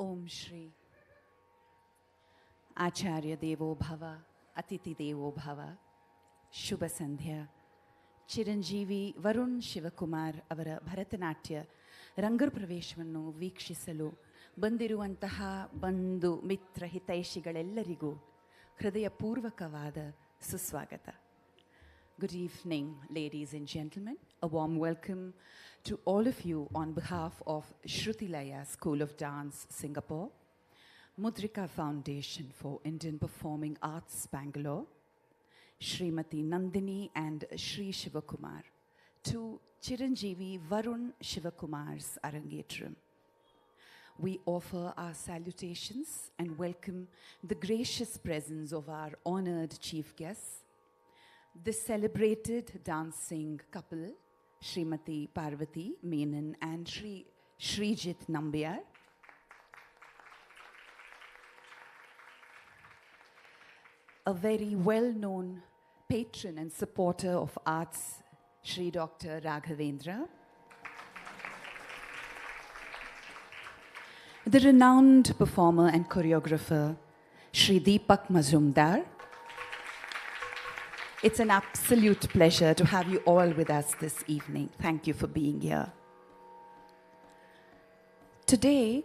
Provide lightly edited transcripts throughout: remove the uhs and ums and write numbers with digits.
Om Shri. Acharya Devo Bhava, Atiti Devo Bhava, Shubha Sandhya. Chiranjeevi Varun Shivakumar avara Bharatanatyam ರಂಗಪ್ರವೇಶವನ್ನು ವೀಕ್ಷಿಸಲು ಬಂದಿರುವಂತಹ ಬಂಧು ಮಿತ್ರ ಹಿತೈಷಿಗಳೆಲ್ಲರಿಗೂ ಹೃದಯಪೂರ್ವಕವಾದ ಸುಸ್ವಾಗತ. Good evening, ladies and gentlemen. A warm welcome to all of you on behalf of Shrutilaya School of Dance, Singapore, Mudrika Foundation for Indian Performing Arts, Bangalore, Srimati Nandini and Shri Shivakumar, to Chiranjeevi Varun Shivakumar's Arangetram. We offer our salutations and welcome the gracious presence of our honored chief guests, the celebrated dancing couple, Srimati Parvati Menon and Shri Srijit Nambiar, a very well-known patron and supporter of arts, Shri Dr. Raghavendra, the renowned performer and choreographer, Shri Deepak Mazumdar. It's an absolute pleasure to have you all with us this evening. Thank you for being here. Today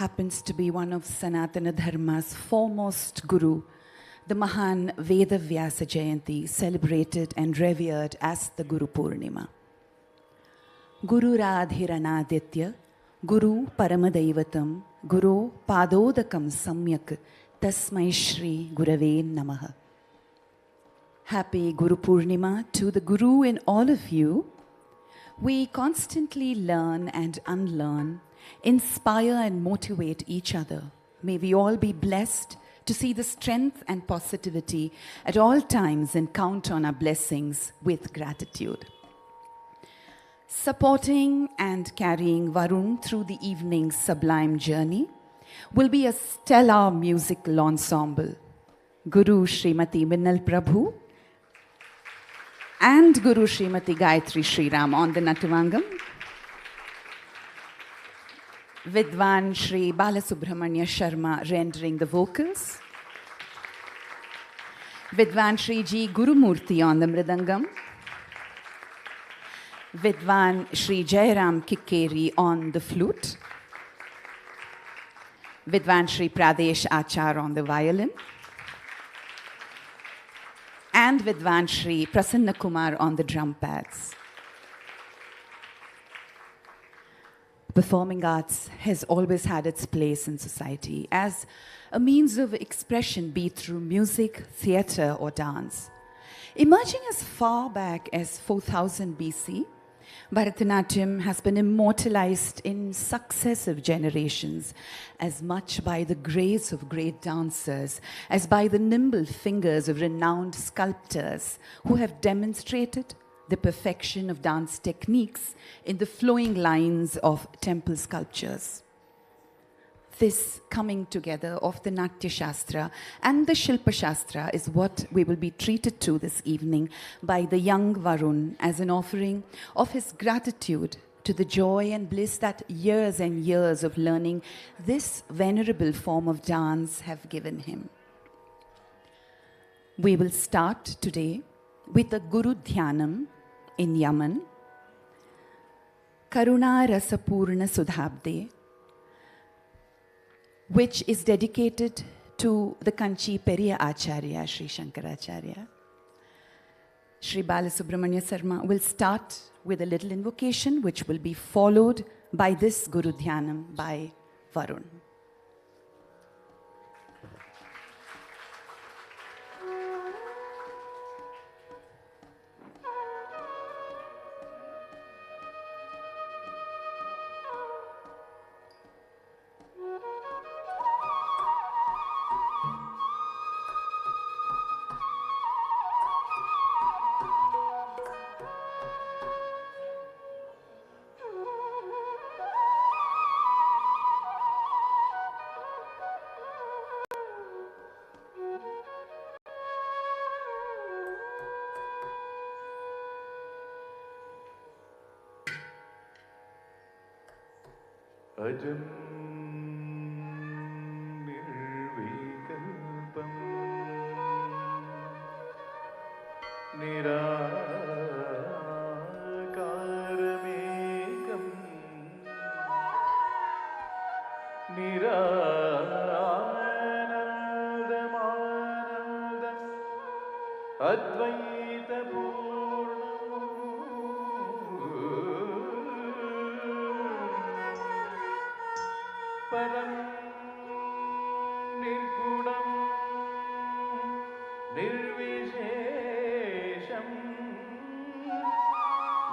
happens to be one of Sanatana Dharma's foremost guru, the Mahan Veda Vyasa Jayanti, celebrated and revered as the Guru Purnima. Guru Radhiranaditya, Guru Paramadaivatam, Guru Padodakam Samyak, Tasmai Shri Gurave Namaha. Happy Guru Purnima to the Guru in all of you. We constantly learn and unlearn, inspire and motivate each other. May we all be blessed to see the strength and positivity at all times and count on our blessings with gratitude. Supporting and carrying Varun through the evening's sublime journey will be a stellar musical ensemble. Guru Srimati Minal Prabhu and Guru Srimati Gayatri Sriram on the Natavangam. Vidwan Shri Balasubramanian Sharma rendering the vocals. Vidwan Shri Ji Gurumurthy on the Mridangam. Vidwan Shri Jairam Kikkeri on the flute. Vidwan Shri Pradesh Achar on the violin. And Vidwan Shri Prasanna Kumar on the drum pads. Performing arts has always had its place in society as a means of expression, be it through music, theatre, or dance. Emerging as far back as 4000 BC, Bharatanatyam has been immortalized in successive generations as much by the grace of great dancers as by the nimble fingers of renowned sculptors who have demonstrated the perfection of dance techniques in the flowing lines of temple sculptures. This coming together of the Natya Shastra and the Shilpa Shastra is what we will be treated to this evening by the young Varun as an offering of his gratitude to the joy and bliss that years and years of learning this venerable form of dance have given him. We will start today with a Guru Dhyanam in Yaman, Karuna Rasapurna Sudhabde, which is dedicated to the Kanchi Periya Acharya, Sri Shankaracharya. Sri Balasubramanian Sarma will start with a little invocation, which will be followed by this Guru Dhyanam by Varun. Ajam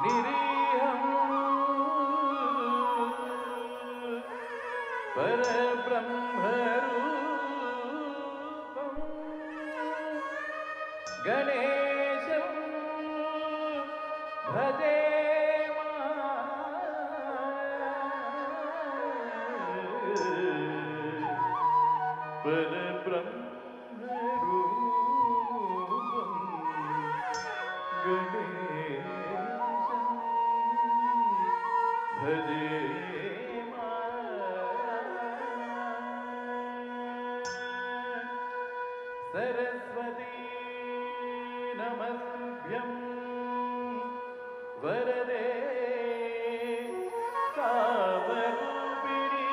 निरीहं परब्रह्मरूपं गणेशं भजे सरस्वती नमस्तुभ्यं वरदे कामरूपिणी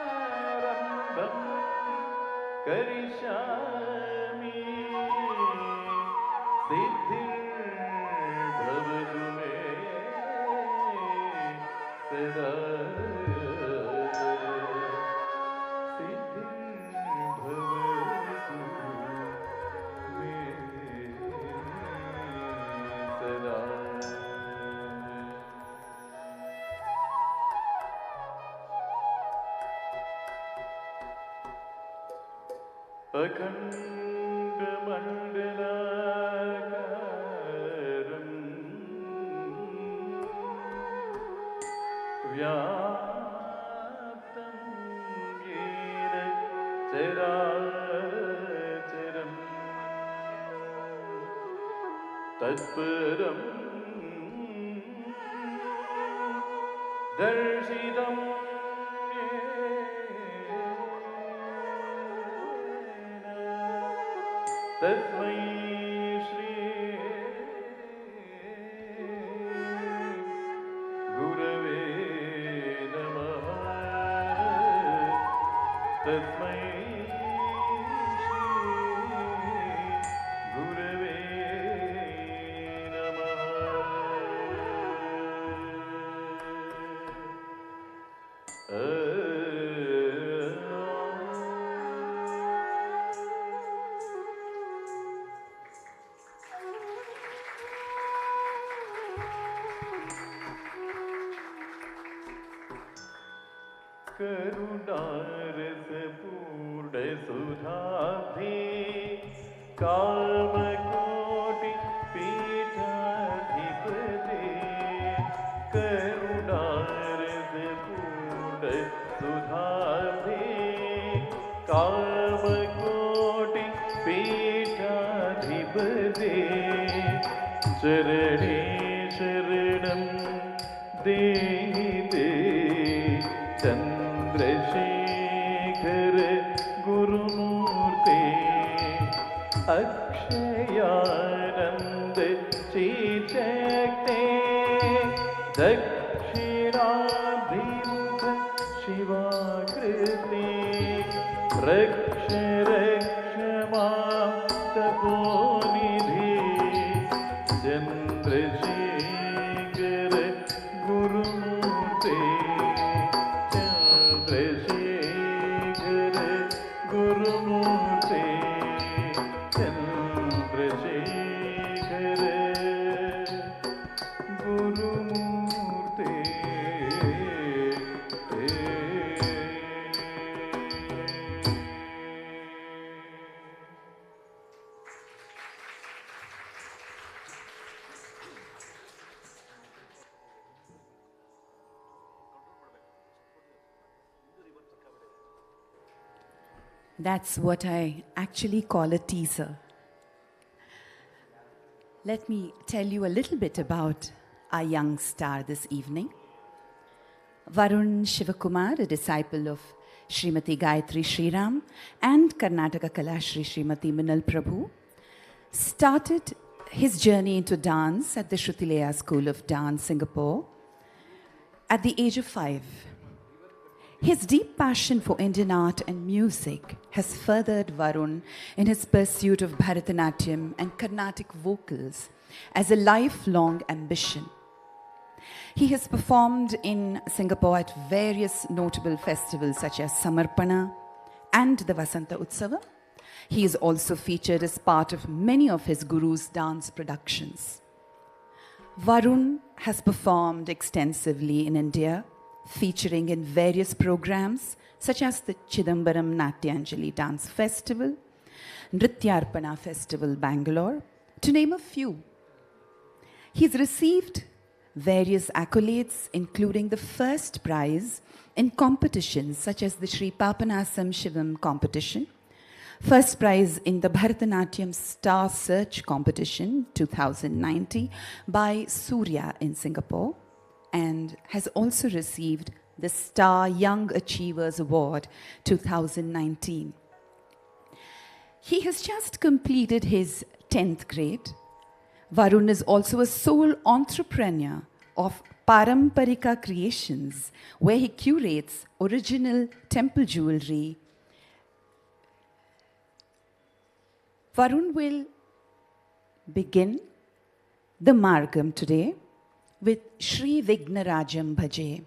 विद्यारम्भं करिष्यामि सिद्धिर्भवतु मे सदा सिद्धिर्भवतु मे सदा अखण्डमण्डलाकारं व्याप्तं येन चराचरं तत्परं दर्शितं तस्मै श्री गुरवे नमः तस्मै श्री गुरवे नमः करुणारसपूर्ण सुधाब्धे कामकोटि पीठाधिपते करुणारसपूर्ण सुधाब्धे कामकोटि पीठाधिपते चरणे शरणं देहि ते चन्द्रशेखर गुरुमूर्ते अक्षयानन्द चिचक्ते दक्षिणाभिमुख शिवाकृते रक्ष रक्ष मां तपोनिधि Chandrashekhar गुरुमूर्ते Chandrashekhar गुरुमूर्ते Chandrashekhar गुरुमूर्ते That's what I actually call a teaser. Let me tell you a little bit about our young star this evening. Varun Shivakumar, a disciple of Srimati Gayatri Sriram and Karnataka Kalashree Srimati Minal Prabhu, started his journey into dance at the Shrutilaya School of Dance, Singapore, at the age of 5. His deep passion for Indian art and music has furthered Varun in his pursuit of Bharatanatyam and Carnatic vocals as a lifelong ambition. He has performed in Singapore at various notable festivals such as Samarpana, and the Vasanta Utsava. He is also featured as part of many of his guru's dance productions. Varun has performed extensively in India, featuring in various programs such as the Chidambaram Natyanjali Dance Festival, Nrityarpana Festival, Bangalore, to name a few. He's received various accolades, including the first prize in competitions such as the Sri Papanasam Shivam competition, first prize in the Bharatanatyam Star Search competition 2090 by Surya in Singapore, and has also received the Star Young Achievers Award 2019. He has just completed his 10th grade. Varun is also a sole entrepreneur of Paramparika Creations, where he curates original temple jewelry. Varun will begin the Margam today with Shri Vignarajam Bhaje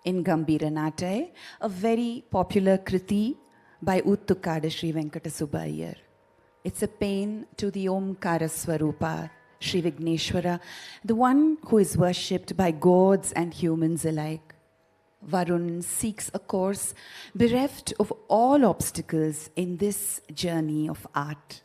in Gambhira Natai, a very popular kriti by Uttukada Shri Venkatasuba Iyer. It's a pain to the Omkara Swarupa, Shri Vigneshwara, the one who is worshipped by gods and humans alike. Varun seeks a course bereft of all obstacles in this journey of art.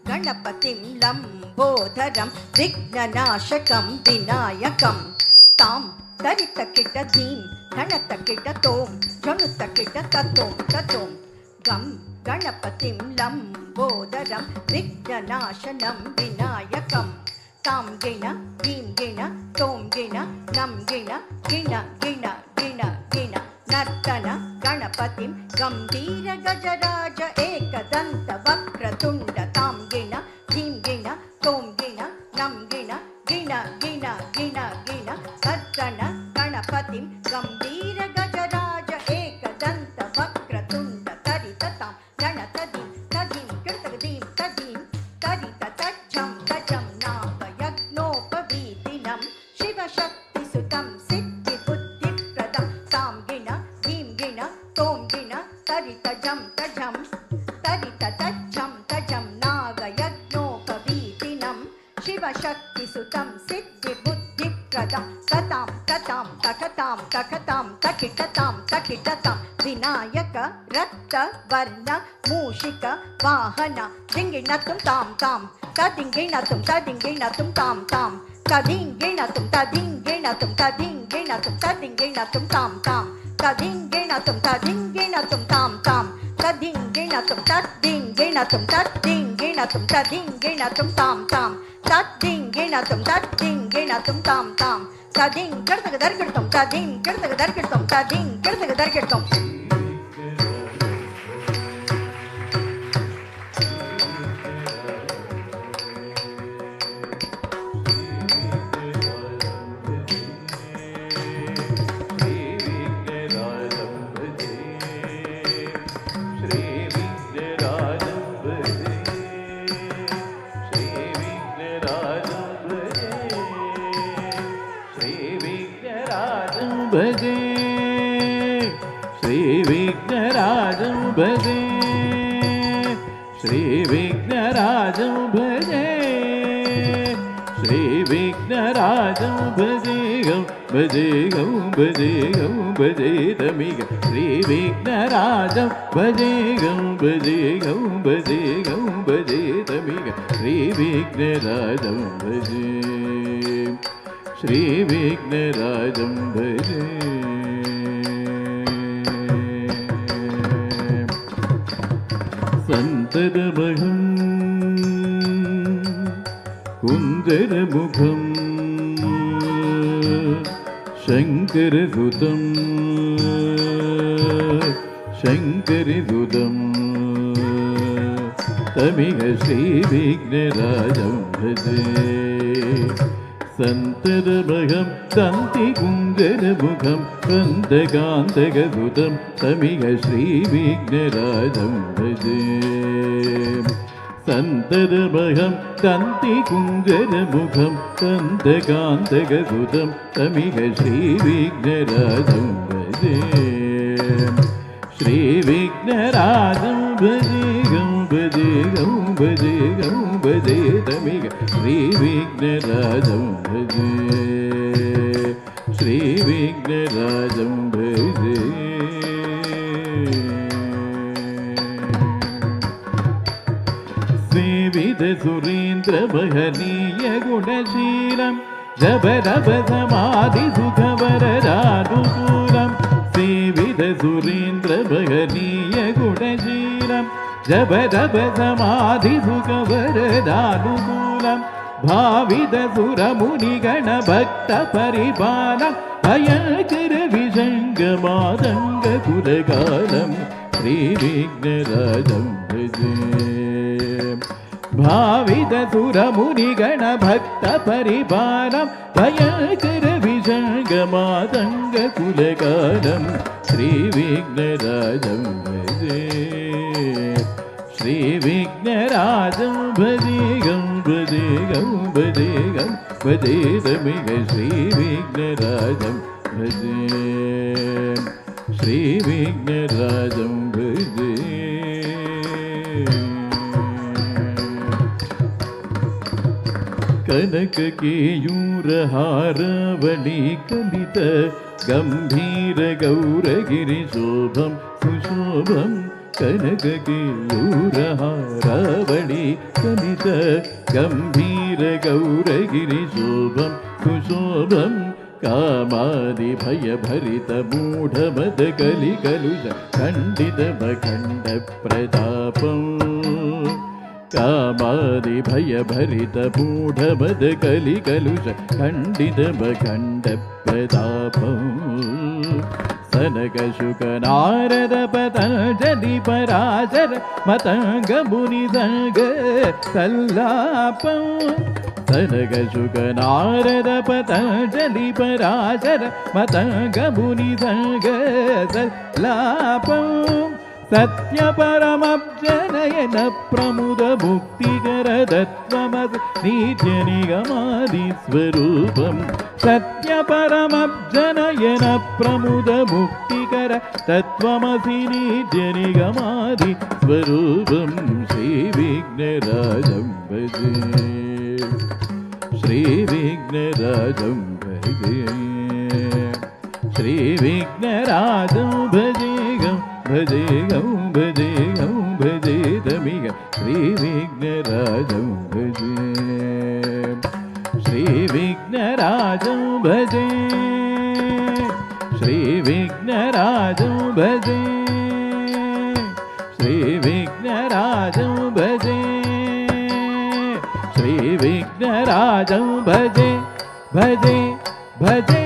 Ganapatim Lambodharam Vignanashakam Vinayakam Tam Taritakita Dim Ganatakita Tom Janutakita Tatom Tatom Gam Ganapatim Lambodharam Vignanashanam Vinayakam Tam Gina Dim Gina Tom Gina Nam Gina Gina Gina Gina Gina Nartana Ganapatim Gambhira Gajaraja Ekadanta Vakratunda Tam Gina Dim Gina Tom Gina Nam Gina Gina Gina Gina Gina Nartana Ganapatim Gambhira Gajaraja Ekadanta Vakratunda Taritatam Ganatadim Tadim Kirtagadim Tadim Tarita Tajam Tajam Naga Yagnopavitinam Shiva Shakti Sutam Siddhi Buddhi Pradam Tam Gina Dim Gina Tom Gina Tarita Jam Tajam Tarita Tajam Tajam Naga Yagnopavitinam Shiva Shakti Sutam Siddhi Buddhi Pradam Tatam Tatam Takatam Takatam Takitatam Takitatam Vinayaka Ratta Varna Mushika Vahana Dinginatum Tam Tam Tadinginatum Tadinginatum Tam Tam Tadinginatum Tadinginatum Tadinginatum Tadinginatum Tam Tam Tadinginatum Tadinginatum Tam Tam Tadinginatum Tadinginatum Tadinginatum Tadinginatum Tam Tam Tadinginatum Tadinginatum Tam Tam Tadim Kirtagadarkirtum Tadim Kirtagadarkirtum Tadim Kirtagadarkirtum Bhaje Sri Vignarajam Rajam Bhaje Shri Vignarajam Bhaje Shri Vignarajam Bhaje Gam Bhaje Gam Bhaje Gam Bhaje Tamiga Shri Vignarajam Bhaje Gam Bhaje Gam Bhaje Gam Bhaje Tamiga Shri Vignarajam Bhaje Shri Vignarajam Bhaje Santaramaham Kunjaramukham Shankarasutam Shankarisutam Tamiga Shri Vignarajam Bhaje Santaramaham Tanti Kunjaramukham Kandagantagasutam Tamiga Shri Vignarajam Bhaje Santaramaham Tanti Kunjaramukham Kandagantagasutam Tamiga Shri Vignarajam Bhaje Shri Vignarajam Bhaje Gam Bhaje Gam Bhaje Gam Bhaje Tamiga Shri Vignarajam Bhaje Shri Vignarajam Bhaje Sevida Surendra Mahaniya Gunashilam Jabadaba Samadhi Sukhavaranukulam Sevida Surendra Mahaniya Gunashilam Jabadaba Samadhi Sukhavaranukulam Bhavida Suramuni Gana Bhakta Paripalam Bhayankara Vishangamadanga Kuragalam Shri Vignarajam Bhaje Bhavida Suramuni Gana Bhakta Paripalam Bhayankara Vishangamadanga Kuragalam Shri Vignarajam Bhaje Shri Vignarajam Bhaje Gam Bhaje Gam Bhaje Gam Bhaje Tamiga Shri Vignarajam Bhaje Shri Vignarajam Bhaje Kanaka Keyura Haravani Kalita Gambhira Gauragiri Shobham Sushobham Kanaka Keyura Haravani Kalita Gambhira Gauragiri Shobham Sushobham Kamadi Bhaya Bharita Mudha Mada Kali Kalusha Kandita Bhakanda Pratapam Kamadi Bhaya Bharita Mudha Mada Kali Kalusha Kandita Bhakanda Pratapam Sanaka Shuka Narada Patanjali Parashara Matanga Muni Sanga Sallapam Sanaka Shuka Narada Patanjali Parashara Matanga Muni Sanga Sallapam Satya Paramabjanayana Pramuda Muktikara Tattvamas Nitya Nigamadi Swarupam Satya Paramabjanayana Pramuda Muktikara Tattvamasi Nitya Nigamadi Swarupam Shri Vignarajam Bhaje Shri Vignarajam Bhaje Shri Vignarajam Bhaje Gam Bhaje Gam Bhaje Gam Bhaje Tamiga Shri Vignarajam Bhaje Shri Vignarajam Bhaje Shri Vignarajam Bhaje Shri Vignarajam Bhaje Shri Vignarajam Bhaje Bhaje Bhaje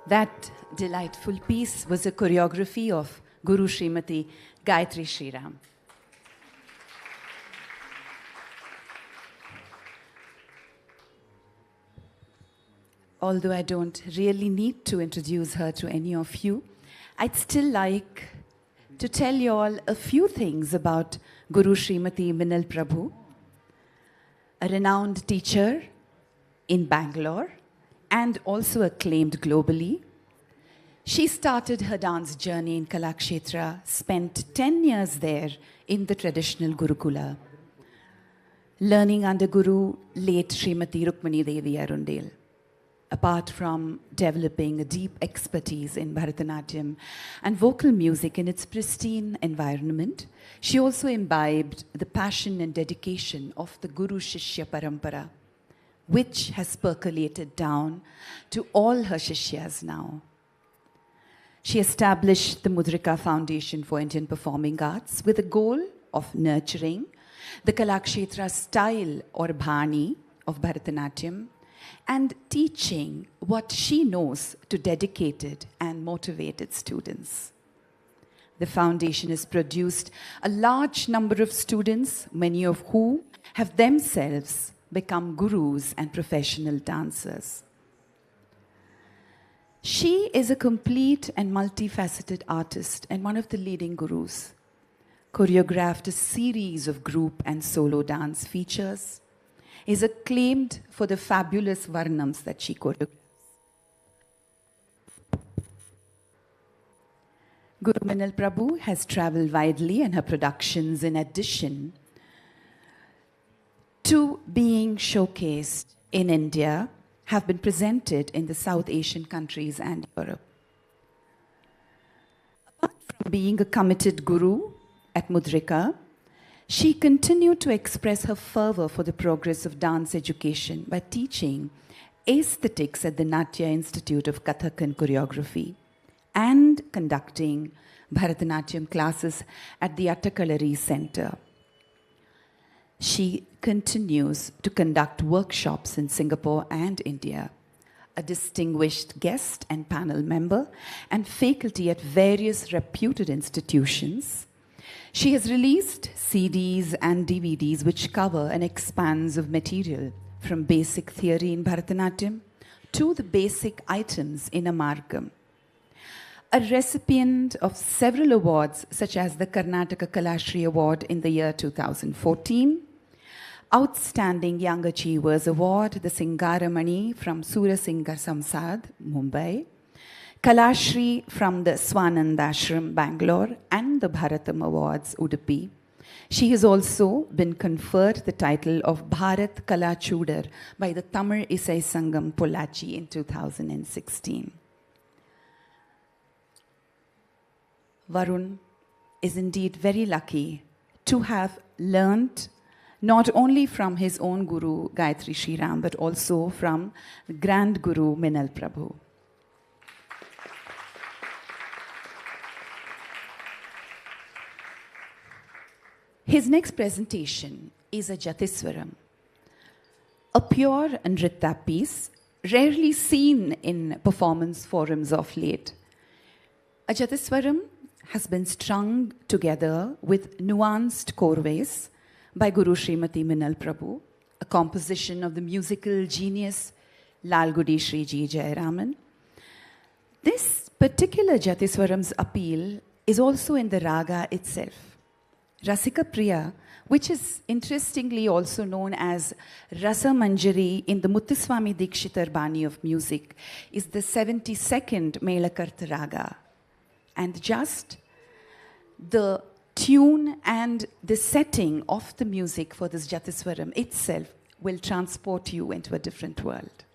That delightful piece was a choreography of Guru Srimati Gayatri Sriram. although I don't really need to introduce her to any of you, I'd still like to tell you all a few things about Guru Srimati Minal Prabhu, a renowned teacher in Bangalore and also acclaimed globally. She started her dance journey in Kalakshetra, spent 10 years there in the traditional Gurukula, learning under Guru late Srimati Rukmani Devi Arundel. Apart from developing a deep expertise in Bharatanatyam and vocal music in its pristine environment, she also imbibed the passion and dedication of the Guru Shishya Parampara, which has percolated down to all her Shishyas now. She established the Mudrika Foundation for Indian Performing Arts with the goal of nurturing the Kalakshetra style or Bhani of Bharatanatyam and teaching what she knows to dedicated and motivated students. The foundation has produced a large number of students, many of whom have themselves become gurus and professional dancers. She is a complete and multifaceted artist and one of the leading gurus. Choreographed a series of group and solo dance features, is acclaimed for the fabulous varnams that she choreographs. Guru Minal Prabhu has traveled widely, and her productions, in addition to being showcased in India, have been presented in the South Asian countries and Europe. Apart from being a committed guru at Mudrika, she continued to express her fervor for the progress of dance education by teaching aesthetics at the Natya Institute of Kathak and Choreography and conducting Bharatanatyam classes at the Attakalari Center. She continues to conduct workshops in Singapore and India, a distinguished guest and panel member, and faculty at various reputed institutions. She has released CDs and DVDs which cover an expanse of material from basic theory in Bharatanatyam to the basic items in a margam. A recipient of several awards such as the Karnataka Kalashree Award in the year 2014, Outstanding Young Achievers Award, the Singaramani from Surasingar Samsad, Mumbai, Kalashree from the Swanandashram, Bangalore, and the Bharatam Awards, Udupi. She has also been conferred the title of Bharat Kalachudar by the Tamil Isai Sangam, Pollachi in 2016. Varun is indeed very lucky to have learnt not only from his own guru, Gayatri Sriram, but also from the grand guru, Minal Prabhu. His next presentation is a Jatiswaram, a pure Nritta piece rarely seen in performance forums of late. A Jatiswaram has been strung together with nuanced chorways by Guru Srimati Minal Prabhu, a composition of the musical genius Lalgudi Shriji Jayaraman. This particular Jatiswaram's appeal is also in the raga itself. Rasika Priya, which is interestingly also known as Rasa Manjari in the Muthuswami Dikshitar Bani of music, is the 72nd Melakarta Raga. And just the tune and the setting of the music for this Jatiswaram itself will transport you into a different world.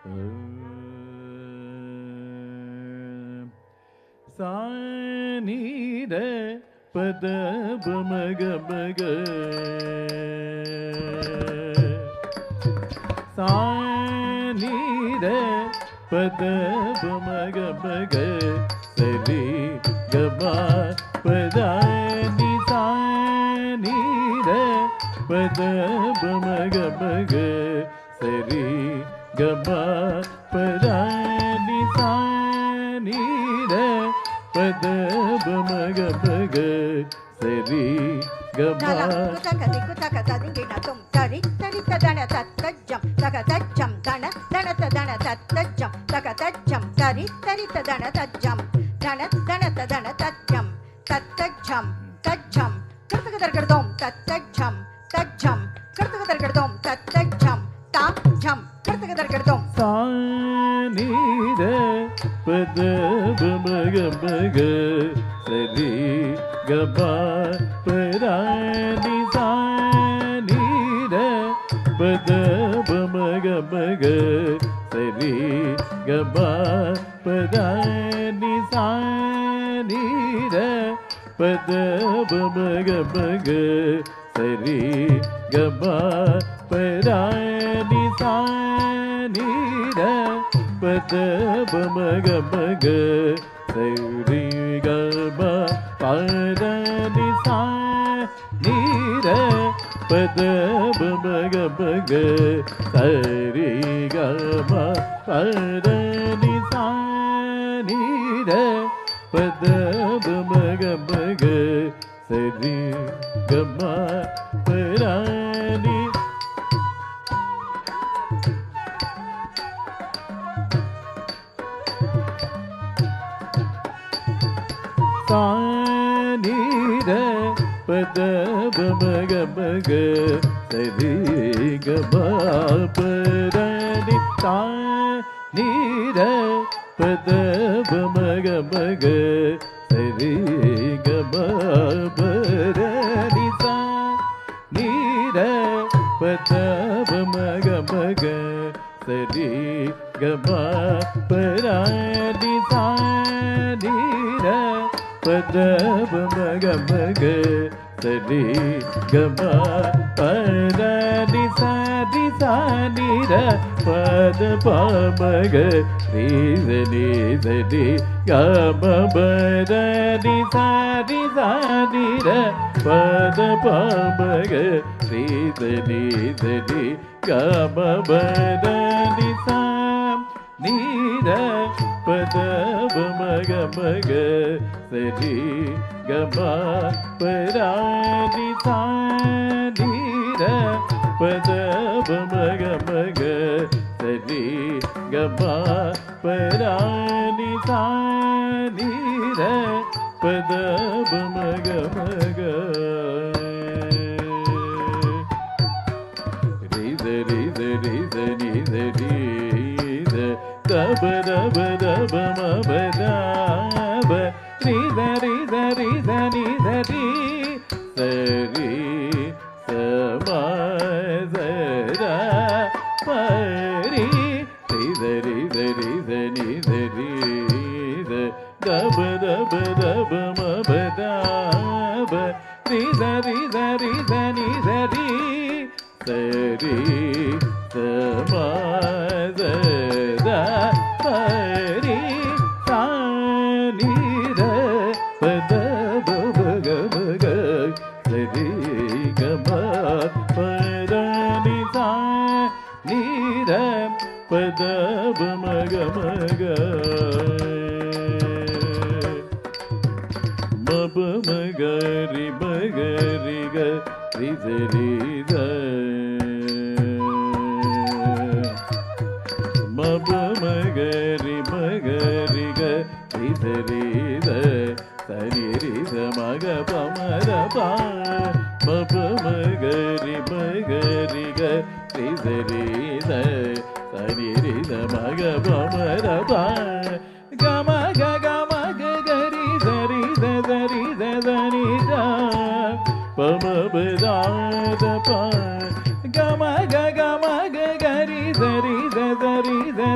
sa ni da pa da ba ma ga ma ga sa ni da pa da ba ma ga ma ga sa ri ga ma pa da ni sa ni da pa da ba ma ga ma ga sa ri ga ma pa da ni sa ni da pa da ba ma ga ma ga sa ri ga ma sa ni da pa da ba ma ga ma ga sa ri ga ma pa da ni sa ni da pa da ba ma ga ma ga sa ri ga ma pa da ni sa ni da pa da ba ma ga ma ga sa ri ga ma pa da ni sa ni da pa da ba ma ga ma ga sa ri ga ma pa da ni sa ni da pa da ba ma ga ma ga sa ri ga ma pa da ni sa ni da pa da ba ma ga ma ga sa ri ga ma pa da ni sa ni da pa da ba ma ga ma ga sa ri ga ma pa da ni sa ni da pa da ba ma ga ma ga sa ri ga ma pa da ni sa ni da pa da ba ma ga ma ga sa ri ga ma pa da ni sa ni da pa da ba ma ga ma ga sa ri ga ma pa da ni sa ni da pa da pa ma ga ri ni ga ma ba da ni sa ni da pa da pa ma ga ri ni ga ma ba da ni sa ni da pa da ba ma ga ma ga sa ri ga ma pa da ni sa ni da pa da ba ma ga ma ga sa ri ga ma pa da ni sa ni da pa da ba ma ga ma ga ri ni da ba da ba ma ba da ba ri ni da ri sa ri sa ma za da pa ri ni da ri da ba ma ba da ba ri ni da ri sa ri sa ma za da pa ri sa ni da pa da ba ga ma ga sa ri ga ma pa da ni sa ni da pa da ba ma ga ma ba ma ga ri ga ri ri da ma ba ma ga ri ga ri ri da sa ni ri da ma ga pa ma da pa ma ba ma ga ri ga ri ri da sa ni ri da ma ga pa ma da pa ga ma ga ga ri da da ni da pa ma ba da pa ga ma ga ga ri da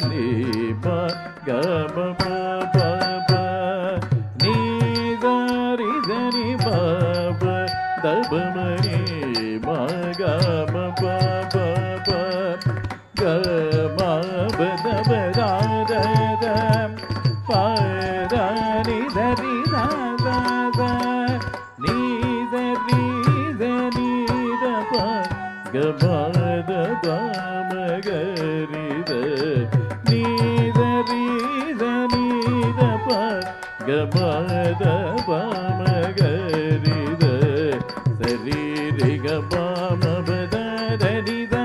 ni ma ga ma pa pa pa ni da ri da ni ma pa da ba ma ni ma ga ma pa pa pa ga ma ba da ba da da da pa da ni da ri da da da ni da ri da ni da pa ga ma da ba ma ga ri da ni da ri da ni da pa ga ma da ba ma ga ri da sa ri ri ga ba ma ba da da ni da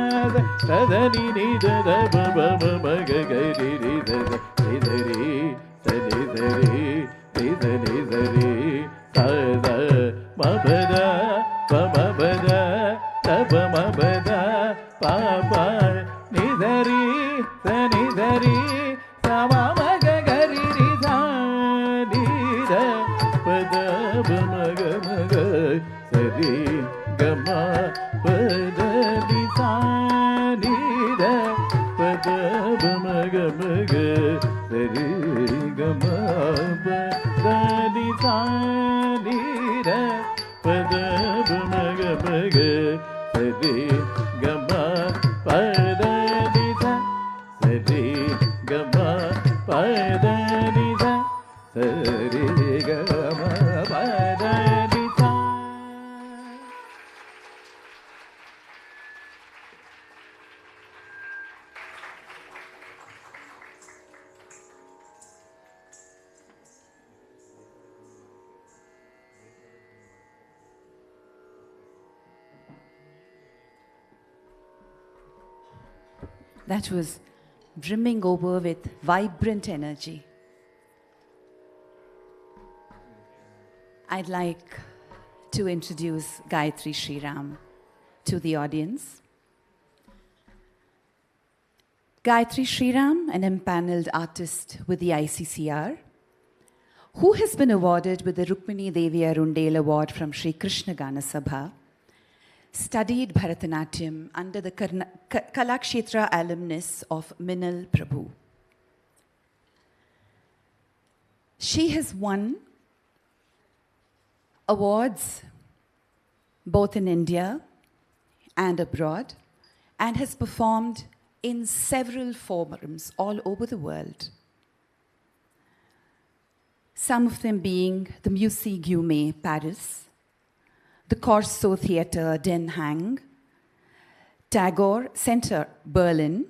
da da ni ni da da ba ba ma ma ga ga ri ri da da ni da ri sa ni da ri ni da ni da ri sa da ma ba da pa ma ba da da ba ma ba da pa pa ni da ri sa ni da ri sa ma ma ga ga ri ri sa ni da pa da ba ma ga sa ri ga ma pa da ni sa ni da pa da ba ma ga sa ri ga ma pa da ni sa ni da pa da ba ma ga sa ri ga ma pa da ni sa ri ga ma pa da ni sa ri ga ma pa da ni sa. That was brimming over with vibrant energy. I'd like to introduce Gayatri Sriram to the audience. Gayatri Sriram, an empaneled artist with the ICCR, who has been awarded with the Rukmini Devi Arundel Award from Sri Krishna Gana Sabha, studied Bharatanatyam under the Kalakshree alumnus of Minal, Prabhu. She has won awards both in India and abroad and has performed in several forums all over the world. Some of them being the Musée Guimet, Paris, the Corso Theatre, Den Haag, Tagore Center, Berlin,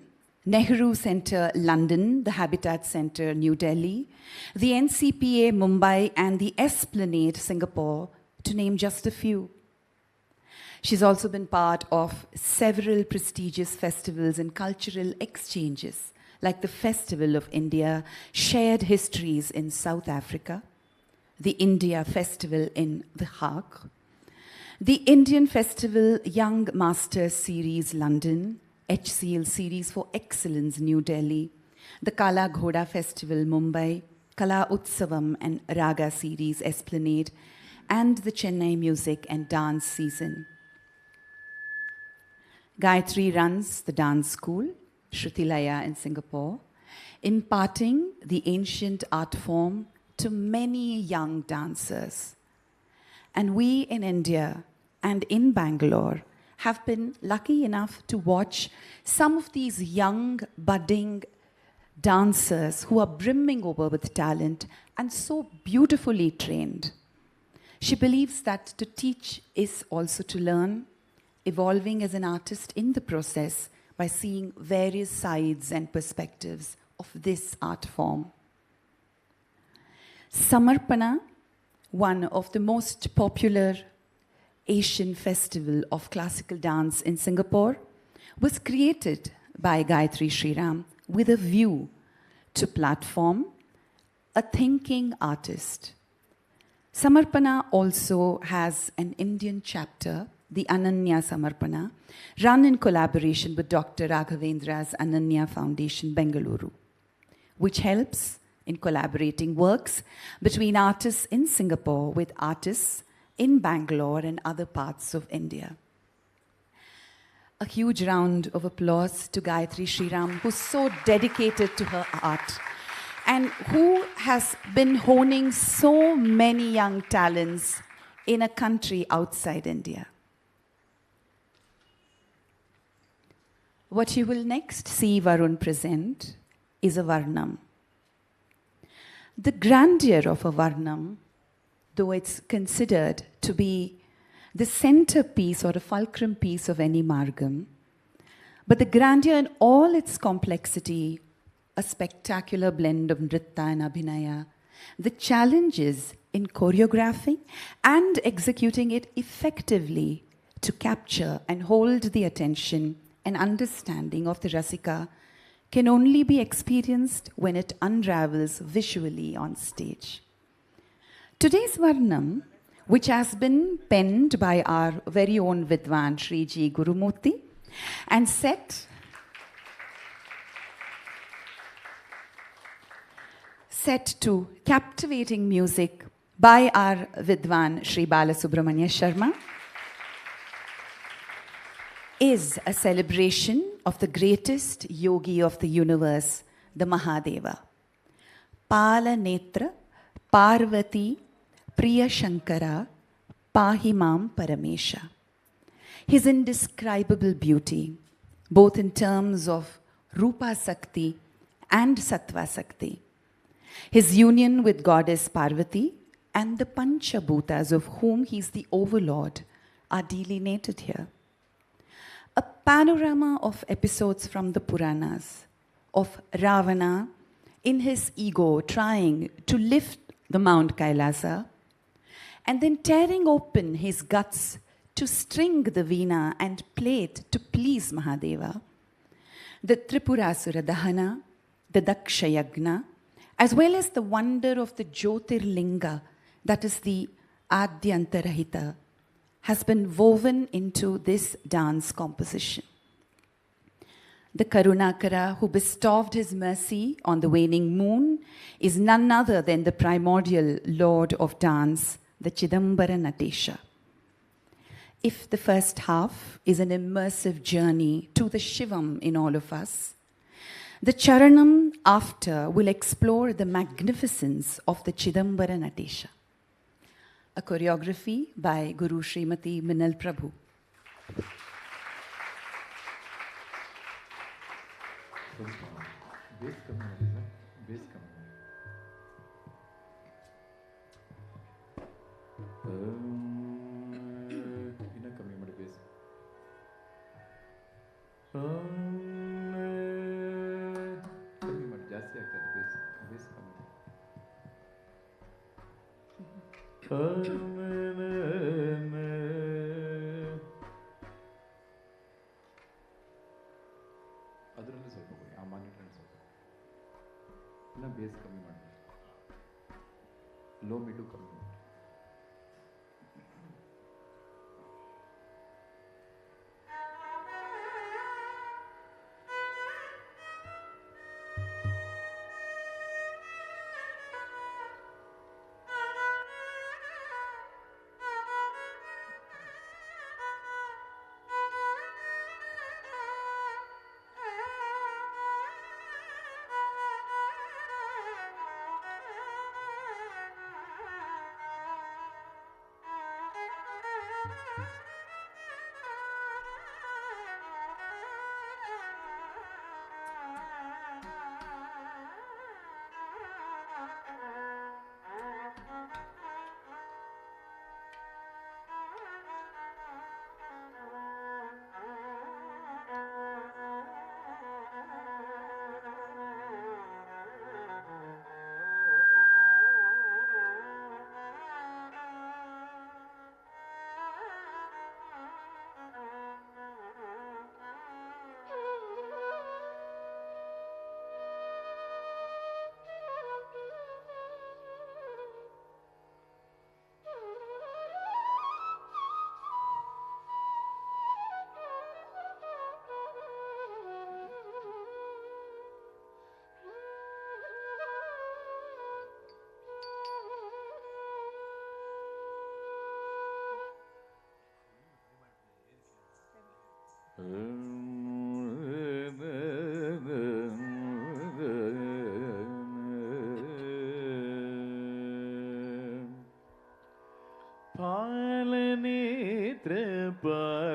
Nehru Center, London, the Habitat Center, New Delhi, the NCPA, Mumbai, and the Esplanade, Singapore, to name just a few. She's also been part of several prestigious festivals and cultural exchanges, like the Festival of India, Shared Histories in South Africa, the India Festival in The Hague, the Indian Festival Young Masters Series London, HCL Series for Excellence New Delhi, the Kala Ghoda Festival Mumbai, Kala Utsavam and Raga Series Esplanade, and the Chennai Music and Dance Season. Gayatri runs the dance school, Shrutilaya in Singapore, imparting the ancient art form to many young dancers. And we in India and in Bangalore have been lucky enough to watch some of these young, budding dancers who are brimming over with talent and so beautifully trained. She believes that to teach is also to learn, evolving as an artist in the process by seeing various sides and perspectives of this art form. Samarpana, one of the most popular Asian festival of classical dance in Singapore, was created by Gayatri Sriram with a view to platform a thinking artist. Samarpana also has an Indian chapter, the Ananya Samarpana, run in collaboration with Dr. Raghavendra's Ananya Foundation, Bengaluru, which helps in collaborating works between artists in Singapore with artists in Bangalore and other parts of India. A huge round of applause to Gayatri Sriram, who's so dedicated to her art and who has been honing so many young talents in a country outside India. What you will next see Varun present is a Varnam. The grandeur of a Varnam, though it's considered to be the centerpiece or a fulcrum piece of any margam, but the grandeur in all its complexity, a spectacular blend of nritta and abhinaya, the challenges in choreographing and executing it effectively to capture and hold the attention and understanding of the rasika can only be experienced when it unravels visually on stage. Today's Varnam, which has been penned by our very own Vidwan Shriji Gurumurthy and set to captivating music by our Vidwan Shri Balasubramanian Sharma, is a celebration of the greatest yogi of the universe, the Mahadeva. Pala Netra Parvati Priya Shankara Pahimam Paramesha. His indescribable beauty, both in terms of Rupa Sakti and Sattva Sakti. His union with goddess Parvati and the Panchabhutas of whom he is the overlord are delineated here. A panorama of episodes from the Puranas, of Ravana in his ego trying to lift the Mount Kailasa, and then tearing open his guts to string the veena and play it to please Mahadeva. The Tripurasura Dahana, the Daksha Yagna, as well as the wonder of the Jyotirlinga, that is the Adyantarahita, has been woven into this dance composition. The Karunakara who bestowed his mercy on the waning moon is none other than the primordial lord of dance, the Chidambara Natesha. If the first half is an immersive journey to the Shivam in all of us, the Charanam after will explore the magnificence of the Chidambara Natesha. A choreography by Guru Srimati Minal Prabhu. ಅದರಲ್ಲಿ ಸ್ವಲ್ಪ ಕೊಡಿ ಆ monitor ಸ್ವಲ್ಪ ಇನ್ನು base ಕಮ್ಮಿ ಮಾಡಿ low ಮಿಡು ಕಮ್ಮಿ ಮಾಡಿ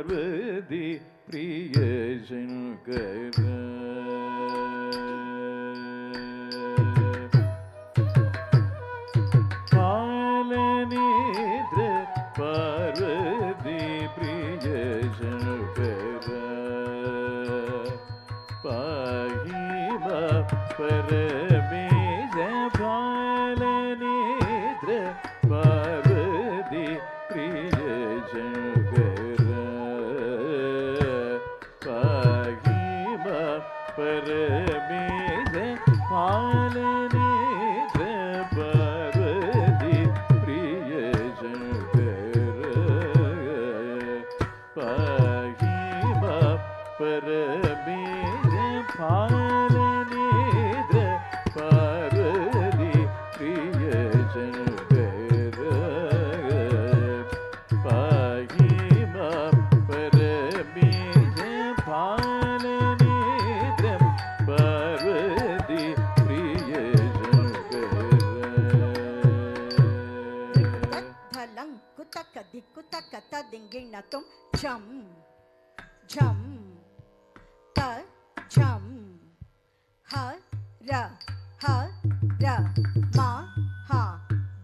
பார்வதி பிரிய சங்கர பாலநேத்ர பார்வதி பிரிய சங்கர பாஹிம பரமேச பாலநேத்ர பார்வதி பிரிய சங்கர பாஹிம பரமேச பாலநேத்ர பார்வதி பிரிய சங்கர பாஹிம பரமேச பாலநேத்ர பார்வதி பிரிய சங்கர பாஹிம பரமேச பாலநேத்ர பார்வதி பிரிய சங்கர தலம் குதக்க திக்குதக்க ததிங்கிணத்தும் ஜம் ஜம் த ஜம் ஹ ர ஹ ர மா ஹ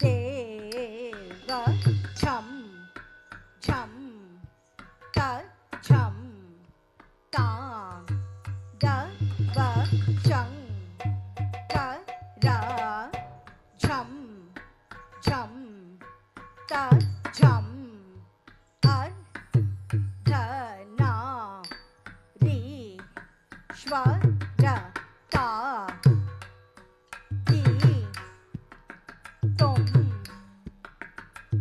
தேவ ஜம் ஜம் த ஜம் தா த வ ஜங் த ர ஜம் ஜம் த ஜம் அர் த நா ரி ஸ்வ ர தா தி தொம்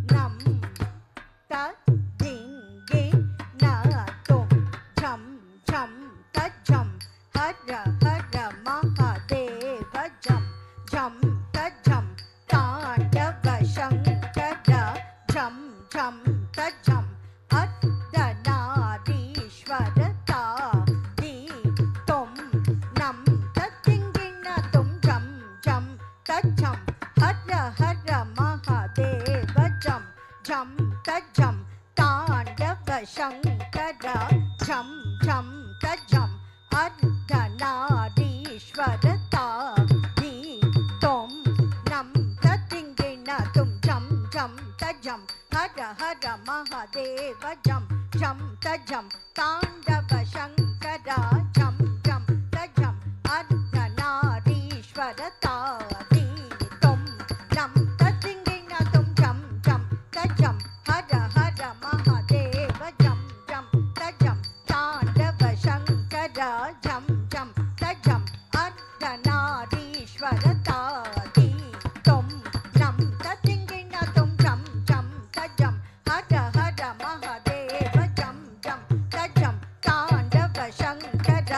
நம் த திங் கி ந தொம் ஜம் ஜம் த ஜம் ஹர ஹர மகாதேவ ஜம் ஜம் த ஜம் தாண்டவ சங்கர ஜம் ஜம் த ஜம் அர்த்தநாரீஸ்வர தாதி தொம் நம் தத்திங்கிண தொம் ஜம் ஜம் த ஜம் ஹர ஹர மகாதேவ ஜம் ஜம் த ஜம் தாண்டவ சங்கர ஜம் ஜம் த ஜம் அர்த்தநாரீஸ்வர தாதி தொம் நம் தத்திங்கிண தொம் ஜம் ஜம் த ஜம் ஹர ஹர மகாதேவ ஜம் ஜம் த ஜம் தாண்டவ சங்கர ஜம் ஜம் த ஜம் அர்த்தநாரீஸ்வர தாதி தொம் நம் தத்திங்கிண தொம் ஜம் ஜம் த ஜம் ஹர ஹர மகாதேவ ஜம் ஜம் த ஜம் தாண்டவ சங்கர ஜம் ஜம் த ஜம் அர்த்தநாரீஸ்வர தாதி தொம் நம் தத்திங்கிண தொம் ஜம் ஜம் த ஜம் ஹர ஹர மகாதேவ ஜம் ஜம் த ஜம் தாண்டவ சங்கர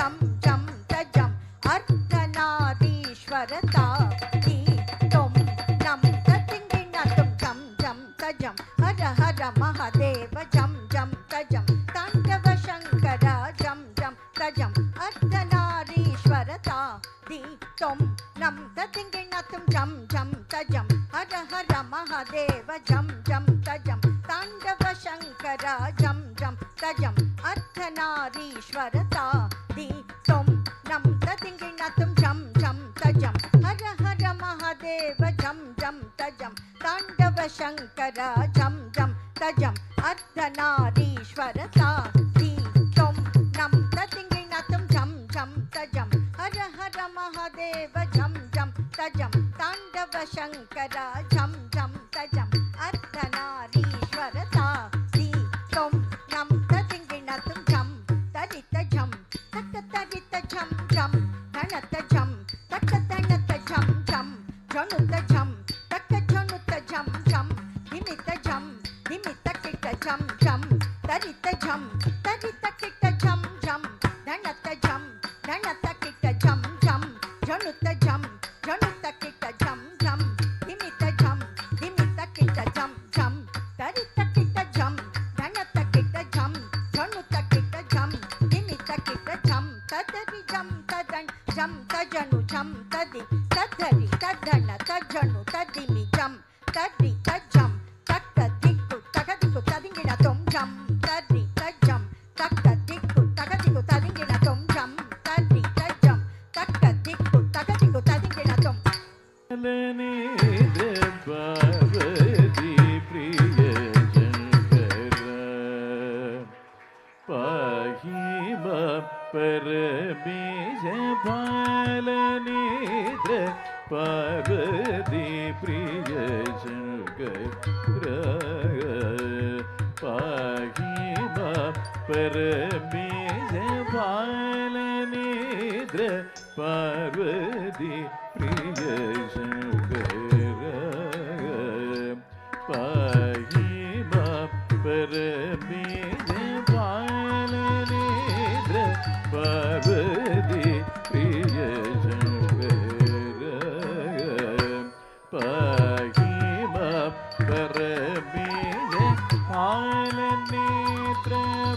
ஜம் ஜம் த ஜம் அர்த்தநாரீஸ்வர தாதி தொம் நம் தத்திங்கிண தொம் ஜம் ஜம் த ஜம் ஹர ஹர மகாதேவ ஜம் ஜம் த ஜம் தாண்டவ சங்கர ஜம் ஜம் த ஜம் அர்த்தநாரீஸ்வர தாதி தொம் நம் தத்திங்கிண தொம் ஜம் ஜம் த ஜம் ஹர ஹர மகாதேவ ஜம் ஜம் த ஜம் தாண்டவ சங்கர ஜம் ஜம் த ஜம் அர்த்தநாரீஸ்வர தாதி தொம் நம் தத்திங்கிண தொம் ஜம் ஜம் த ஜம் ஹர ஹர மகாதேவ ஜம் ஜம் த ஜம் தாண்டவ சங்கர ஜம் ஜம் த ஜம் அர்த்தநாரீஸ்வர தாதி தொம் நம் தத்திங்கிண தொம் ஜம் ஜம் த ஜம் ஹர ஹர மகாதேவ ஜம் ஜம் த ஜம் தாண்டவ சங்கர ஜம் ஜம் த ஜம் அர்த்தநாரீஸ்வர தாதி தொம் நம் தத்திங்கிண தொம் ஜம் தரித்த ஜம் தக்க தரித்த ஜம் ஜம் தனத்த ஜம் தக்க தனத்த ஜம் ஜம் ஜனுத்த ஜம் தக்க ஜனுத்த ஜம் ஜம் நிமித்த ஜம் நிமித்த கிட்ட ஜம் ஜம் தரித்த ஜம் தரித்த கிட்ட ஜம் ஜம் தனத்த ஜம் தனத்த கிட்ட ஜம் ஜம் ஜனுத்த ஜம் ஜனுத்த கிட்ட ஜம் ஜம் நிமித்த ஜம் நிமித்த கிட்ட ஜம் ஜம் தரித்த கிட்ட ஜம் தனத்த கிட்ட ஜம் ஜனுத்த கிட்ட ஜம் நிமித்த கிட்ட ஜம் ததரி ஜம் ததன் ஜம் தஜனு ஜம் ததி ததரி ததன தஜனு ததிமி ஜம் தரி தஜம் தக்க திக்கு தகதிக்கு ததிங்கின தொம் ஜம் தரி தஜ பார்வதி பிரிய சங்கர பாஹிம பரமேஷ பாலநேத்ர பார்வதி பிரிய சங்கர பாஹிம பரமேஷ பாலநேத்ர பார்வதி பிரிய சங்கர பாஹிம பரமேஷ பாலநேத்ர பார்வதி பிரிய சங்கர பாஹிம பரமேஷ பாலநேத்ர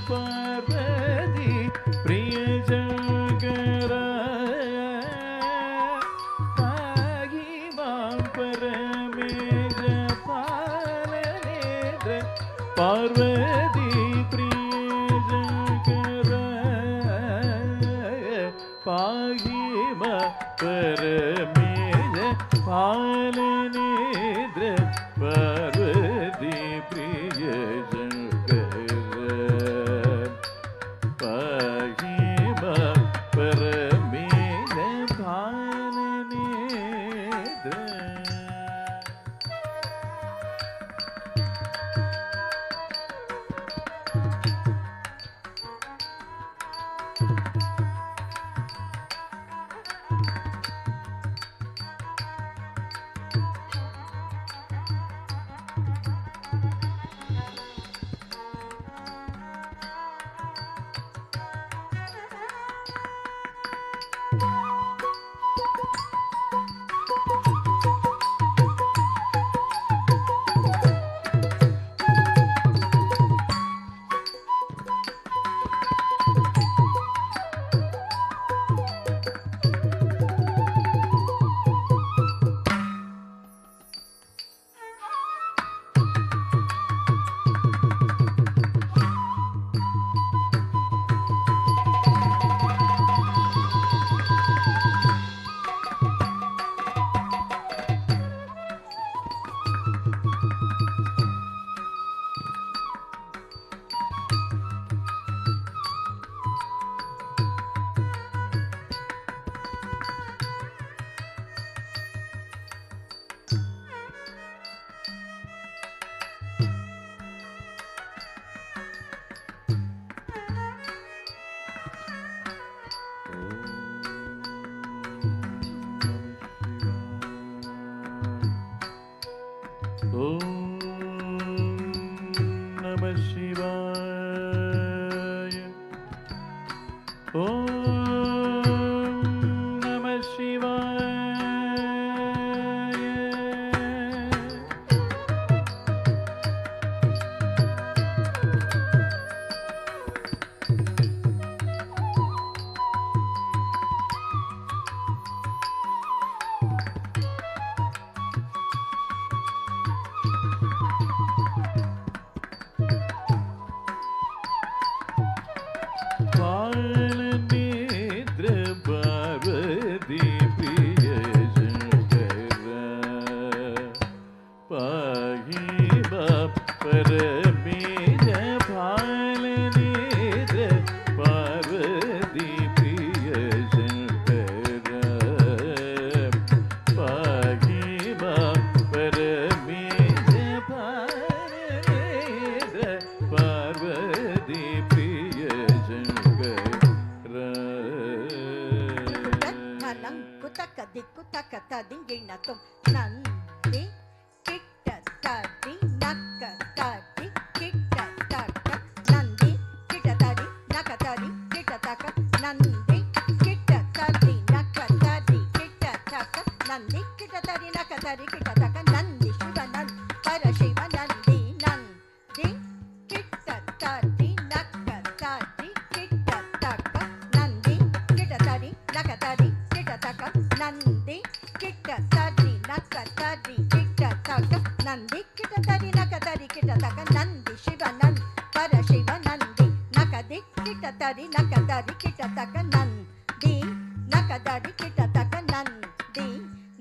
பார்வதி பிரிய சங்கர பார்வதி பிரியங்கர பாகிம பரமேஷ பாலநேத்ர பார்வதி பிரியங்கர பாகிம பரமேஷ பாலநேத்ர.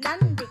Nandi,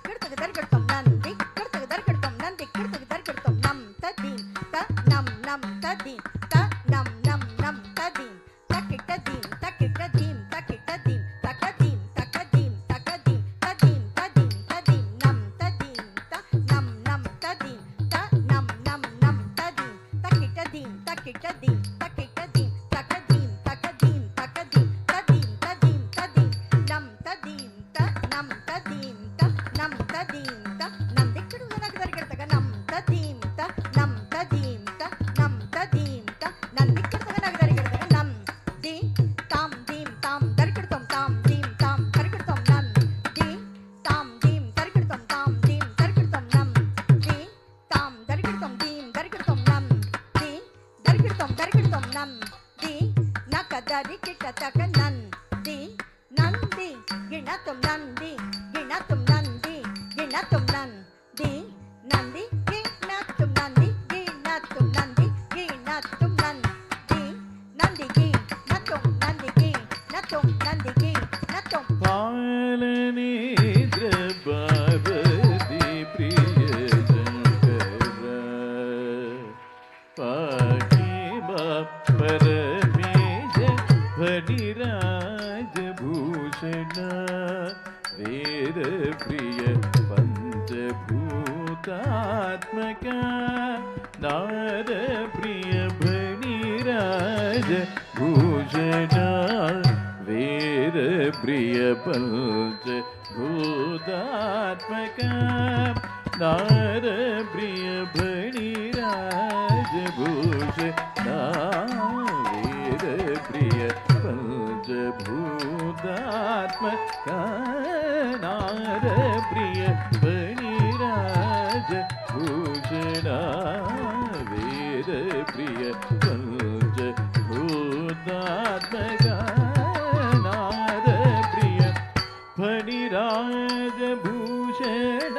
பார்வதி பிரிய சங்கர பாகிமா பரமேஷ பனிராஜ பூஷண வேத பிரிய பஞ்சபூதாத்மக நாத பிரிய பனிராஜ பூஷண வேத பிரிய பஞ்சபூதாத்மக நாத பிரிய பனிராஜ பூஷண வேத பிரிய பஞ்சபூதாத்மக நாத பிரிய பனிராஜ பூஷண வேத பிரிய பஞ்சபூதாத்மக நாத பிரிய பனிராஜ பூஷண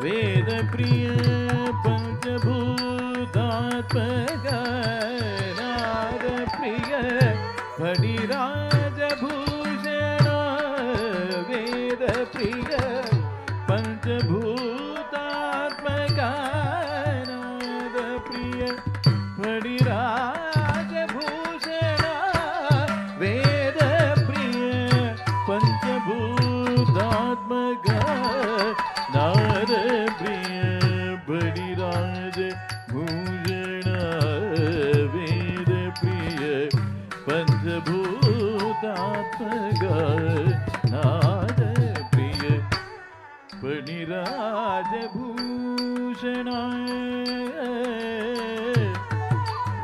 வேத பிரிய பஞ்சபூதாத்மக நாத பிரிய பனிராஜ பூஷண வேத பிரிய பஞ்சபூதாத்மக நாத பிரிய பனிராஜ பூஷண வேத பிரிய பஞ்சபூதாத்மக நாத பிரிய பனிராஜ பூஷண வேத பிரிய பஞ்சபூதாத்மக நாத பிரிய பனிராஜ பூஷண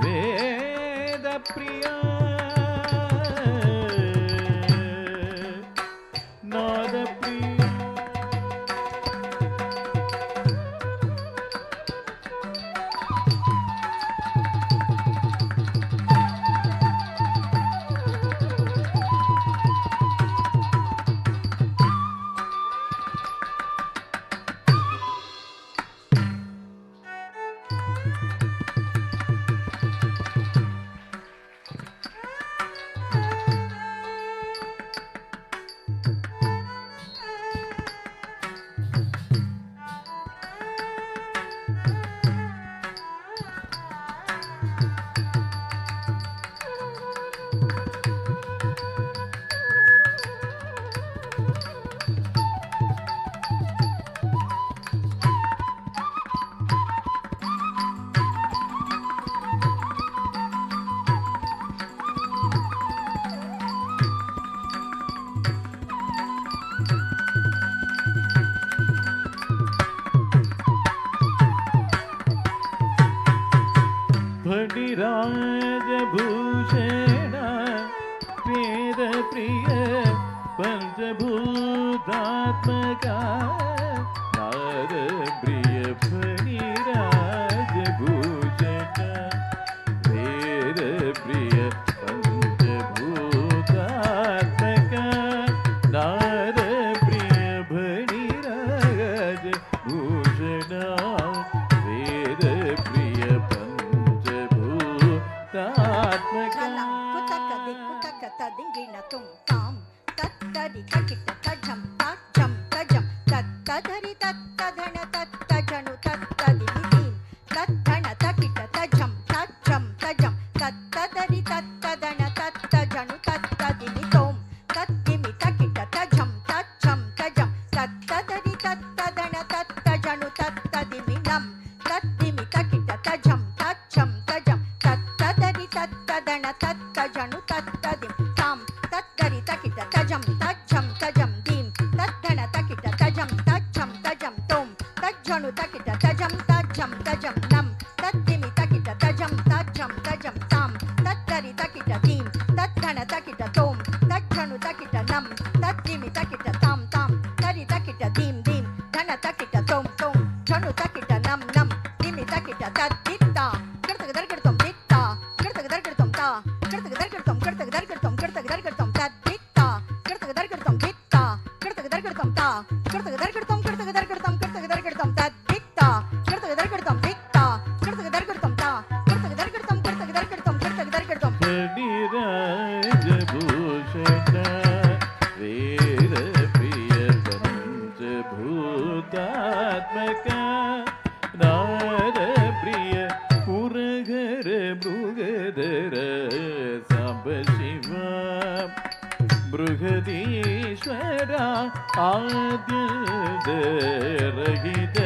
வேத பிரிய நாத பிரிய भूषण वेद प्रिय पंचभूतात्मका नाद प्रिय फणिराज भूषण वेद प्रिय पंचभूतात्मका नाद प्रिय फणिराज भूषण वेद प्रिय पंचभूतात्मका ದಿಂಗಿಣತುಂ ತಾಂ ತತ್ತರಿ ತಕಿಟ ತಜಂ ತಜಂ ತಜಂ ತತ್ತದರಿ ತತ್ತಧನ ತತ್ತಜನು ತತ್ತದಿ ನಿಧೀಂ ತತ್ತಣ ತಕಿಟ ತಜಂ ತಜಂ ತಜಂ ತತ್ತದರಿ ತತ್ತಧನ ತತ್ತಜನು ತತ್ತದಿ ನಿತೋಂ ತತ್ತಿಮಿ ತಕಿಟ ತಜಂ ತಜಂ ತಜಂ ತತ್ತದರಿ ತತ್ತಧನ ತತ್ತಜನು ತತ್ತದಿ ಮಿನಂ ತತ್ತಿಮಿ ತಕಿಟ ತಜಂ ತಜಂ ತಜಂ ತತ್ತದರಿ ತತ್ತಧನ ತತ್ತಜನು ತತ್ತದಿ ತಾಂ ತತ್ತರಿ ತಕಿಟ ತಜಂ ತಜಂ ತಜಂ ದೀಂ ತತ್ತಣ ತಕಿಟ ತಜಂ ತಜಂ ತಜಂ ತೋಂ ತಜ್ಜನು ತಕಿಟ ತಜಂ ತಜಂ ತಜಂ ನಂ ತತ್ತಿಮಿ ತಕಿಟ ತಜಂ ತಜಂ ತಜಂ ತಾಂ ತತ್ತರಿ ತಕಿಟ ದೀಂ ತತ್ತಣ ತಕಿಟ ತೋಂ ತಜ್ಜನು ತಕಿಟ ನಂ ತತ್ತಿಮಿ ತಕಿಟ ತಾಂ ತಾಂ ತರಿ ತಕಿಟ ದೀಂ ದೀಂ ಧನ ತಕಿಟ ತೋಂ ತೋಂ ಜನು ತಕಿಟ ನಂ ನಂ ದಿಮಿ ತಕಿಟ ತದ್ದಿತ್ತ ಕರ್ತಗ ದರ್ಗಡ್ತೋಂ ದಿತ್ತ ಕರ್ತಗ ದರ್ಗಡ್ತೋಂ ತಾ ಕರ್ತಗ ದರ್ಗಡ್ತೋಂ ಕರ್ತಗ ದರ್ಗಡ್ತೋಂ ಕರ್ತಗ ದರ್ಗಡ್ತೋಂ ತದ್ದಿತ್ತ ಕರ್ತಗ ದರ್ಗಡ್ತೋಂ ದಿತ್ತ ಕರ್ತಗ ದರ್ಗಡ್ತೋಂ ತಾ ಕರ್ತಗ ದರ್ಗಡ್ತೋಂ ಕರ್ತಗ ದರ್ಗಡ್ತೋಂ ಕರ್ತಗ ದರ್ಗಡ್ತೋಂ ತದ್ದಿತ್ತ ಕರ್ತಗ ದರ್ಗಡ್ತೋಂ ದಿತ್ತ ಕರ್ತಗ ದರ್ಗಡ್ತೋಂ ತಾ ಕರ್ತಗ ದರ್ಗಡ್ತೋಂ ಕರ್ತಗ ದರ್ಗಡ್ತೋಂ ಕರ್ತಗ ದರ್ಗಡ್ತೋಂ ಫಣಿರಾಜ ಭೂಷಣ ವೇದ ಪ್ರಿಯ ಪುರಾತ್ಮಕ ನಾದ ಪ್ರಿಯ ಪುರಗರ ಮೃಗಧರ ಸಾಂಬ ಶಿವ ಬೃಹದೀಶ್ವರ ಆದ್ಯದ ರಹಿತ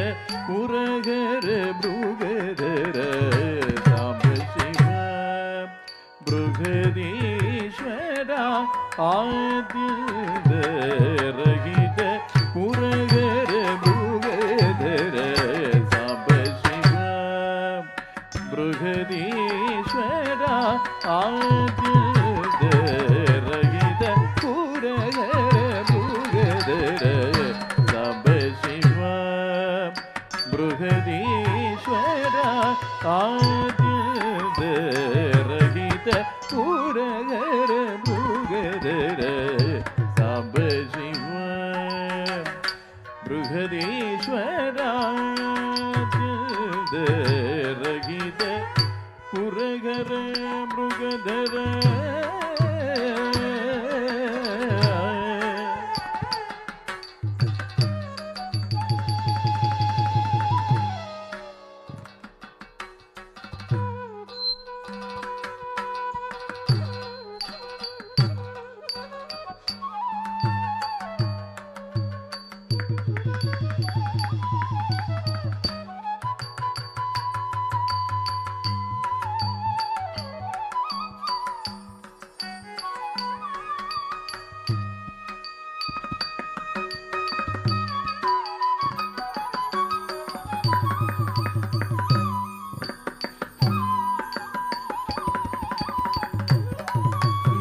ಪುರಗರ ಮೃಗಧರ ಸಾಂಬ ಶಿವ ಬೃಹದೀಶ್ವರ ಆದ್ಯದ ರಹಿತ ಪುರಗರ ಮೃಗಧರ ಸಾಂಬ ಶಿವ ಬೃಹದೀಶ್ವರ ಆದ್ಯದ ರಹಿತ ಪುರಗರ ಮೃಗಧರ ಸಾಂಬ ಶಿವ ಬೃಹದೀಶ್ವರ ಆದ್ಯದ ರಹಿತ ಪುರಗರ ಮೃಗಧರ ಸಾಂಬ ಶಿವ ಬೃಹದೀಶ್ವರ ಆದ್ಯದ ರಹಿತ ಪುರಗರ ಮೃಗಧರ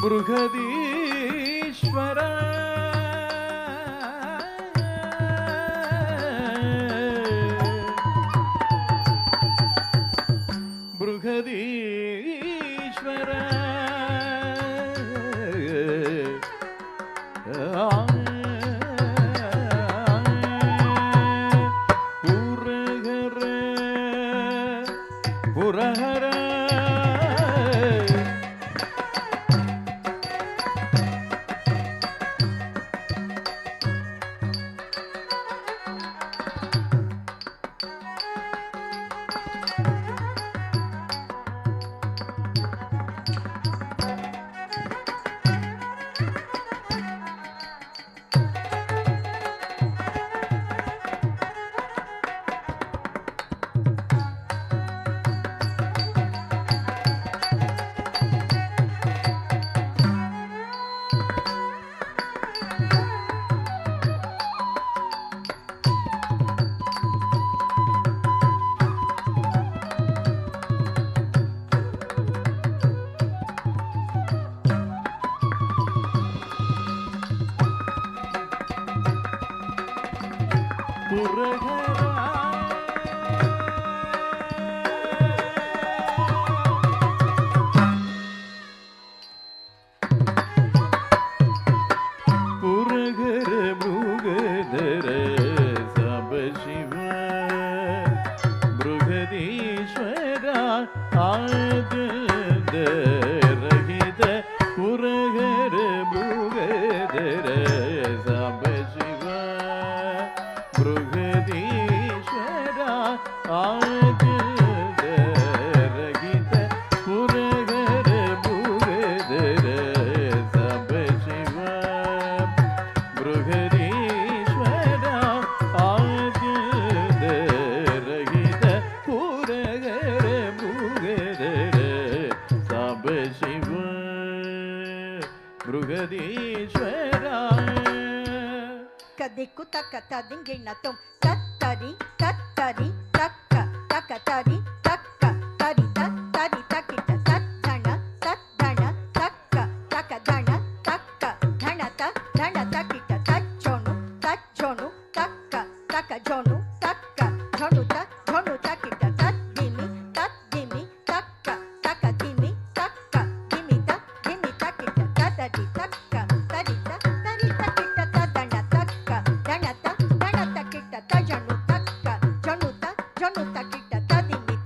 ಬೃಹದೀಶ್ವರ ಬೃಹದೀಶ್ವರ ಪುರಹರ ಪುರಹರ ದಿಕ್ಕು ತಕ್ಕ ತದಿಂಗಿಣ್ಣ ತುಂ ತತ್ತರಿ ತತ್ತರಿ ತಕ್ಕ ತಕ ತರಿ ತಕ್ಕ ತರಿ ತರಿ ತಕಿಟ ತದ್ದಣ ತದ್ದಣ ತಕ್ಕ ತಕ ದಣ ತಕ್ಕ ಧಣ ಧಣ ತಕಿಟ ತಜ್ಜೋಣು ತಜ್ಜೋಣು ತಕ್ಕ ತಕ ಜೋಣು ತಕ್ಕ ಝೊಣು ತಕಿಟ ತದ್ದಿಮಿ ತದ್ದಿಮಿ ತಕ್ಕ ತಕ ದಿಮಿ ತಕ್ಕ ದಿಮಿ ತಕಿಟ ತದಡಿ ತಕ್ಕ ತರಿ ತರಿ ತಕಿಟ ತದಣ ತಕ್ಕ ದಣ ತಕಿಟ ತಜಣು ತಕ್ಕ ಜೊಣು ತಕಿಟ ತದಿಮಿ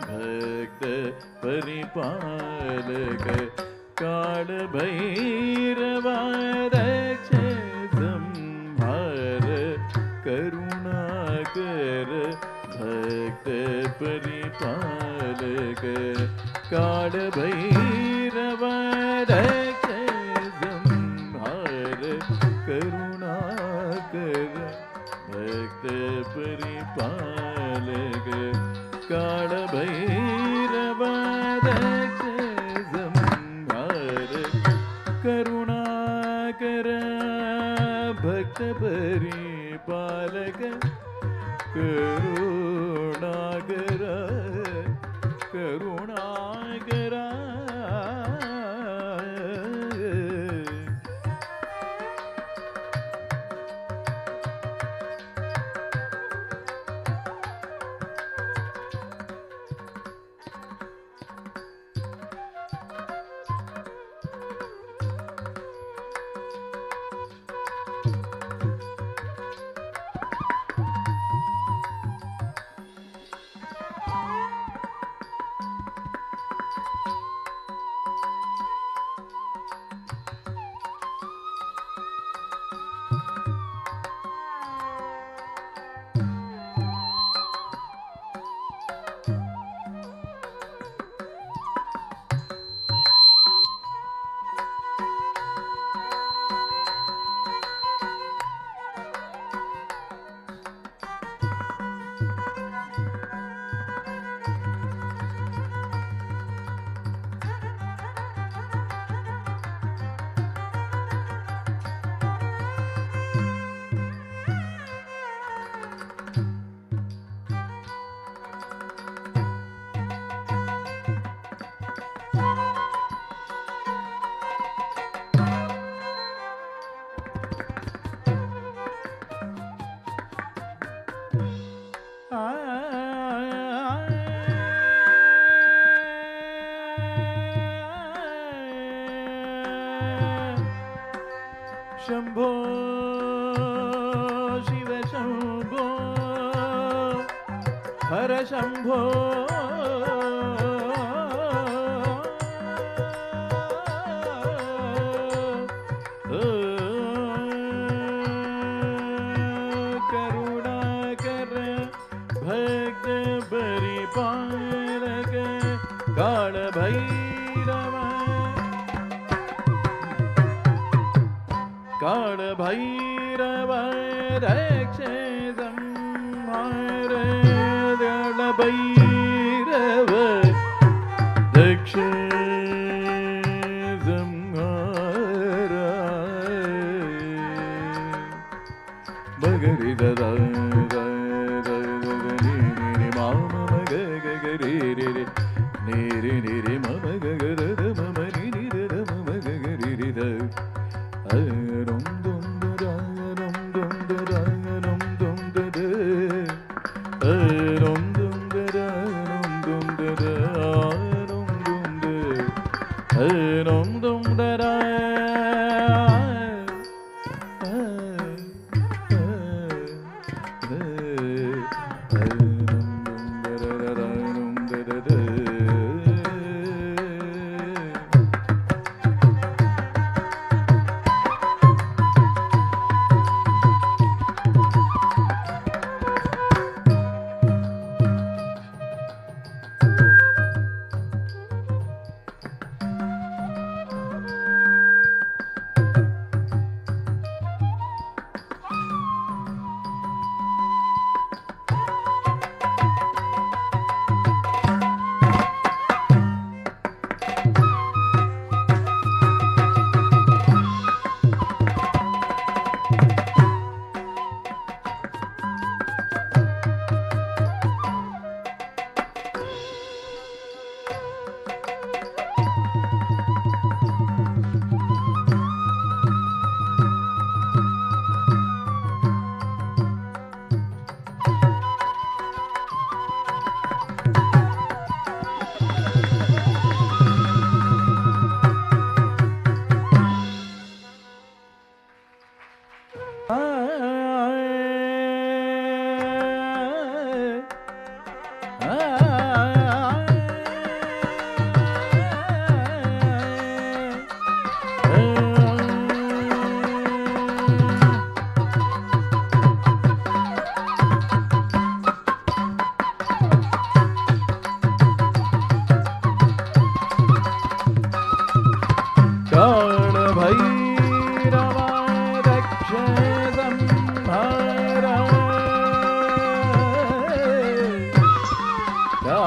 भक्त परिपालक काल भैरवा रक्ष संहार करुणाकर भक्त परिपालक काल भैरवा रक्ष संहार करुणाकर भक्त परिपालक काल भैरवा रक्ष संहार करुणाकर भक्त परिपालक करुणाकर करुणाकर शंभो शिव शंभो हर शंभो करुणाकर भक्त परिपालक काल भैरव काल भैरव रक्ष संहार काल भैरव रक्ष संहार बगरि ददा नी माम मग गगरि रे नी रे मम गगद मम नी रे मम गगरि रे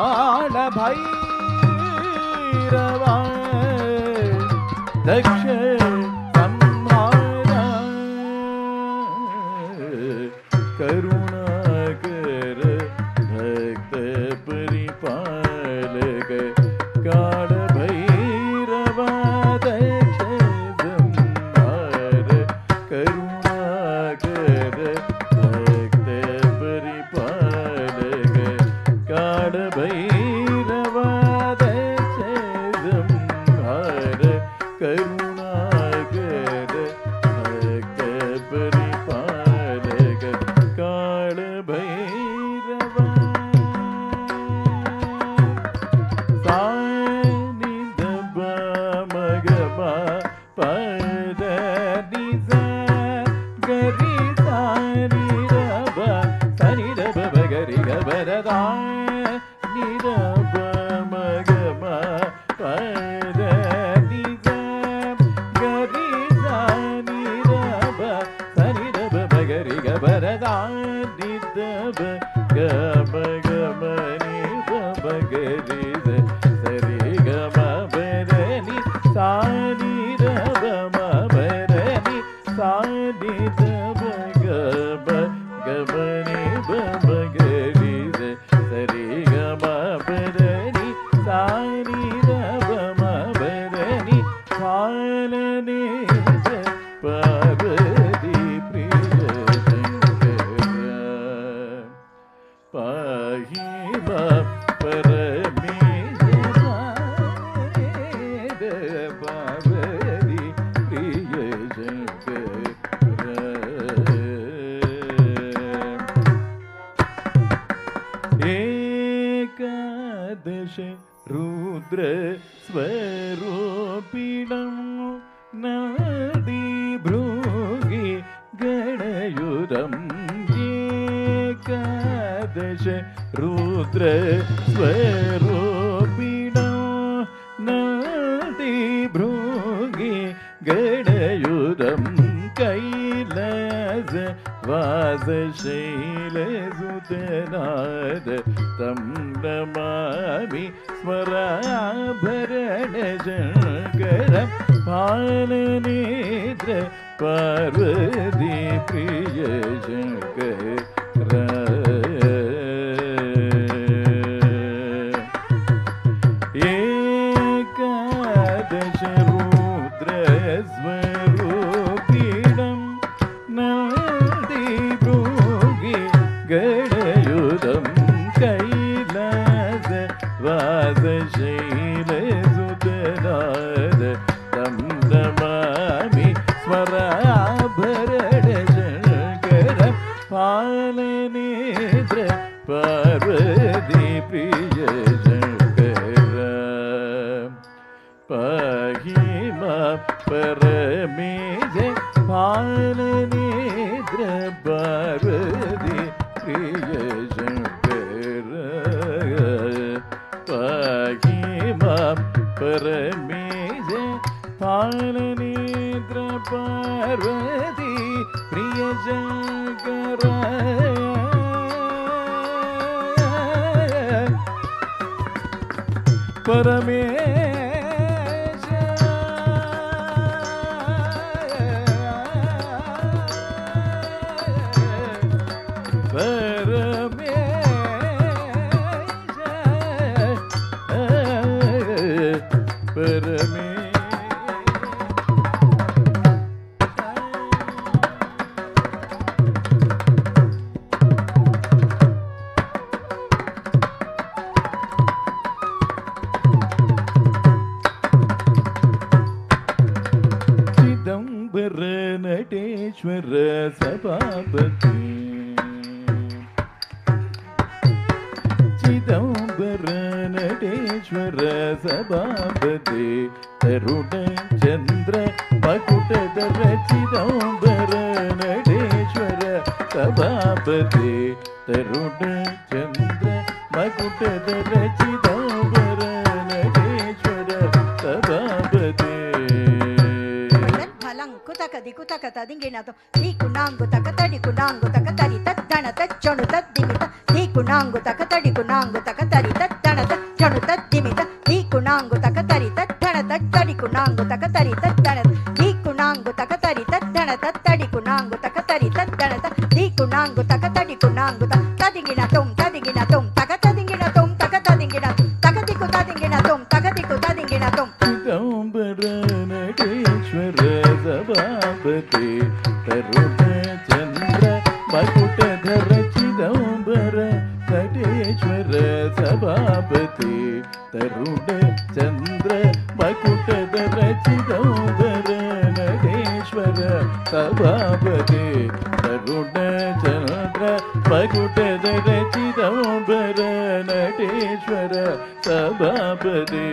काल भैरवा दक्ष संहार करुणाकर भक्त परिपालक काल भैरवा दक्ष संहार करुणाकर भक्त परिपालक काल भैरवा दक्ष संहार करुणाकर भक्त परिपालक काल भैरवा सानि दब मगमा पद निसा गरि सानि रब सनि रब गरि गबरदा निरब मगमा पद निसा गरि सानि रब सनि रब गरि गबरदा निदब गम गम निदब गरि सरि गम बरनि सानि रब म बरनि सानि दब गम गम निदब गरि सरि गम बरनि सानि रब म बरनि पालने पार्वती प्रिय शंकर पाहि मां परमेश्वर पार्वती प्रिय शंकर एकादश रुद्र स्वरूपिणं नादी भृगि गणयुधं एकादश रुद्र स्वरूपिणं नादी भृगि गणयुधं कैलास वासशैलसुतनाद तं नमामि स्मराभरण शङ्करं पालनेत्र पार्वती प्रिय शङ्कर एकादश रुद्र स्वरूपिणं नादी भृगि गणयुधं कैलास वासशैलसुतनाद तं नमामि स्मराभरण शङ्करं पालनेत्र पार्वती प्रिय शङ्कर पाहि मां परमेश पालनेत्र पार्वती प्रिय शङ्कर पाहि मां परमेश पालनेत्र पार्वती प्रिय शङ्कर परमेश नटेश्वर सभापति चिदंबर नटेश्वर सभापति तरुण चंद्र मकुटधर चिदंबर नटेश्वर सभापति तरुण चंद्र मकुटधर चिदंबर नटेश्वर सभापति కుతక తదింగినతో నీకునాంగు తకతడి కునాంగు తకతడి తద్దణ తచ్చొను తద్దిమిత నీకునాంగు తకతడి కునాంగు తకతడి తద్దణ सभापति तरुण चंद्र मकुटधर चिदंबर नटेश्वर सभापति तरुण चंद्र मकुटधर चिदंबर नटेश्वर सभापति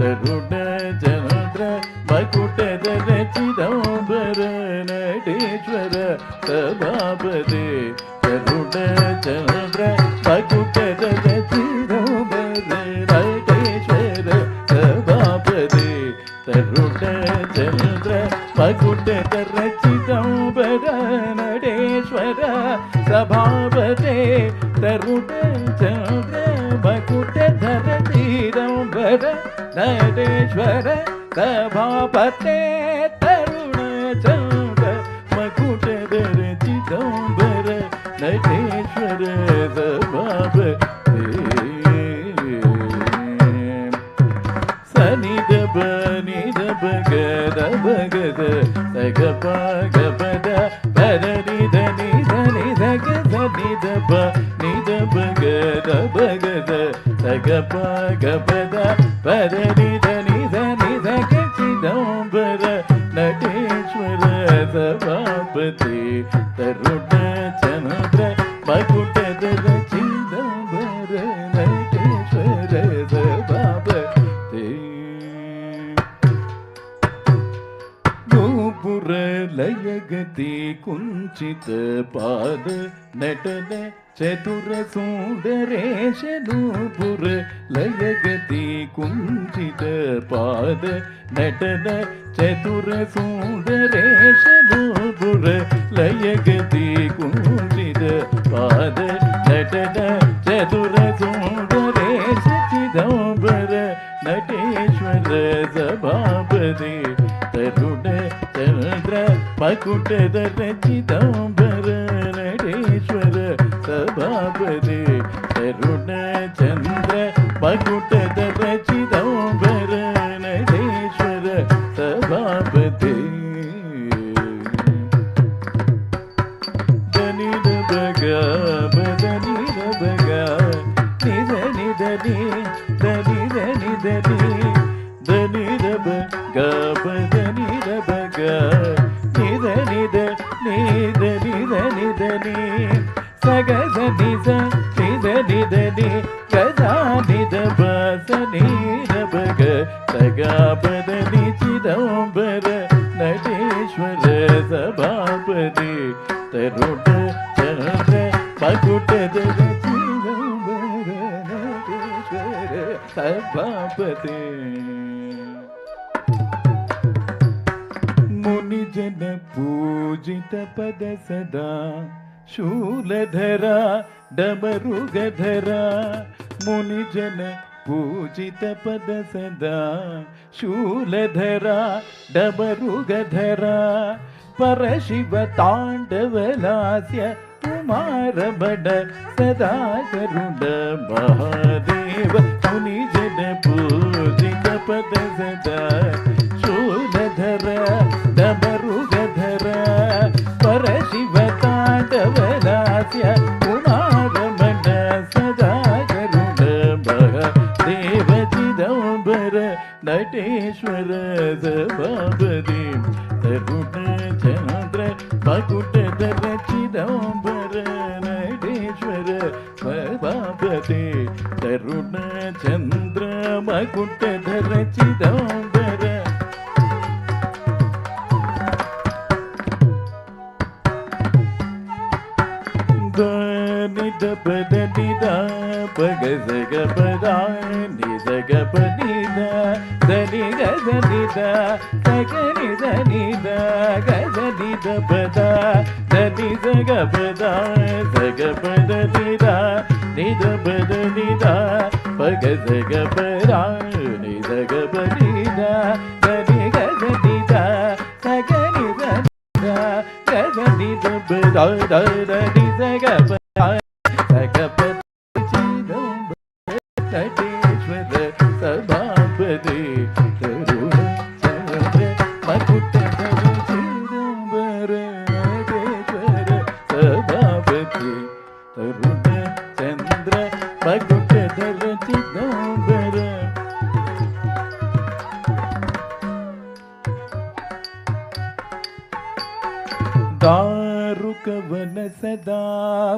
तरुण चंद्र मकुटधर चिदंबर नटेश्वर सभापति तरुण चंद्र मकुटधर चिदंबर नटेश्वर सभापति तरुण चंद्र मकुटधर चिदंबर नटेश्वर सभापति तरुण चंद्र मकुटधर चिदंबर नटेश्वर सभापते तरुण चंद्र मकुटधर चिदंबर नटेश्वर सभापते सनिदब निदब गद भगद सगप गपद परनिध निध निध गद निदब निदब गद भगद सगप गपद परनिध निध निध चिदंबर नटेश्वर सभापति तरुण चंद्र मकुटधर चिदंबर नटेश्वर सभापति नूपुर लयगति कुंचित पाद नटन चतुर सुंदरेश नूपुर लयगति कुंचित पाद नटन चतुर सुंदरेश नूपुर लयगति कुंचित पाद नटन चतुर सुंदरेश चिदंबर नटेश्वर सभापति तरुण चंद्र मकुटधर चिदंबर नटेश्वर सभापति तरुण चंद्र मकुटधर चिदंबर नटेश्वर सभापति दनिद बगा बदनिद बगा निद निद नि दनिद निद नि दनिद बगा बदनिद बगा निद निद निद निद निद नि सगज निज निद निद नि गजा निद बस निद बग सगा बदनि चिदंबर नटेश्वर सभापति तरुण चंद्र मकुटधर चिदंबर नटेश्वर सभापति मुनिजन पूजित पद सदा शूलधरा डमरुगधरा मुनिजन पूजित पद सदा शूलधरा डमरुगधरा परशिव तांडवलास्य कुमार बड सदा करुण महादेव मुनिजन पूजित पद सदा शूलधरा डमरुगधरा परशिव तांडवलास्य कुमार बड सदा करुण महादेव चिदंबर नटेश्वर सभापति तरुण चंद्र मकुटधर चिदंबर नटेश्वर सभापति तरुण चंद्र मकुटधर चिदंबर निद पद निदा पग सग पदा निसग पनिदा धनि गज निदा सग निद निदा गज निद पदा धनि सग पदा सग पद निदा निद पद निदा पग सग पदा निसग पनिदा धनि गज निदा सग निद निदा गज निद पदा धनि सग नटेश्वर सभापति तरुण चंद्र मकुटधर चिदंबर नटेश्वर सभापति तरुण चंद्र मकुटधर चिदंबरम दारुकवन सदा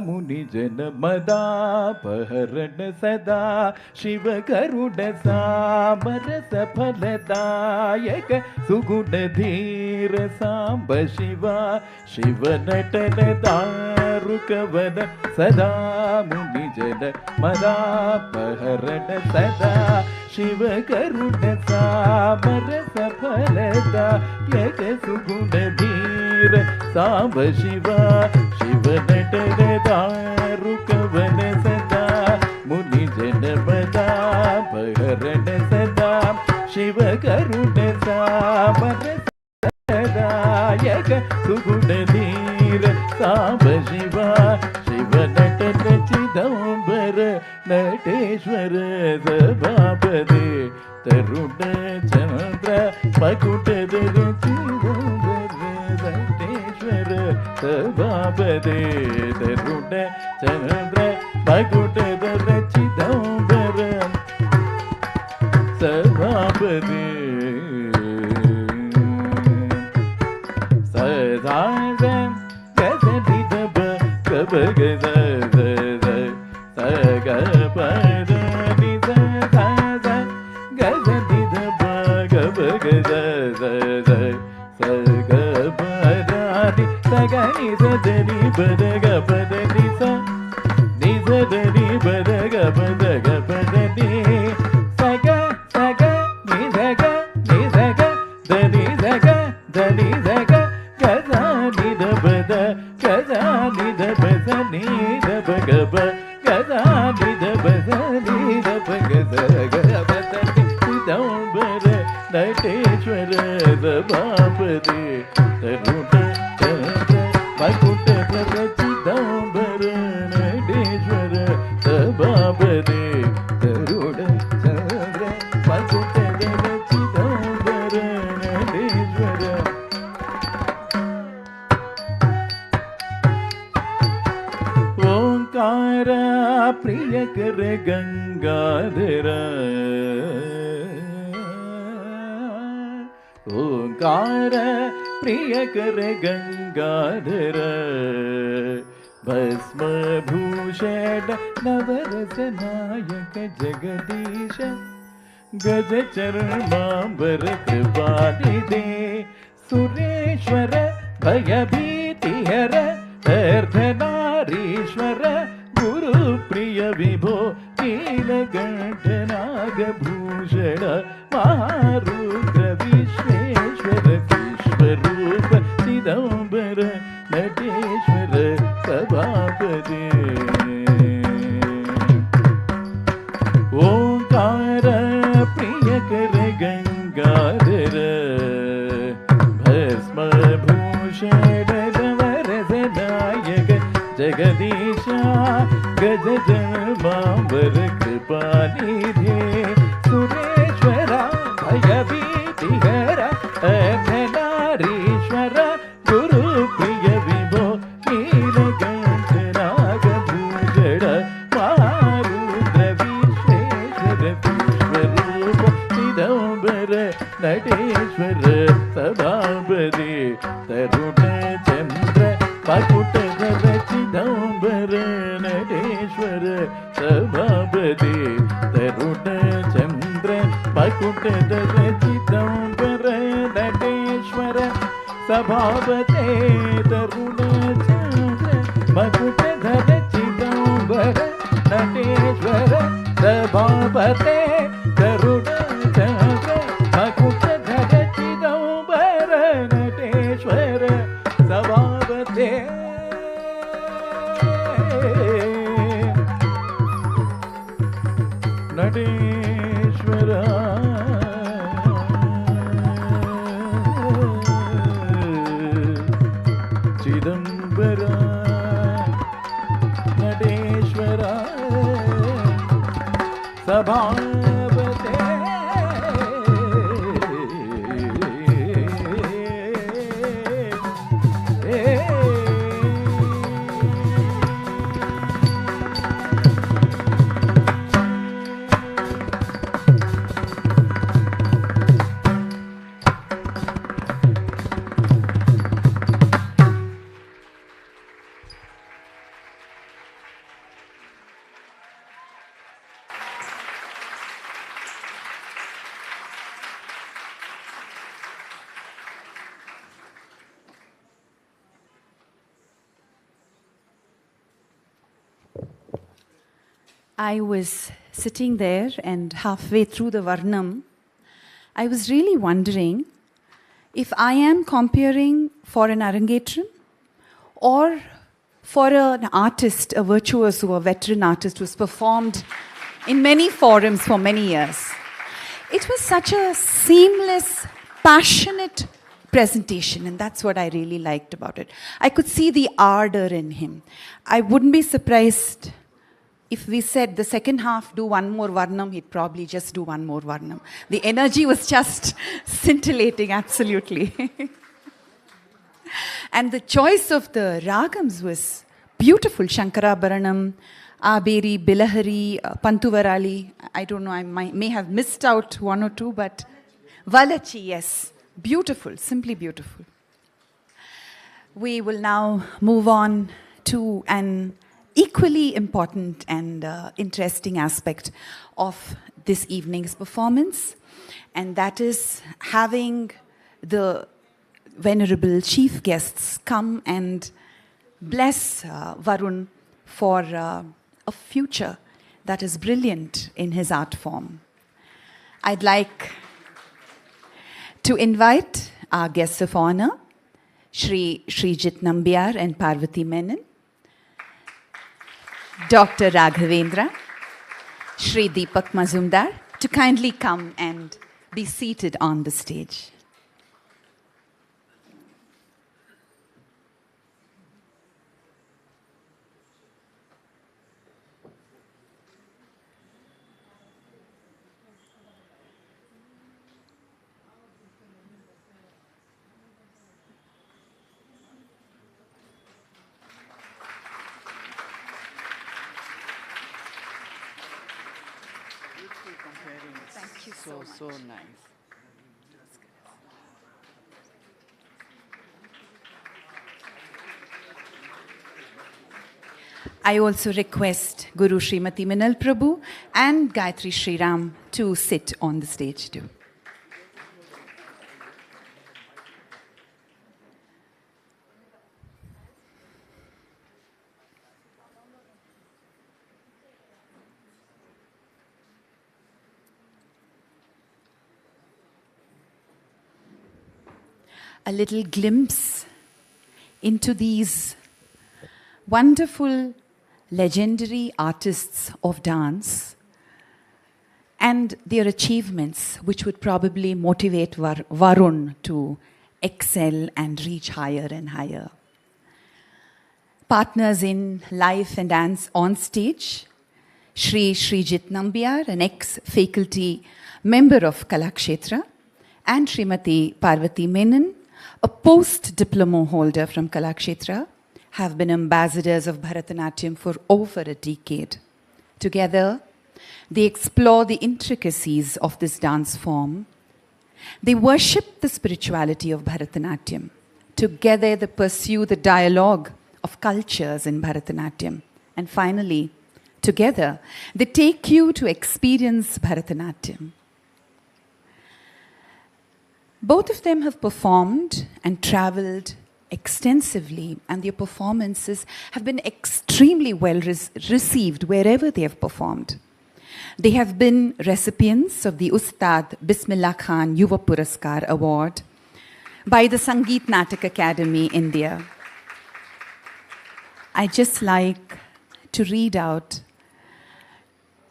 मुनिजन मदापहरण सदा शिव गरुड सामर सफलदायक सुगुण धीर सांब शिवा शिव नटन दारुकवन सदा मुनिजन मदापहरण सदा शिव गरुड सामर सफलदायक सुगुण धीर सांब शिवा शिव नटन दारुकवन सदा मुनि जन मदापहरण सदा शिव गरुड सामर सदायक सुगुण धीर सांब शिवा शिव नटन चिदंबर नटेश्वर सभापति तरुण चंद्र मकुटधर चिदंबर नटेश्वर सभापति तरुण चंद्र मकुटधर चिदंबर सभापति सदा गज निधब कब गज सग पद निध गज निधब कब गज सग पदानि सग निध नि बद ग पद निध निध नि बद ग पद नि सग सग निध ग धनि धग धनि धग गजा निध बद गजा निध बद निध भग ब गजा निध बद निध भग ग बद चिदंबर नटेश्वर सभापति तरुण चंद्र मकुटधर चिदंबर नटेश्वर सभापति तरुण चंद्र मकुटधर चिदंबर नटेश्वर ओंकार प्रियकर गंगाधर ओंकार प्रियकर गंगाधर भस्म भूषण नवरस नायक जगदीश गज चरणांबर कृपानिधे सुरेश्वर भयभीतिहर अर्धनारीश्वर गुरु प्रिय विभो नीलकंठ नागभूषण महारुद्र विश्वेश्वर विश्वरूप चिदंबर नटेश्वर सभापति ओंकार प्रियकर गंगाधर भस्म भूषण नवरस नायक जगदीशा गज जन्मांबर कृपानिधे सुरेश्वरा भयभीतिहर अर्धनारीश्वर गुरु प्रिय विभो नीलकंठ नागभूषण महारुद्र विश्वेश्वर विश्वरूप चिदंबर नटेश्वर सभापति तरुण चंद्र मकुटधर चिदंबर नटेश्वर सभापति तरुण चंद्र मकुटधर चिदंबर नटेश्वर सभापते तरुण चंद्र मकुटधर चिदंबर नटेश्वर सभापते तरुण चंद्र मकुटधर Chidambar Nateshwar सभापते Nateshwar Chidambar Nateshwar सभापते I was sitting there and halfway through the Varnam, I was really wondering if I am comparing for an Arangetram or for an artist, a virtuoso, a veteran artist who's performed in many forums for many years. It was such a seamless, passionate presentation, and that's what I really liked about it. I could see the ardor in him. I wouldn't be surprised if we said the second half, do one more Varnam, he'd probably just do one more Varnam. The energy was just scintillating, absolutely. And the choice of the ragams was beautiful. Shankarabharanam, Aberi, Bilahari, Pantuvarali. I don't know, I may have missed out one or two, but Valachi, yes. Beautiful, simply beautiful. We will now move on to an equally important and interesting aspect of this evening's performance, and that is having the venerable chief guests come and bless Varun for a future that is brilliant in his art form. I'd like to invite our guests of honor, Shri Srijit Nambiar and Parvati Menon, Dr. Raghavendra, Shri Deepak Mazumdar, to kindly come and be seated on the stage. Thank you so much. So nice. I also request Guru Srimati Minal Prabhu and Gayatri Sriram to sit on the stage too. A little glimpse into these wonderful, legendary artists of dance and their achievements, which would probably motivate Varun to excel and reach higher and higher. Partners in life and dance on stage, Shri Srijit Nambiar, an ex-faculty member of Kalakshetra, and Srimati Parvati Menon, a post-diploma holder from Kalakshetra, have been ambassadors of Bharatanatyam for over a decade. Together, they explore the intricacies of this dance form. They worship the spirituality of Bharatanatyam. Together, they pursue the dialogue of cultures in Bharatanatyam. And finally, together, they take you to experience Bharatanatyam. Both of them have performed and traveled extensively, and their performances have been extremely well received wherever they have performed. They have been recipients of the Ustad Bismillah Khan Yuva Puraskar Award by the Sangeet Natak Academy, India. I just like to read out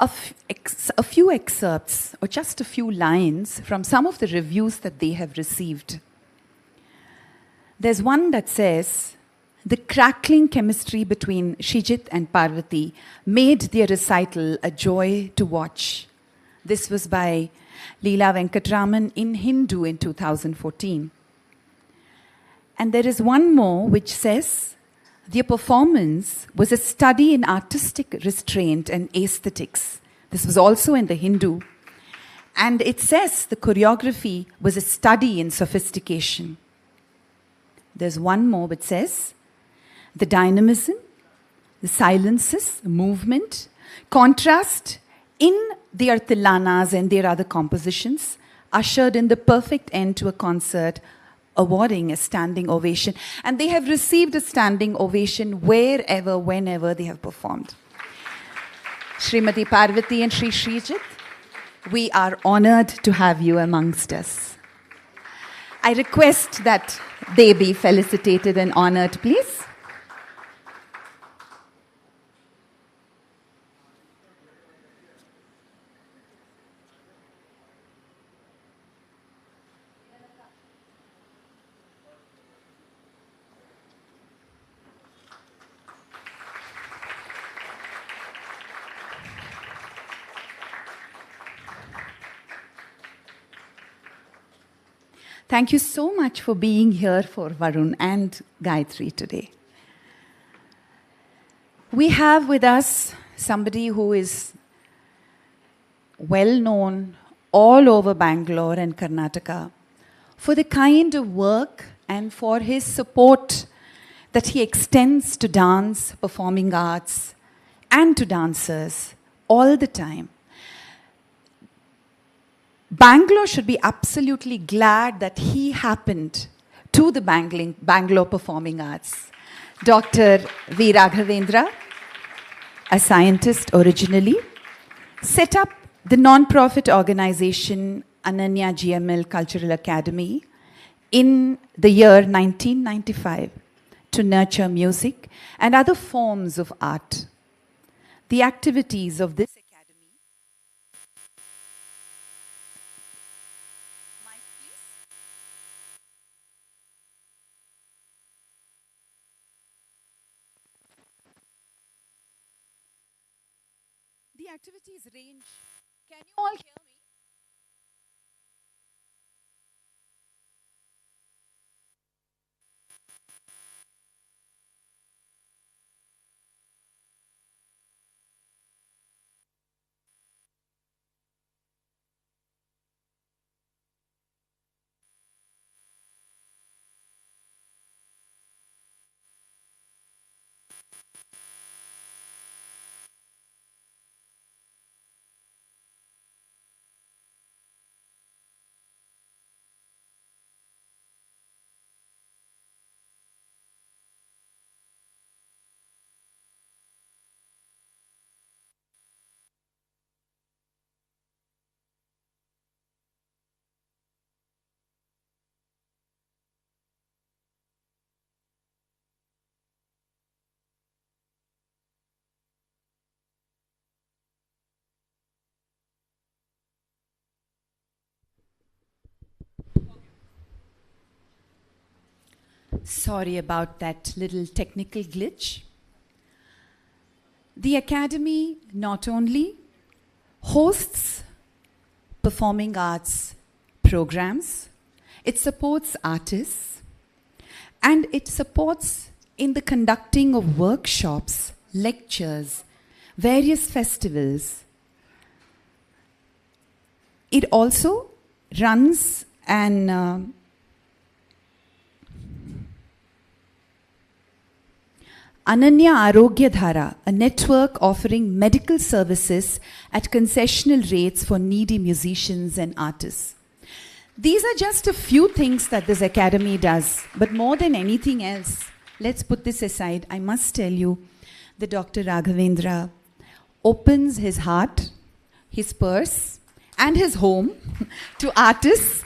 a few excerpts or just a few lines from some of the reviews that they have received. There's one that says, the crackling chemistry between Srijit and Parvati made their recital a joy to watch. This was by Leela Venkatraman in Hindu in 2014. And there is one more which says, their performance was a study in artistic restraint and aesthetics. This was also in the Hindu. And it says the choreography was a study in sophistication. There's one more which says, the dynamism, the silences, the movement, contrast in their tilanas and their other compositions ushered in the perfect end to a concert, awarding a standing ovation. And they have received a standing ovation wherever, whenever they have performed. Srimati Parvati and Sri Srijit, we are honored to have you amongst us. I request that they be felicitated and honored, please. Thank you so much for being here for Varun and Gayatri today. We have with us somebody who is well known all over Bangalore and Karnataka for the kind of work and for his support that he extends to dance, performing arts, and to dancers all the time. Bangalore should be absolutely glad that he happened to the Bangalore Performing Arts. Dr. V. Raghavendra, a scientist originally, set up the non-profit organization Ananya GML Cultural Academy in the year 1995 to nurture music and other forms of art. The activities of this activities range. Can you all hear me? Sorry about that little technical glitch. The Academy not only hosts performing arts programs, it supports artists, and it supports in the conducting of workshops, lectures, various festivals. It also runs an Ananya Arogya Dhara, a network offering medical services at concessional rates for needy musicians and artists. These are just a few things that this academy does, but more than anything else, let's put this aside, I must tell you that Dr. Raghavendra opens his heart, his purse, and his home to artists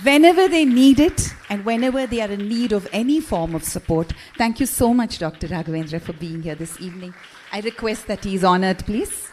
whenever they need it and whenever they are in need of any form of support. Thank you so much, Dr. Raghavendra, for being here this evening. I request that he is honored, please.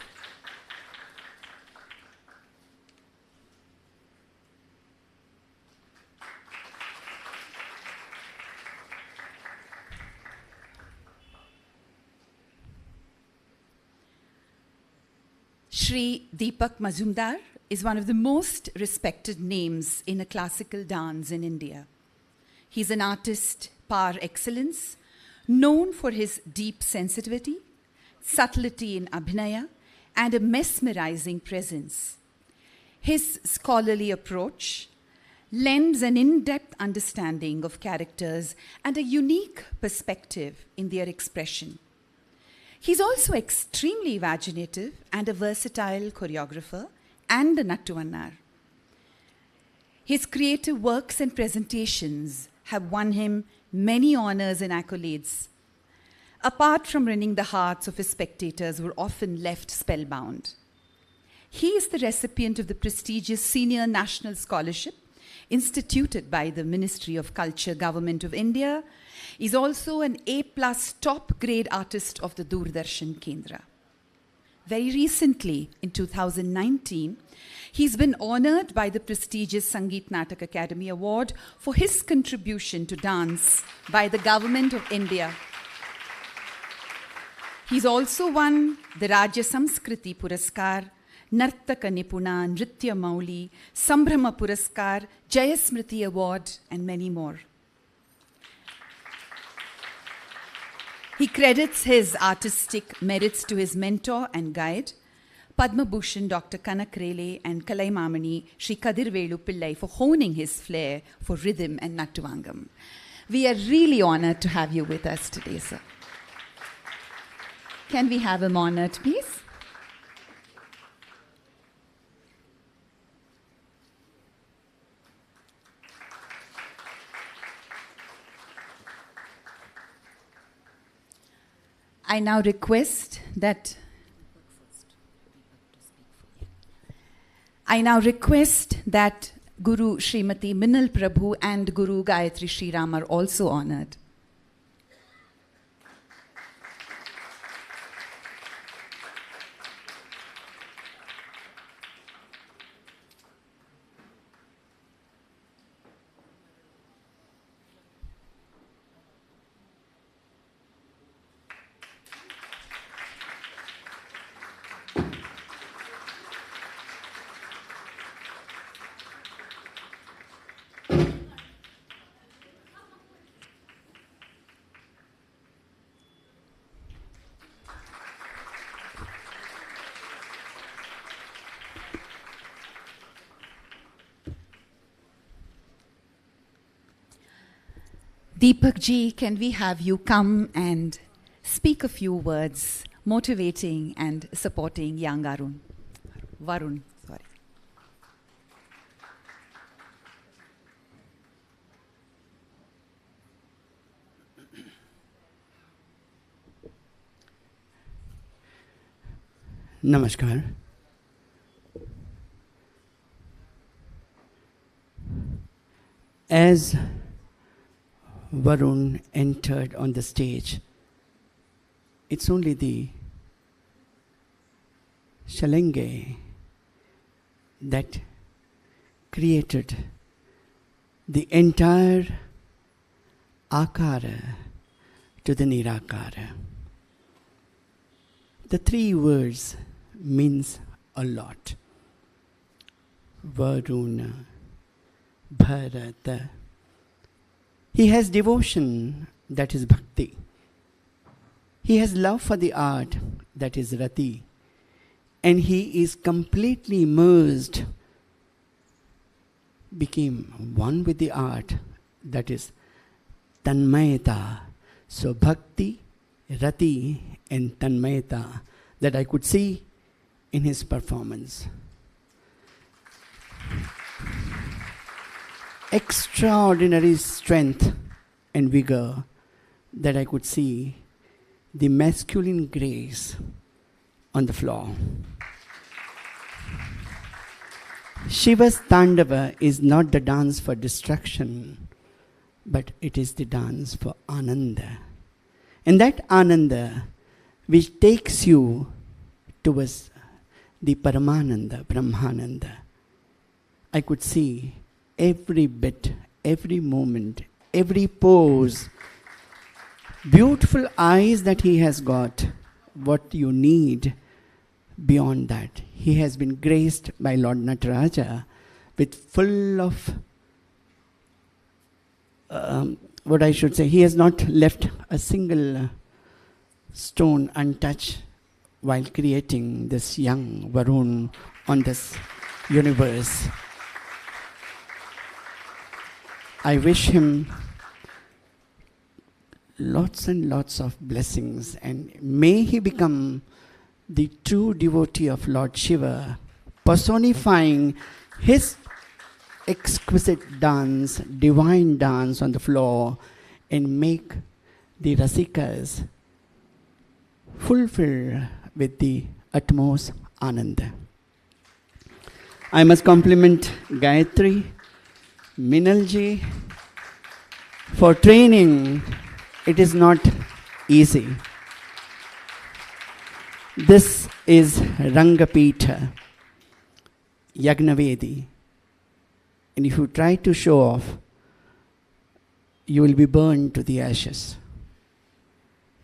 Shri Deepak Majumdar is one of the most respected names in a classical dance in India. He's an artist par excellence, known for his deep sensitivity, subtlety in abhinaya, and a mesmerizing presence. His scholarly approach lends an in-depth understanding of characters and a unique perspective in their expression. He's also extremely imaginative and a versatile choreographer and a Nattuvannar. His creative works and presentations have won him many honors and accolades. apart from winning the hearts of his spectators, were often left spellbound. He is the recipient of the prestigious Senior National Scholarship instituted by the Ministry of Culture, Government of India. He's also an A+ top grade artist of the Doordarshan Kendra. Very recently, in 2019, he's been honored by the prestigious Sangeet Natak Academy Award for his contribution to dance by the Government of India. He's also won the Rajya Samskriti Puraskar, Nartaka Nipuna, Nritya Mauli, Sambhrama Puraskar, Jayasmriti Award, and many more. He credits his artistic merits to his mentor and guide, Padma Bhushan Dr. Kanak Rele and Kalaimamani Sri Kadirvelu Pillai, for honing his flair for rhythm and Nattuvangam. We are really honored to have you with us today, sir. Can we have him honored, please? I now request that Guru Srimati Minal Prabhu and Guru Gayatri Sriram are also honored. Deepak ji, can we have you come and speak a few words motivating and supporting young Varun, sorry. Namaskar. As Varun entered on the stage, it's only the Shalenge that created the entire Akara to the Nirakara. The three words means a lot. Varuna, Bharata. He has devotion, that is bhakti. He has love for the art, that is rati. And he is completely immersed, became one with the art, that is tanmayata. So bhakti, rati and tanmayata that I could see in his performance. Extraordinary strength and vigor that I could see, the masculine grace on the floor. Shiva's Tandava is not the dance for destruction, but it is the dance for Ananda. And that Ananda which takes you towards the Paramananda, Brahmananda. I could see every bit, every moment, every pose. Beautiful eyes that he has got, what you need beyond that. He has been graced by Lord Nataraja with full of, what I should say, he has not left a single stone untouched while creating this young Varun on this universe. I wish him lots and lots of blessings, and may he become the true devotee of Lord Shiva, personifying his exquisite dance, divine dance on the floor, and make the Rasikas fulfilled with the utmost ananda. I must compliment Gayatri, Minal ji, for training. It is not easy. This is Rangapita, Yagnavedi. And if you try to show off, you will be burned to the ashes.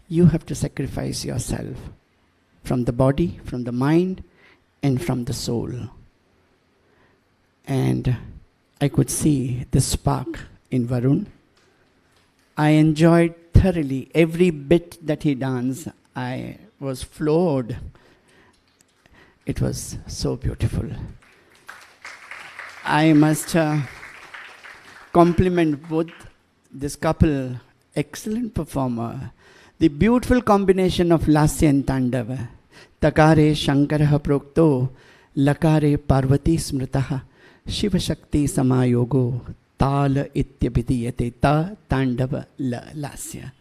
You have to sacrifice yourself from the body, from the mind, and from the soul. And I could see the spark in Varun. I enjoyed thoroughly every bit that he danced. I was floored. It was so beautiful. I must compliment both this couple, excellent performer. The beautiful combination of Lasya and Tandava. Takare Shankaraha Prokto, Lakare Parvati Smritaha, Shiva Shakti Samayogo, Tala Ityabhidiyate Ta Tandava Lasya.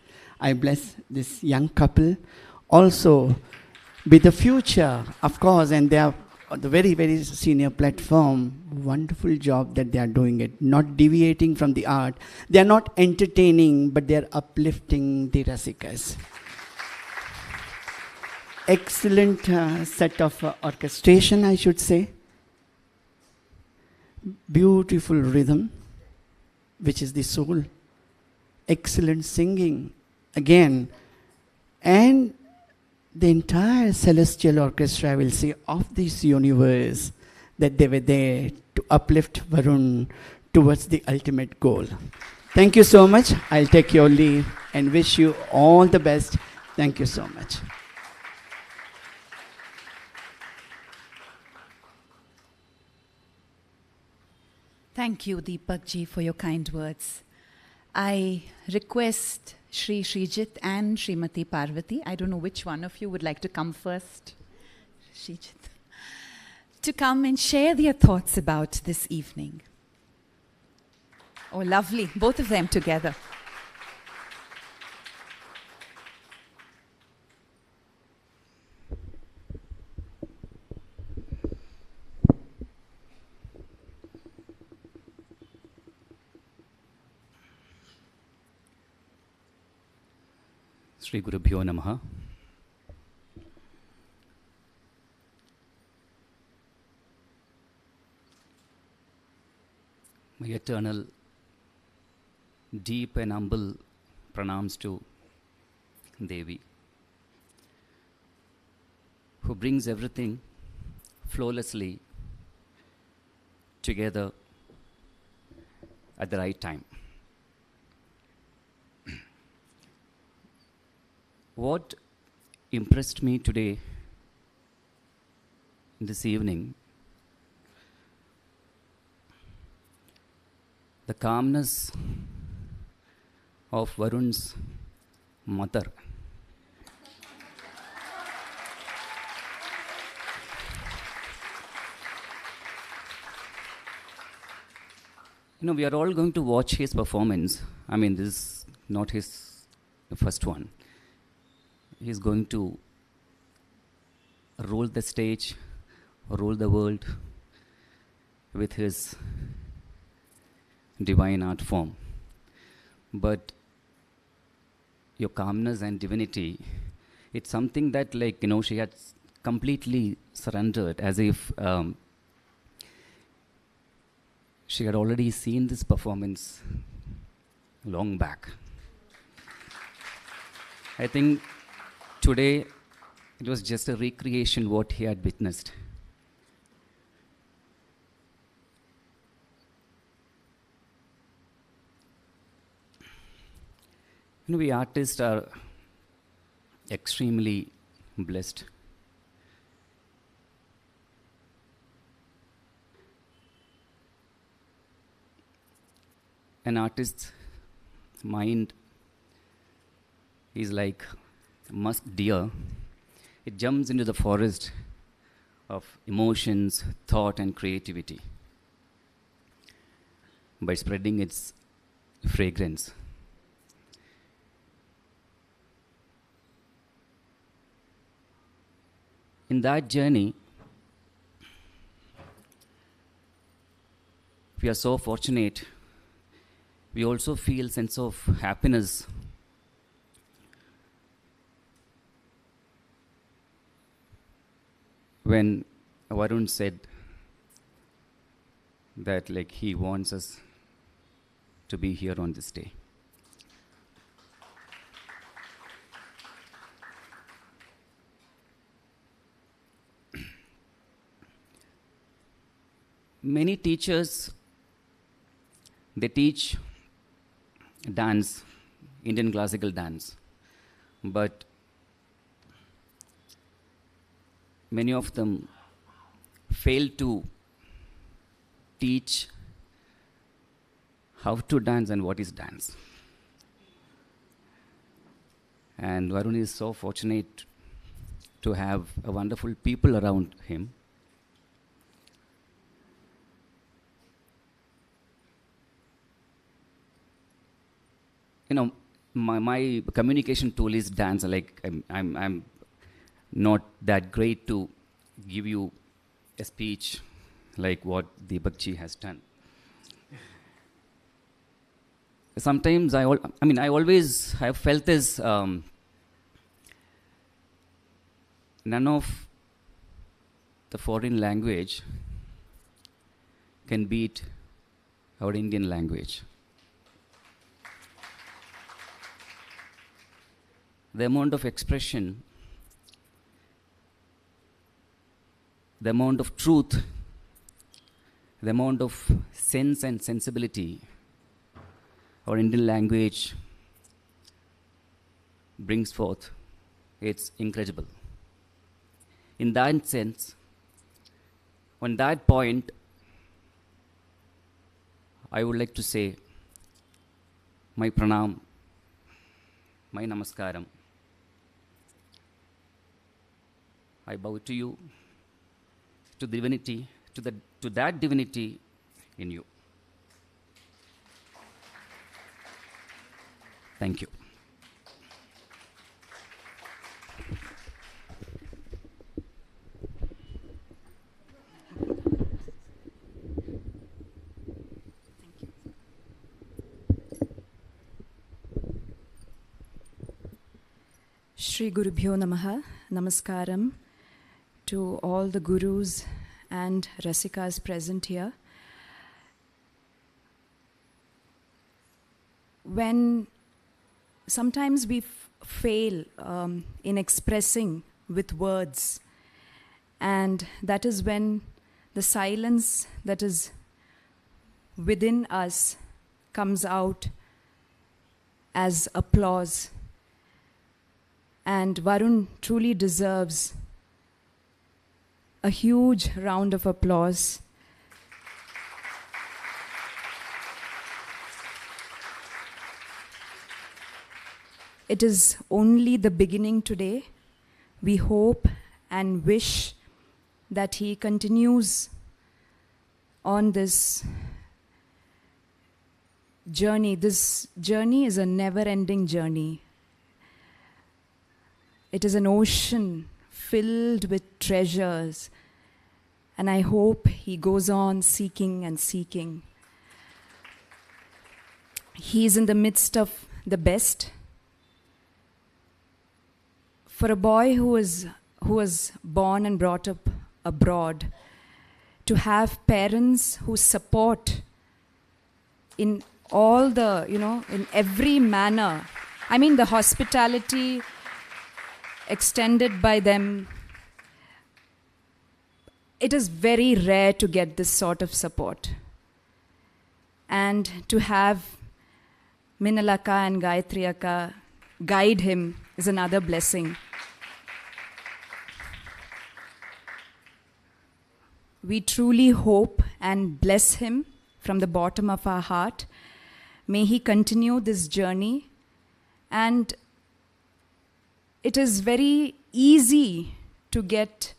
I bless this young couple. Also, with the future, of course, and they are on the very, very senior platform, wonderful job that they are doing it, not deviating from the art. They are not entertaining, but they are uplifting the Rasikas. Excellent set of orchestration, I should say. Beautiful rhythm, which is the soul. Excellent singing, again. And the entire celestial orchestra, I will say, of this universe, that they were there to uplift Varun towards the ultimate goal. Thank you so much. I'll take your leave and wish you all the best. Thank you so much. Thank you, Deepak ji, for your kind words. I request Shri Srijit and Srimati Parvati, I don't know which one of you would like to come first, Srijit, to come and share their thoughts about this evening. Oh, lovely, both of them together. Shri Gurubhyo Namaha. My eternal, deep and humble pranams to Devi, who brings everything flawlessly together at the right time. What impressed me today, this evening, the calmness of Varun's mother. You know, we are all going to watch his performance. I mean, this is not his first one. He's going to rule the stage, rule the world with his divine art form. But your calmness and divinity, it's something that, like, you know, she had completely surrendered, as if she had already seen this performance long back. I think today, it was just a recreation what he had witnessed. You know, we artists are extremely blessed. An artist's mind is like musk deer. It jumps into the forest of emotions, thought, and creativity by spreading its fragrance. in that journey, we are so fortunate. We also feel sense of happiness when Varun said that like he wants us to be here on this day. Many teachers, they teach dance, Indian classical dance, but many of them fail to teach how to dance and what is dance. And Varun is so fortunate to have a wonderful people around him. You know, my communication tool is dance. Like I'm not that great to give you a speech like what Deepakji has done. Sometimes I always have felt this. None of the foreign language can beat our Indian language. The amount of expression, the amount of truth, the amount of sense and sensibility our Indian language brings forth, it's incredible. In that sense, on that point, I would like to say my pranam, my namaskaram. I bow to you, to divinity, to that divinity in you. Thank you. Shri Gurubhyo Namaha, Namaskaram to all the gurus and rasikas present here. When sometimes we fail in expressing with words, and that is when the silence that is within us comes out as applause. And Varun truly deserves a huge round of applause. It is only the beginning today. We hope and wish that he continues on this journey. This journey is a never-ending journey. It is an ocean filled with treasures, and I hope he goes on seeking and seeking. He is in the midst of the best. For a boy who was born and brought up abroad, to have parents who support in all the, in every manner. I mean, the hospitality extended by them. It is very rare to get this sort of support. And to have Minal Akka and Gayatri Akka guide him is another blessing. We truly hope and bless him from the bottom of our heart. May he continue this journey. And it is very easy to get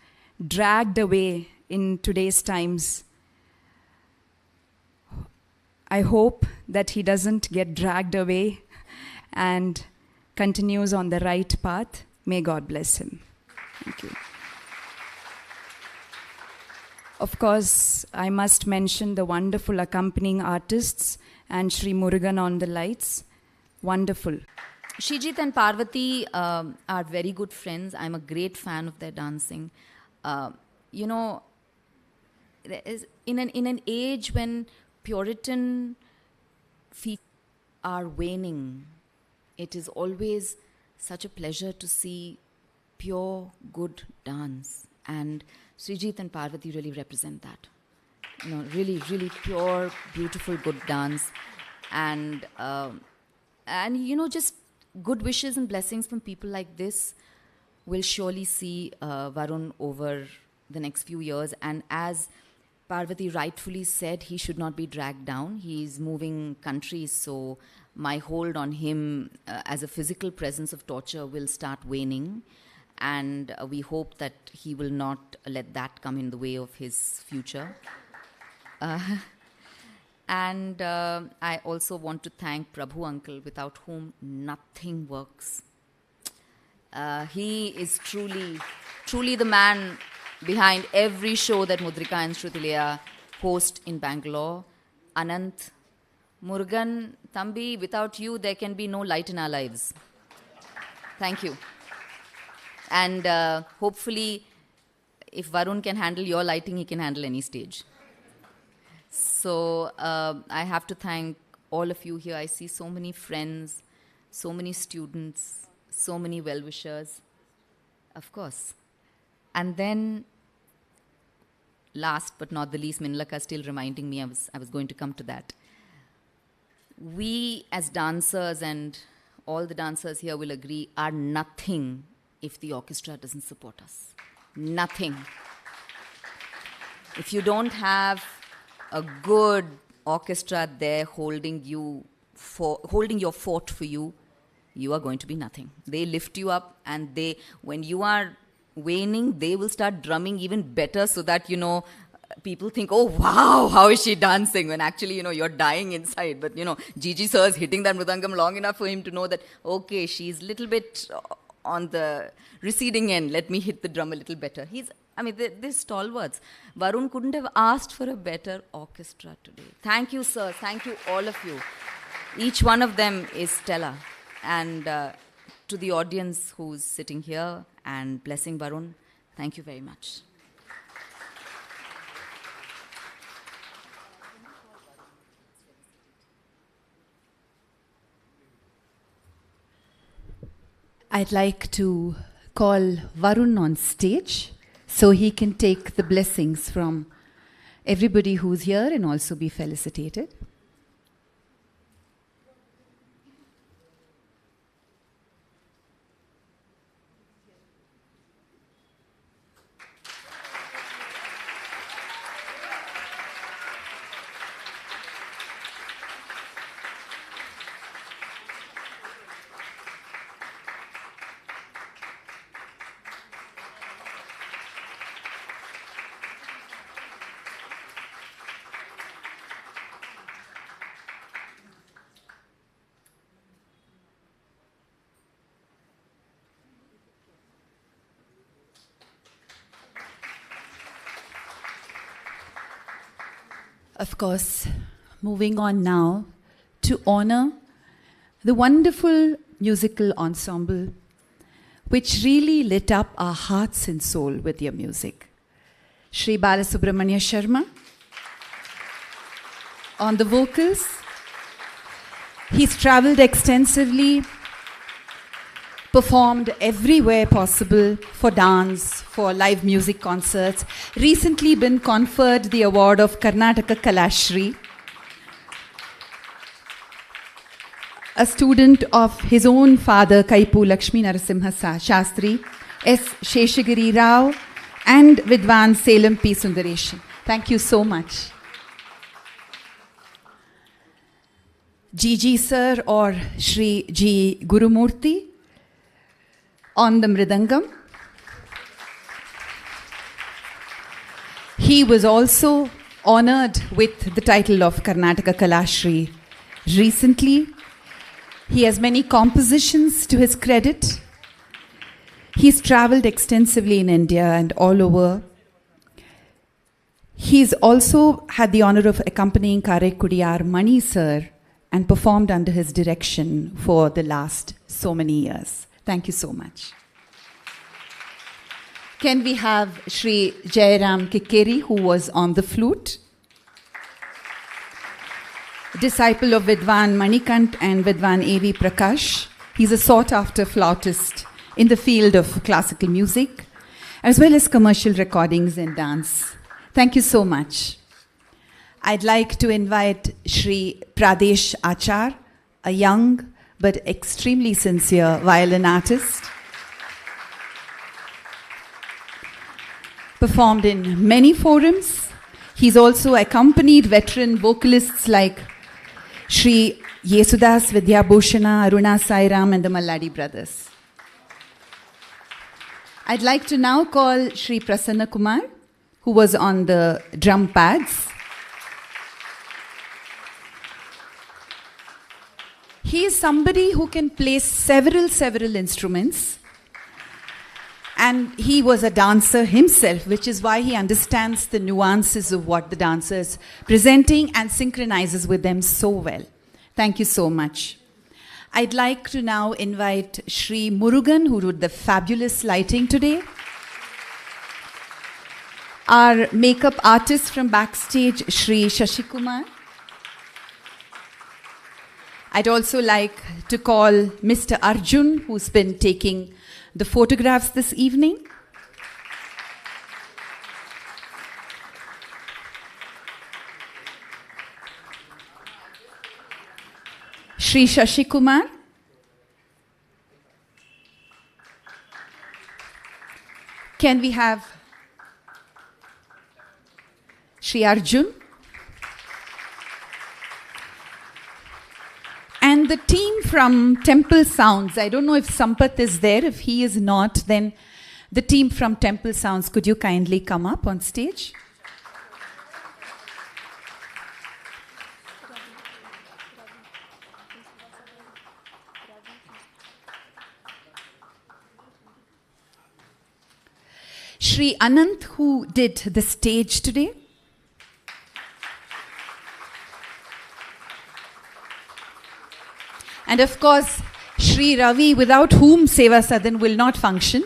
dragged away in today's times. I hope that he doesn't get dragged away and continues on the right path. May God bless him. Thank you. Of course, I must mention the wonderful accompanying artists and Sri Murugan on the lights. Wonderful. Shrijit and Parvati are very good friends. I'm a great fan of their dancing. You know, there is, in an age when Puritan feet are waning, it is always such a pleasure to see pure, good dance. And Shrijit and Parvati really represent that. You know, really, really pure, beautiful, good dance. And you know, just good wishes and blessings from people like this will surely see Varun over the next few years. And as Parvati rightfully said, he should not be dragged down. He's moving countries, so my hold on him as a physical presence of torture will start waning. And we hope that he will not let that come in the way of his future. And I also want to thank Prabhu uncle, without whom nothing works. He is truly the man behind every show that Mudrika and Shrutilaya host in Bangalore. Anant, Murugan, Thambi, without you there can be no light in our lives. Thank you. And hopefully, if Varun can handle your lighting, he can handle any stage. So I have to thank all of you here. I see so many friends, so many students, so many well-wishers, of course. And then, last but not the least, Minlaka still reminding me, I was going to come to that. We as dancers, and all the dancers here will agree, are nothing if the orchestra doesn't support us. Nothing. If you don't have a good orchestra there holding your fort for you, you are going to be nothing. They lift you up, and when you are waning, they will start drumming even better, so that, you know, people think, oh wow, how is she dancing, when actually, you know, you're dying inside. But, you know, Gigi sir is hitting that mridangam long enough for him to know that, okay, she's a little bit on the receding end, let me hit the drum a little better. They're stalwarts. Varun couldn't have asked for a better orchestra today. Thank you, sir. Thank you, all of you. Each one of them is stellar. And to the audience who's sitting here and blessing Varun, thank you very much. I'd like to call Varun on stage so he can take the blessings from everybody who's here and also be felicitated. Of course, moving on now to honor the wonderful musical ensemble which really lit up our hearts and soul with their music. Sri Balasubramanian Sharma on the vocals. He's traveled extensively, performed everywhere possible for dance, for live music concerts. Recently been conferred the award of Karnataka Kalashree. A student of his own father, Kaipu Lakshmi Narasimha Shastri, S. Sheshagiri Rao, and Vidwan Salem P. Sundareshan. Thank you so much. Gigi sir or Shri G. Gurumurthy on the mridangam. He was also honored with the title of Karnataka Kalashree recently. He has many compositions to his credit. He's traveled extensively in India and all over. He's also had the honor of accompanying Karaikudiyar Mani sir and performed under his direction for the last so many years. Thank you so much. Can we have Shri Jairam Kikeri, who was on the flute? Disciple of Vidwan Manikant and Vidwan A.V. Prakash. He's a sought-after flautist in the field of classical music, as well as commercial recordings and dance. Thank you so much. I'd like to invite Shri Pradesh Achar, a young but extremely sincere violin artist. Performed in many forums. He's also accompanied veteran vocalists like Shri Yesudas Vidyabhushana, Aruna Sairam, and the Malladi brothers. I'd like to now call Shri Prasanna Kumar, who was on the drum pads. He is somebody who can play several instruments. And he was a dancer himself, which is why he understands the nuances of what the dancer is presenting and synchronizes with them so well. Thank you so much. I'd like to now invite Shri Murugan, who did the fabulous lighting today. Our makeup artist from backstage, Shri Shashikumar. I'd also like to call Mr. Arjun, who's been taking the photographs this evening. Shri Shashikumar. Can we have Shri Arjun? And the team from Temple Sounds. I don't know if Sampath is there. If he is not, then the team from Temple Sounds, could you kindly come up on stage? Shri Anant, who did the stage today. And of course, Shri Ravi, without whom Seva Sadan will not function.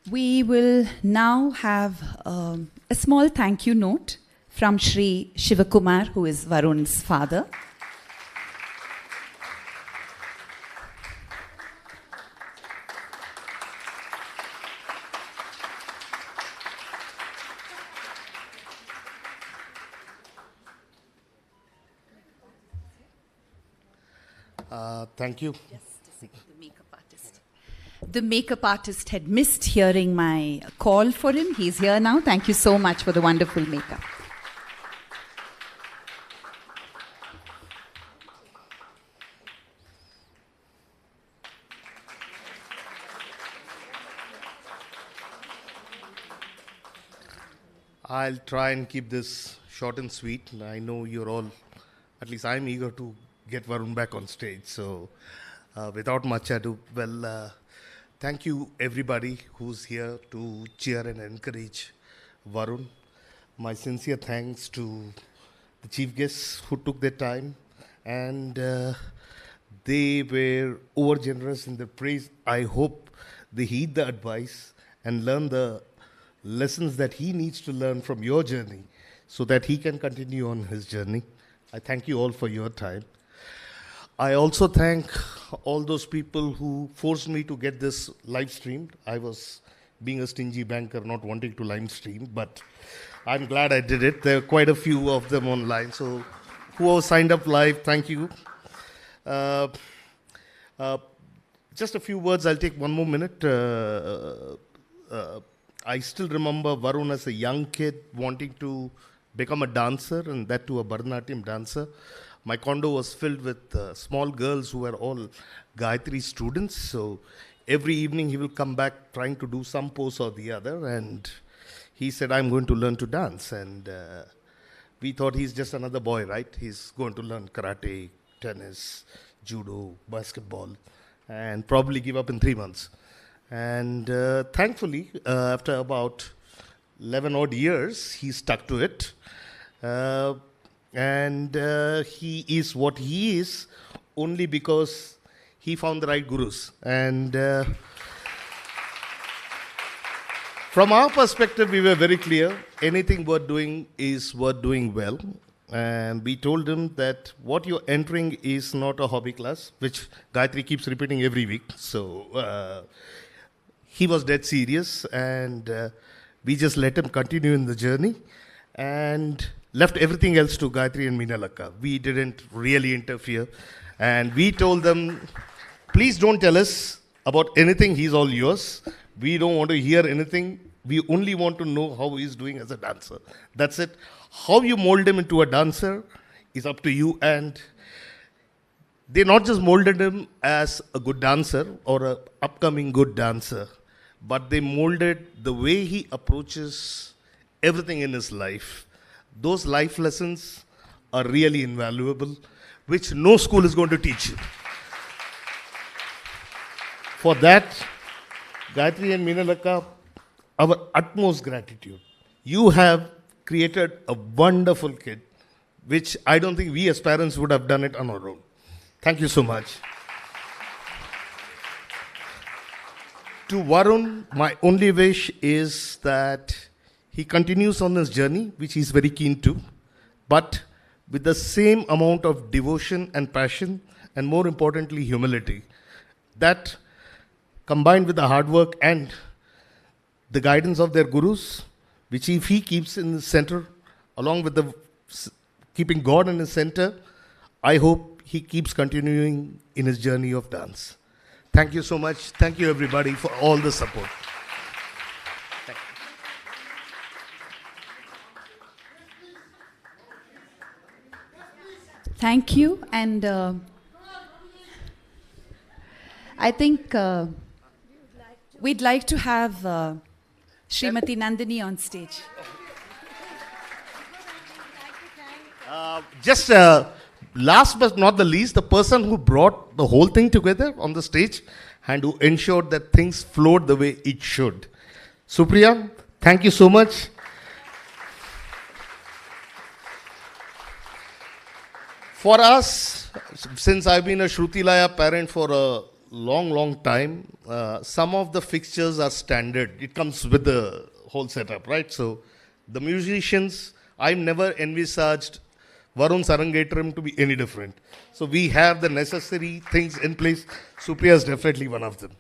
We will now have a small thank you note from Shri Shivakumar, who is Varun's father. Thank you. Yes, the makeup artist. The makeup artist had missed hearing my call for him. He's here now. Thank you so much for the wonderful makeup. I'll try and keep this short and sweet. I know you're all, at least I'm eager to get Varun back on stage. So without much ado, thank you everybody who's here to cheer and encourage Varun. My sincere thanks to the chief guests who took their time, and they were over generous in their praise. I hope they heed the advice and learn the lessons that he needs to learn from your journey so that he can continue on his journey. I thank you all for your time. I also thank all those people who forced me to get this live streamed. I was being a stingy banker, not wanting to live stream, but I'm glad I did it. There are quite a few of them online. So who signed up live, thank you. Just a few words, I'll take one more minute. I still remember Varun as a young kid wanting to become a dancer, and that too a Bharatanatyam dancer. My condo was filled with small girls who were all Gayatri students. So every evening he will come back trying to do some pose or the other. And he said, I'm going to learn to dance. And we thought he's just another boy, right? He's going to learn karate, tennis, judo, basketball, and probably give up in 3 months. And thankfully, after about 11 odd years, he stuck to it. And he is what he is only because he found the right gurus. And from our perspective, we were very clear. Anything worth doing is worth doing well. And we told him that what you're entering is not a hobby class, which Gayatri keeps repeating every week. So he was dead serious, and we just let him continue in the journey and left everything else to Gayatri and Minal. We didn't really interfere. And we told them, please don't tell us about anything. He's all yours. We don't want to hear anything. We only want to know how he's doing as a dancer. That's it. How you mold him into a dancer is up to you. And they not just molded him as a good dancer or an upcoming good dancer, but they molded the way he approaches everything in his life. Those life lessons are really invaluable, which no school is going to teach you. For that, Gayatri and Minal, our utmost gratitude. You have created a wonderful kid, which I don't think we as parents would have done it on our own. Thank you so much. To Varun, my only wish is that he continues on his journey, which he's very keen to, but with the same amount of devotion and passion, and more importantly, humility. That, combined with the hard work and the guidance of their gurus, which if he keeps in the center, along with the keeping God in his center, I hope he keeps continuing in his journey of dance. Thank you so much. Thank you, everybody, for all the support. Thank you. And I think we'd like to have Srimati Nandini on stage. Last but not the least, the person who brought the whole thing together on the stage and who ensured that things flowed the way it should. Supriya, thank you so much. For us, since I've been a Shrutilaya parent for a long time, some of the fixtures are standard. It comes with the whole setup, right? So the musicians, I've never envisaged Varun's Arangetram to be any different. So we have the necessary things in place. Supriya is definitely one of them.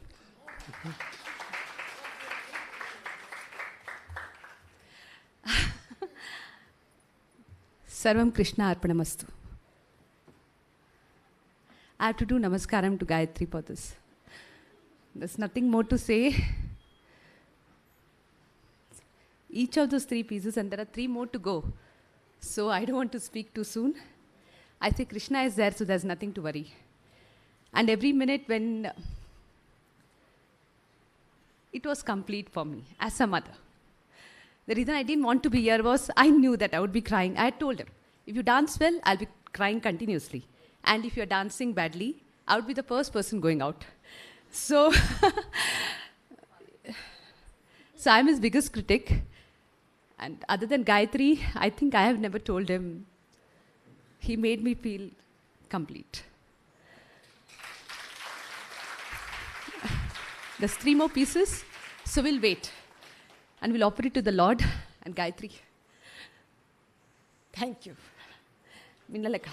Sarvam Krishna Arpanamastu. I have to do namaskaram to Gayatri for this. There's nothing more to say. Each of those 3 pieces, and there are 3 more to go. So I don't want to speak too soon. I say Krishna is there, so there's nothing to worry. And every minute when it was complete for me as a mother. The reason I didn't want to be here was I knew that I would be crying. I had told him, if you dance well, I'll be crying continuously. And if you're dancing badly, I would be the first person going out. So, so I'm his biggest critic. And other than Gayatri, I think I have never told him. He made me feel complete. There's 3 more pieces, so we'll wait. And we'll offer it to the Lord and Gayatri. Thank you. Minalaka.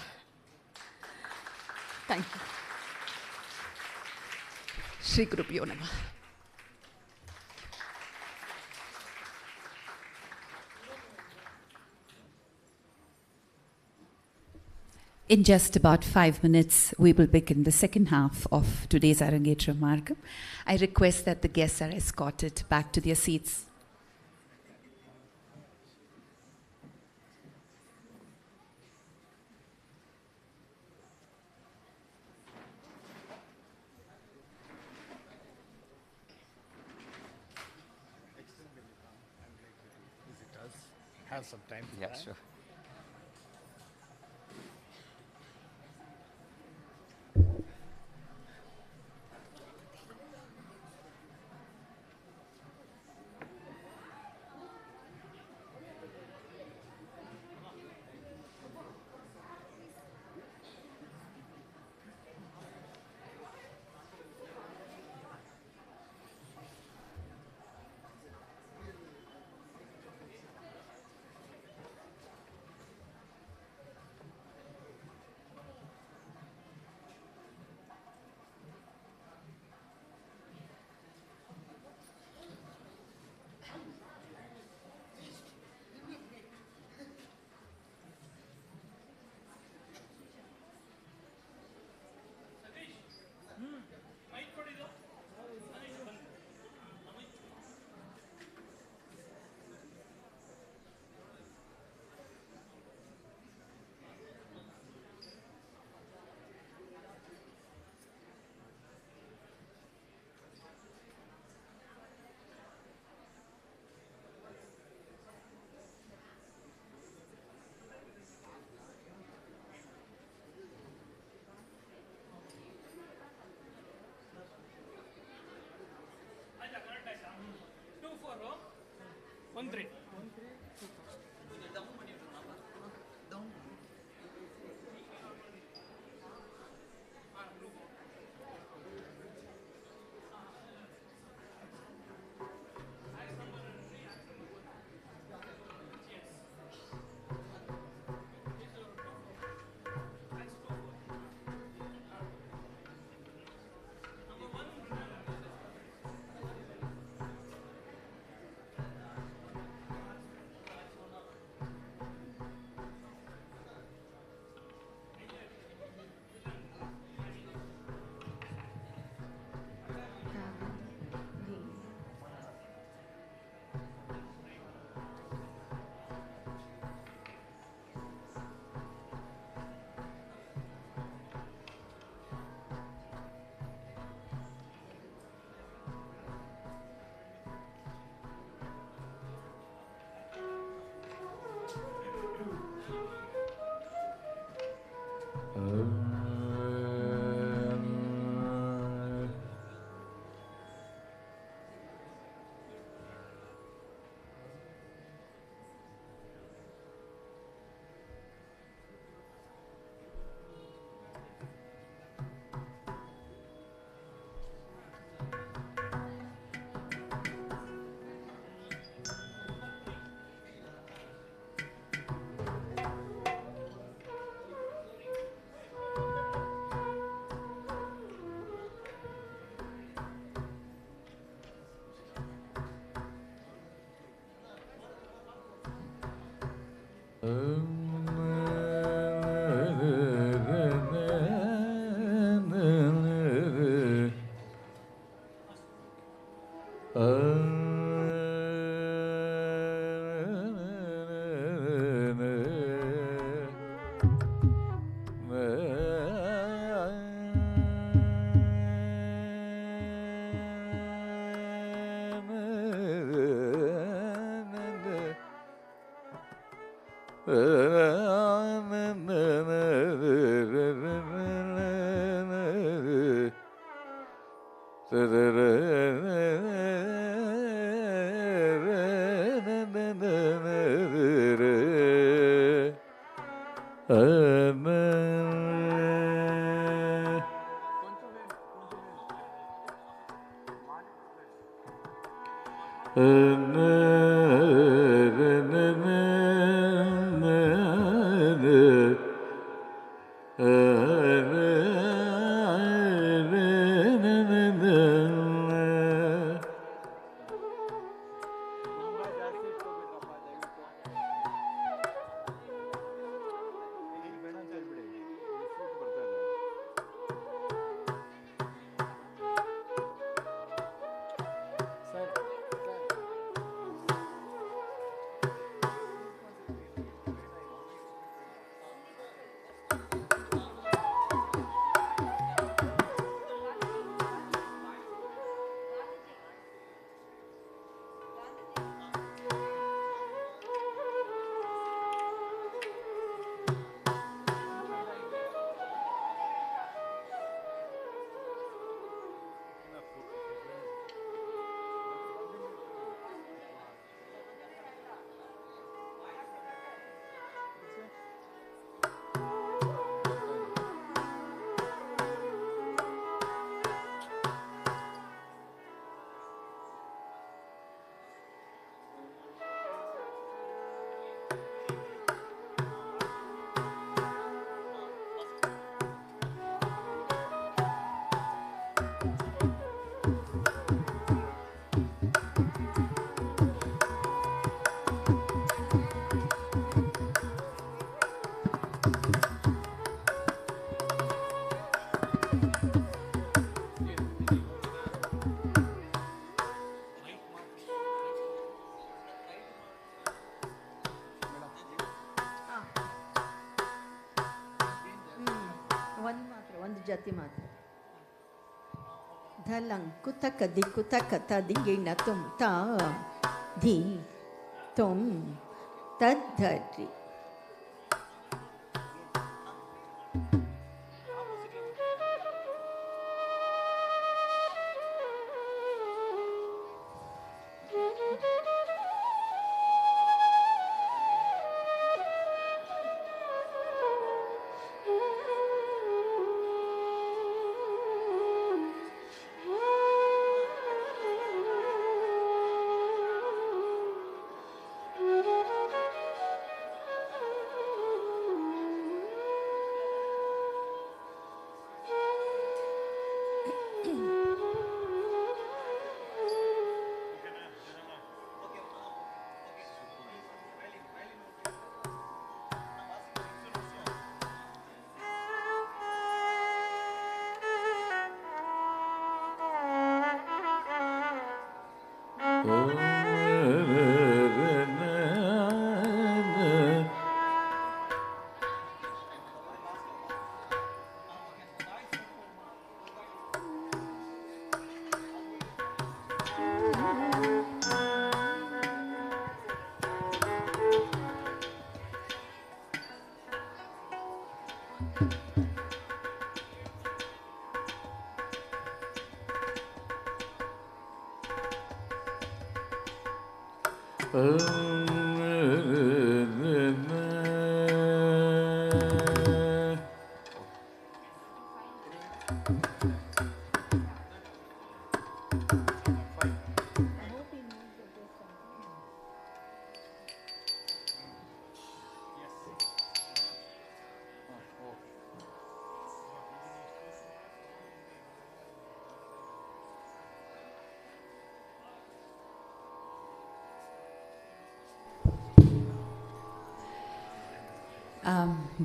Thank you. Shri Gurubhyo Namah. In just about 5 minutes, we will begin the second half of today's Arangetram Margam. I request that the guests are escorted back to their seats. have some time for Yeah, that. sure. ಜತಿ ಮಾತ್ರ ಧಲಂ ಕುತಕ the ಕುತಕ ತ ದಿಂಗಿಣ ತುಂ ತಾ ಧಿ ತುಂ ತದ್ಧರಿ.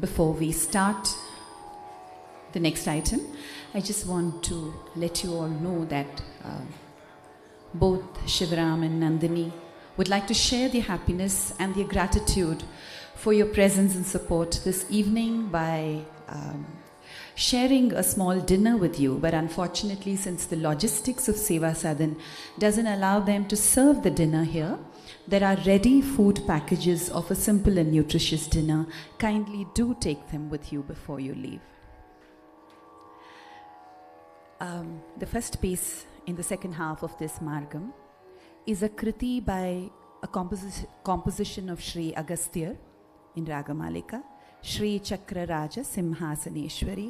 Before we start the next item, I just want to let you all know that both Sriram and Nandini would like to share their happiness and their gratitude for your presence and support this evening by sharing a small dinner with you. But unfortunately, since the logistics of Seva Sadan doesn't allow them to serve the dinner here, there are ready food packages of a simple and nutritious dinner. Kindly do take them with you before you leave. The first piece in the second half of this Margam is a kriti by a composition of Sri Agasthyar in Ragamalika, Sri Chakraraja Simhasaneshwari,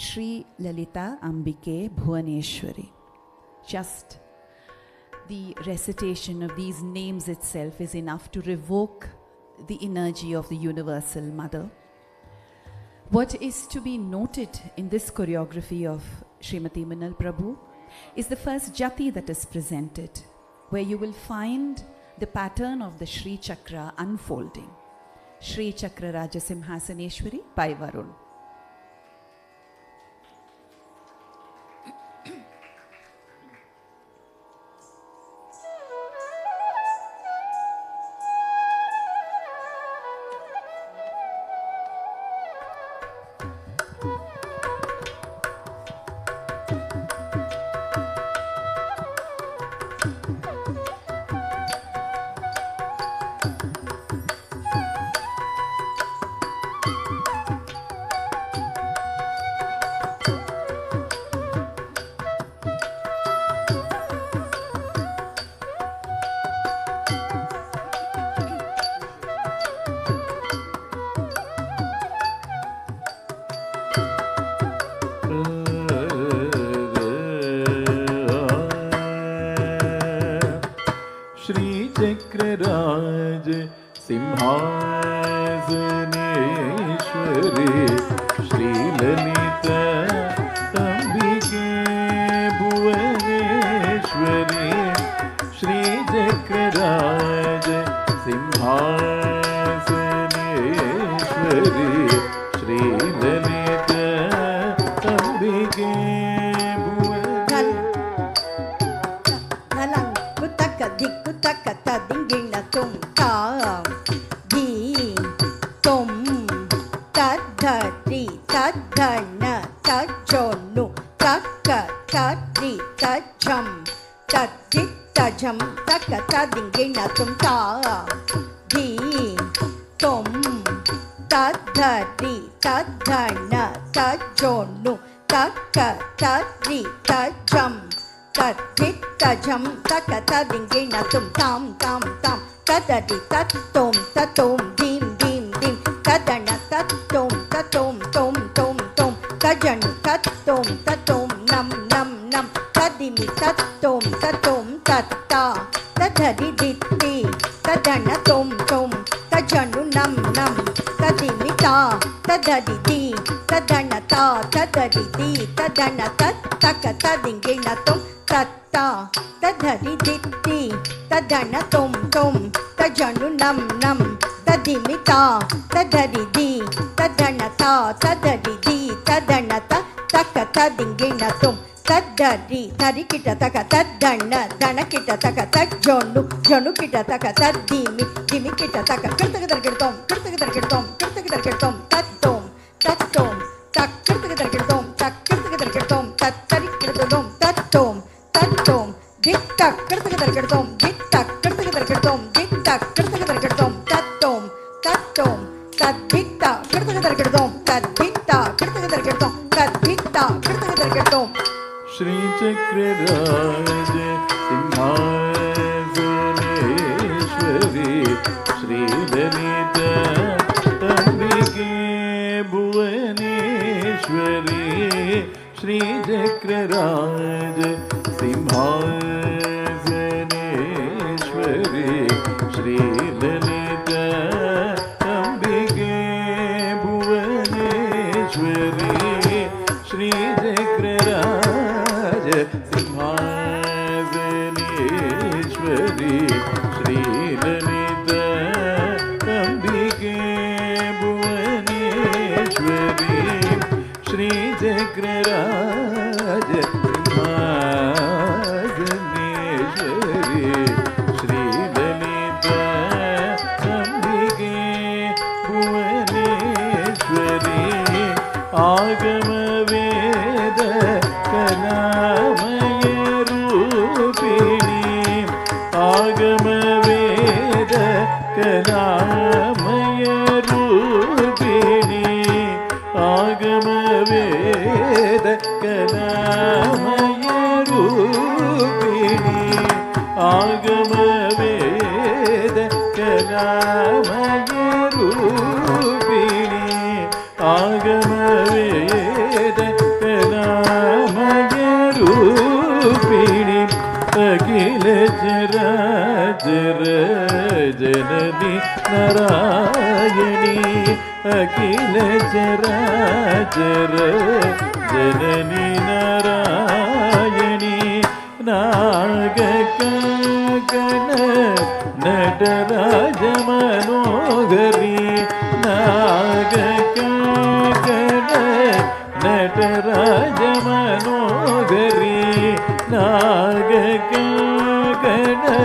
Sri Lalita Ambike Bhuvaneshwari. Just the recitation of these names itself is enough to revoke the energy of the Universal Mother. What is to be noted in this choreography of Srimati Minal Prabhu is the first jati that is presented, where you will find the pattern of the Sri Chakra unfolding. Sri Chakra Raja Simhasaneshwari by Varun. Chakraraj Simhasaneshwari श्रीललित Ambike Bhuvaneshwari श्रीचक्रराज Simhasaneshwari श्रीललित Ambike Tadhana, Tadjona. jonu taka tadi tajam tadi tajam taka tadingina tum ta di tom tadadi tadana tajonu taka tadi tajam tadi tajam taka tadingina tum tam tam tam tadadi tatum tatum dim dim dim tadana tatum tatum tom tom tom tajanu tatum tatum nam nam nam tadimi tatum tatum tatta tadadi ditti tadana tom tom tajanu nam nam tadimi ta tadadi di tadana ta tadadi di tadana tat taka tadingina tom tatta tadadi ditti tadana tom tom tajanu nam nam tadimi ta tadadi di tadana ta tadadi di tadana ta taka tadingina tom tadadi tadi kita taka tadana dana kita taka tajonu jonu kita taka tadimi dimi kita taka kirtakidarkirtom kirtakidarkirtom kirtakidarkirtom tatom tatom tak kirtakidarkirtom tak kirtakidarkirtom tattari kirtodom tatom tatom dittak kirtakidarkirtom dittak kirtakidarkirtom dittak kirtakidarkirtom tatom tatom taditta kirtakidarkirtom taditta kirtakidarkirtom taditta kirtakidarkirtom Shri Chakraraj Simhasaneshwari Shri Lalita Ambike Bhuvaneshwari Shri Chakraraj Simhasaneshwari Shri Lalita Ambike Bhuvaneshwari Shri Chakraraj Simhasaneshwari Shri Lalita Ambike Bhuvaneshwari Shri Chakraraj Simhasaneshwari Shri Lalita Ambike Bhuvaneshwari Agama Veda Kalamaya Rupini Agama Veda Kalamaya Rupini Agama Veda Kalamaya Rupini Agama Veda Kalamaya Rupini Agama Veda Kalamaya Rupini Akhila Charachara Janani Narayani Akhila Charachara Janani Narayani Nagakakana Nataraja Manohari Nagakakana Nataraja Manohari Nagakakana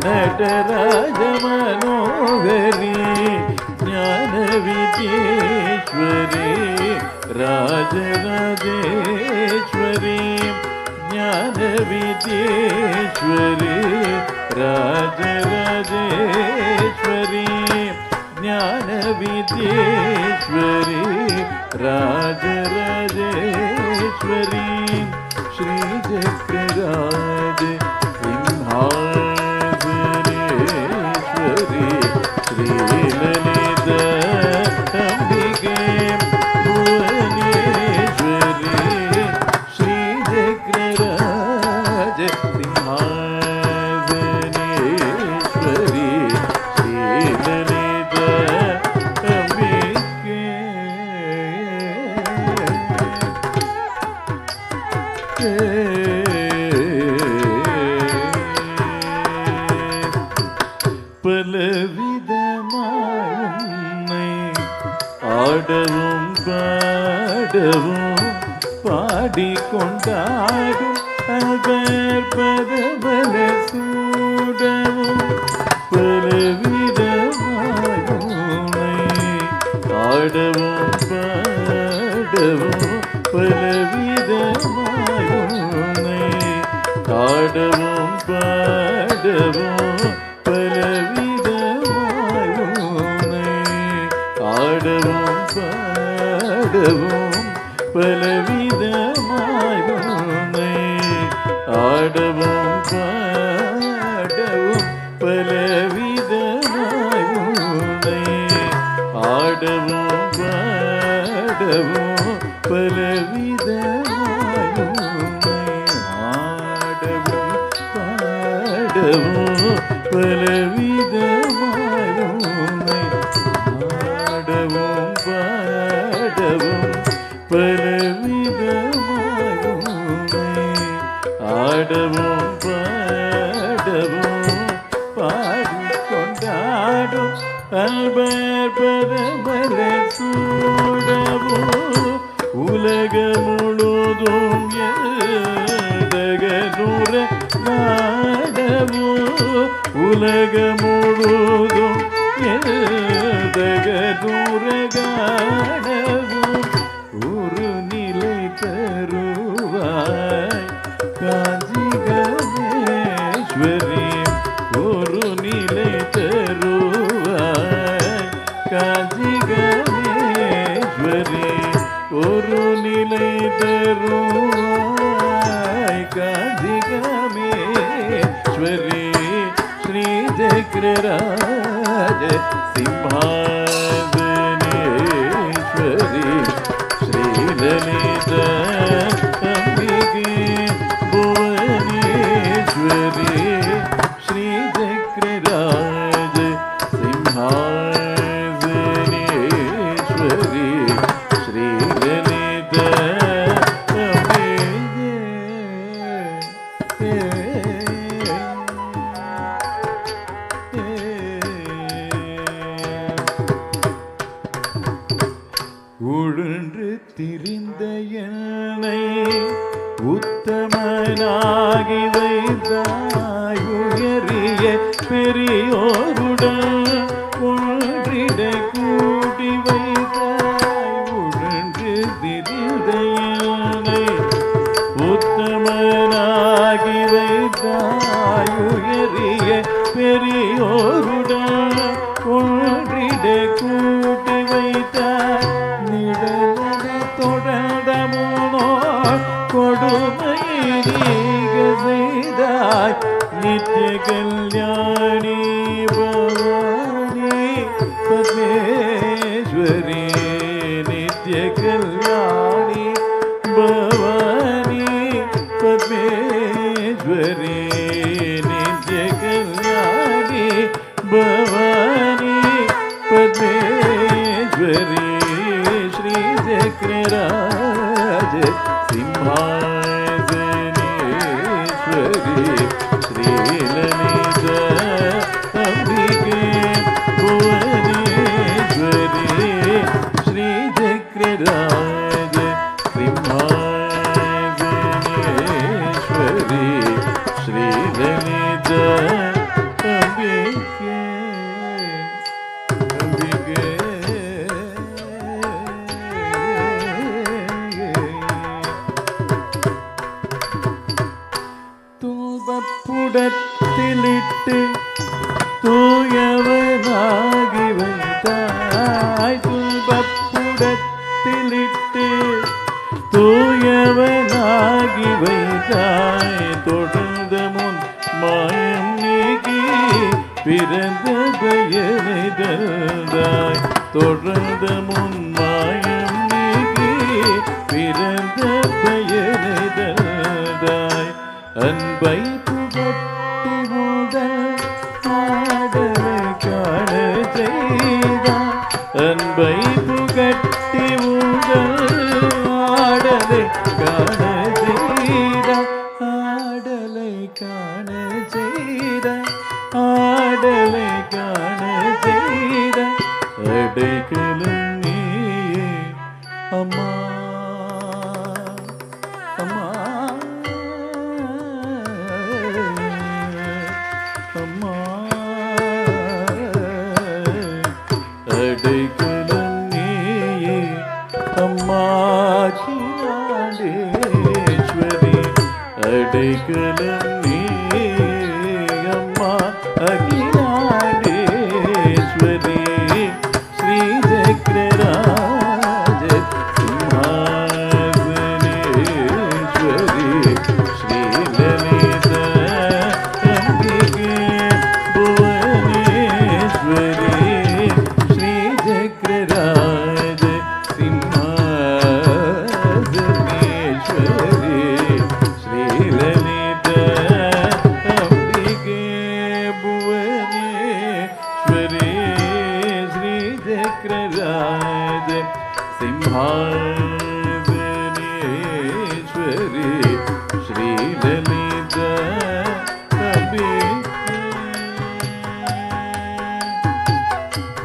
Nataraja Manohari Jnana Vidyeshwari Rajarajeshwari Jnana Vidyeshwari Rajarajeshwari Jnana Vidyeshwari Rajarajeshwari Shri Chakraraj Simhasaneshwari Shri Lalita Ambike Bhuvaneshwari Shri Chakraraj Simhasaneshwari Shri Lalita Ambike பலவிதமாய் ஆடவும் பாடவும் பாடிக்கொண்டாடும் அவர் பதபல சூடவும் பலவிதமாய் ஆடவும் பாடவும் பலவித பலவிதமாய் உன்னை ஆடவும் பாடவும் பலவிதமாய் உன்னை ஆடவும் பாடவும் பலவிதமாய் உன்னை ஆடவும் பாடவும் பலவிதமாய் உன்னை ஆடவும் பாடவும் பலவிதமாய் உன்னை ஆடவும் பாடவும் பலவிதமாய் உன்னை ஆடவும் பாடவும் பலவிதமாய் உன்னை ஆடவும் பாடவும் பாடிக்கொண்டாடும் அல்பர் பரமர சூடவும் உலகம் முழுதும் எதகனுர நாடவும் உலகம் முழுதும் எதகனுர காடவும் ஒரு நிலை தருவாய் காஞ்சிகமேஸ்வரி ஒரு நிலை தருவாய் காஞ்சிகமேஸ்வரி ஒரு நிலை தருவாய் காஞ்சிகமேஸ்வரி ஸ்ரீ சக்கரராஜ சிம்ஹாசனேஸ்வரி ஸ்ரீலலித அம்பிகே புவனேஸ்வரி ஸ்ரீ சக்கரராஜ சிம்ஹாசனேஸ்வரி ஸ்ரீலலித உழன்று திரிந்த என்னை உத்தமனாகி வைத்தாய் உயரிய பெரியோருடன் ஒன்றிட கூட்டி வைத்தாய் உழன்று திரிந்த என்னை உத்தமனாகி வைத்தாய் உயரிய பெரியோருடன் ஒன்றிட கூட்டி வைத்தாய் தொடர்ந்த மூனோ கொடுமை நீக செய்தாய் நித்திய கல்யாணி பவானி பத்மேஸ்வரி நித்திய கல்யாணி பவானி பத்மேஸ்வரி நித்திய கல்யாணி பவானி பத்மேஸ்வரி श्री चक्रराज सिंहासनेश्वरी श्रीललित अम्बिके भुवनेश्वरी श्री चक्रराज सिंहासनेश्वरी श्रीललित अम्बिके புடத்திலிட்டு தூயவனாகி வைத்தாய் துன்பப்புடத்திலிட்டு தூயவனாகி வைத்தாய் தொடர்ந்த முன் மாயம் நீக்கி பிறந்த பயனை தந்தாய் தொடர்ந்த முன் மாயம் நீக்கி பிறந்த பயனை தந்தாய் அன்பை புகட்டி முதல் ஆடலை காண செய்தாய் அன்பை புகட்டி முதல் ஆடலை காண செய்தாய் ஆடலை காண செய்தாய் ஆடலை காண செய்தாய் அடைக்கலும் நீயே அம்மா அம்மா அம்மா அடைக்கலம் நீயே அம்மா சிலாண்டே அடைக்கலம் நீ அம்மா Akilandeswari Sri சக்கரராஜ Simhasaneswari Sri லலித அம்பிகே Bhuvaneswari Sri சக்கரராஜ Simhasaneswari Sri லலித அம்பிகே Bhuvaneswari Sri சக்கரராஜ Simhasaneswari Sri லலித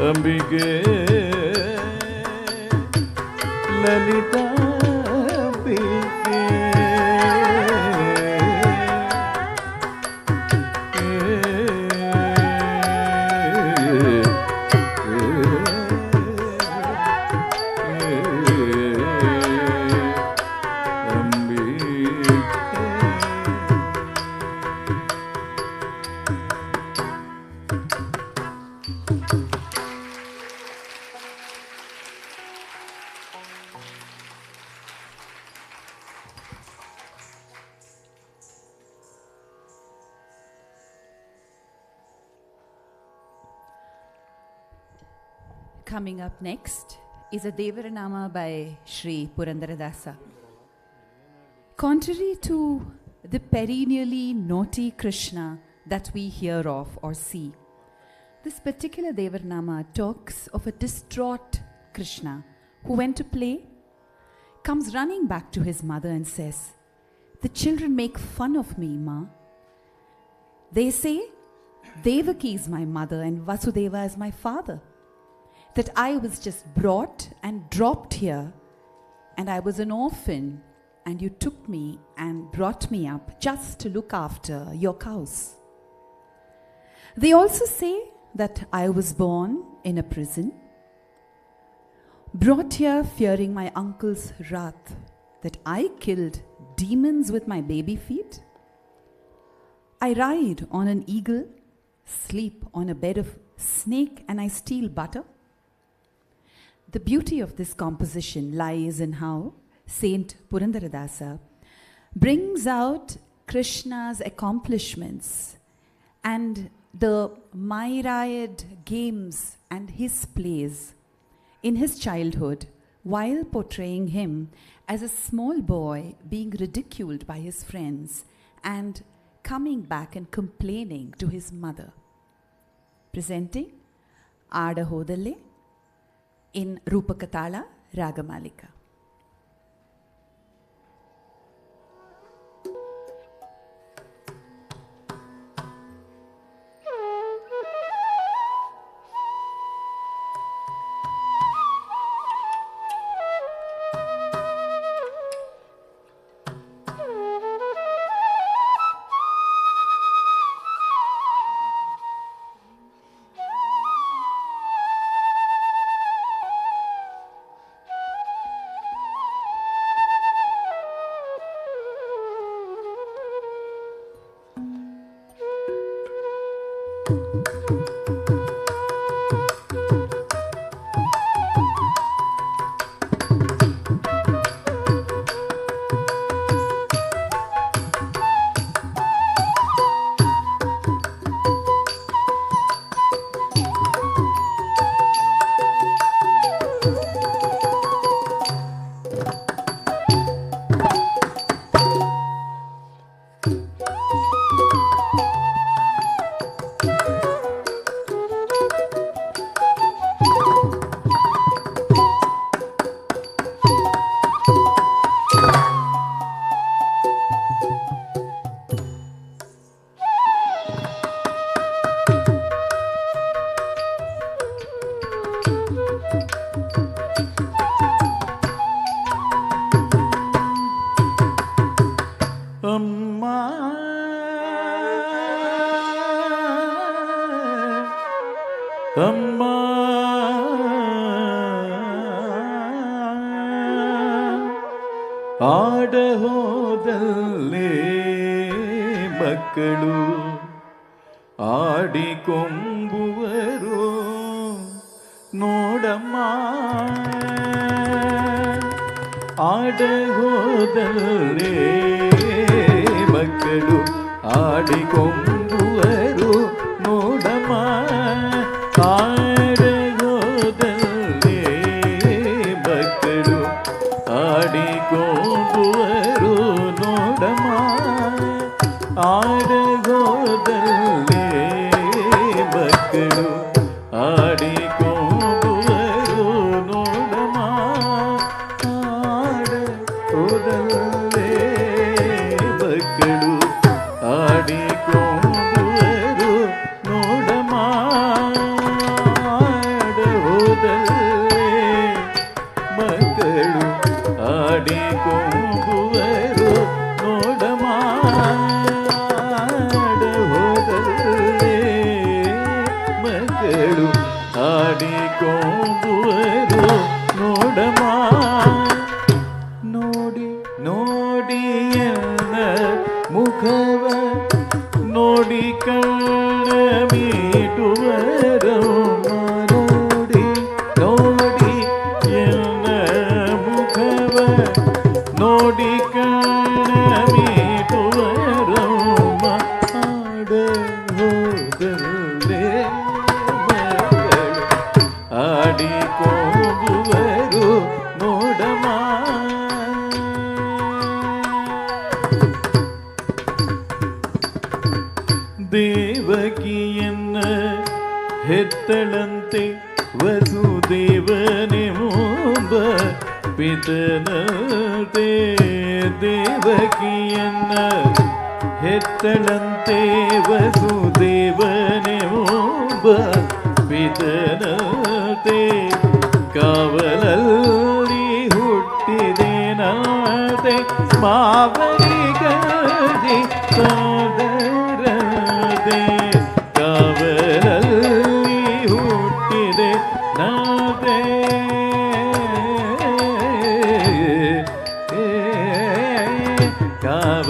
அம்பிகே லலித அம்பிகே Coming up next is a Devaranama by Sri Purandaradasa. Contrary to the perennially naughty Krishna that we hear of or see, this particular Devaranama talks of a distraught Krishna who went to play, comes running back to his mother and says, "The children make fun of me, Ma. They say Devaki is my mother and Vasudeva is my father. That I was just brought and dropped here, and I was an orphan, and you took me and brought me up just to look after your cows. They also say that I was born in a prison, brought here fearing my uncle's wrath, that I killed demons with my baby feet. I ride on an eagle, sleep on a bed of snake, and I steal butter." The beauty of this composition lies in how Saint Purandaradasa brings out Krishna's accomplishments and the myriad games and his plays in his childhood, while portraying him as a small boy being ridiculed by his friends and coming back and complaining to his mother. Presenting Aada Hodalle in Rupakatala Ragamalika. அம்மா ஆட ಹೋದಲ್ಲೇ ಮಕ್ಕಳು ಆಡಿಕೊಂಬುವರು ನೋಡಮ್ಮ ಆಡ ಹೋದಲ್ಲೇ ಮಕ್ಕಳು ಆಡಿಕೊಂಬುವರು ನೋಡಮ್ಮ ಆಡ ಹೋದಲ್ಲೇ ಮಕ್ಕಳು ಆಡಿಕೊಂಬುವರು ನೋಡಮ್ಮ ಆಡ ಹೋದಲ್ಲೇ ಮಕ್ಕಳು ಆಡಿಕೊಂಬುವರು ನೋಡಮ್ಮ ಆಡ ಹೋದಲ್ಲೇ ಮಕ್ಕಳು ಆಡಿಕೊಂಬುವರು ನೋಡಮ್ಮ ಆಡ ಹೋದಲ್ಲೇ ಮಕ್ಕಳು ಆಡಿಕೊಂಬುವರು ನೋಡಮ್ಮ ಆಡ ಹೋದಲ್ಲೇ ಮಕ್ಕಳು ಆಡಿಕೊಂಬುವರು ನೋಡಮ್ಮ ನೋಡಿ ನೋಡಿ ಎನ್ನ ಮುಖವ ನೋಡಿ ಕಣ್ಣ ಮೀಟುವರು ನೋಡಿ ನೋಡಿ ಎನ್ನ ಮುಖವ ನೋಡಿ ಕಣ್ಣ ಮೀಟುವರು ಆಡ ಹೋದಲ್ಲೇ ಆಡಿಕೊಂಬುವರು ನೋಡಮ್ಮ ದೇವಕಿಯನ್ನ ಹೆತ್ತಳಂತೆ ವಸುದೇವನೆಂಬ ಪಿತನಂತೆ ದೇವಕಿಯನ್ನ ಹೆತ್ತಳಂತೆ ವಸುದೇವನೆಂಬ ಪಿತನಂತೆ ಕಾವಲಲ್ಲಿ ಹುಟ್ಟಿದೆನಾದೆ ಮಾವರಿಗದಿ ಸೋದರದೆ ಕಾವಲಲ್ಲಿ ಹುಟ್ಟಿದೆ ನಾದೆ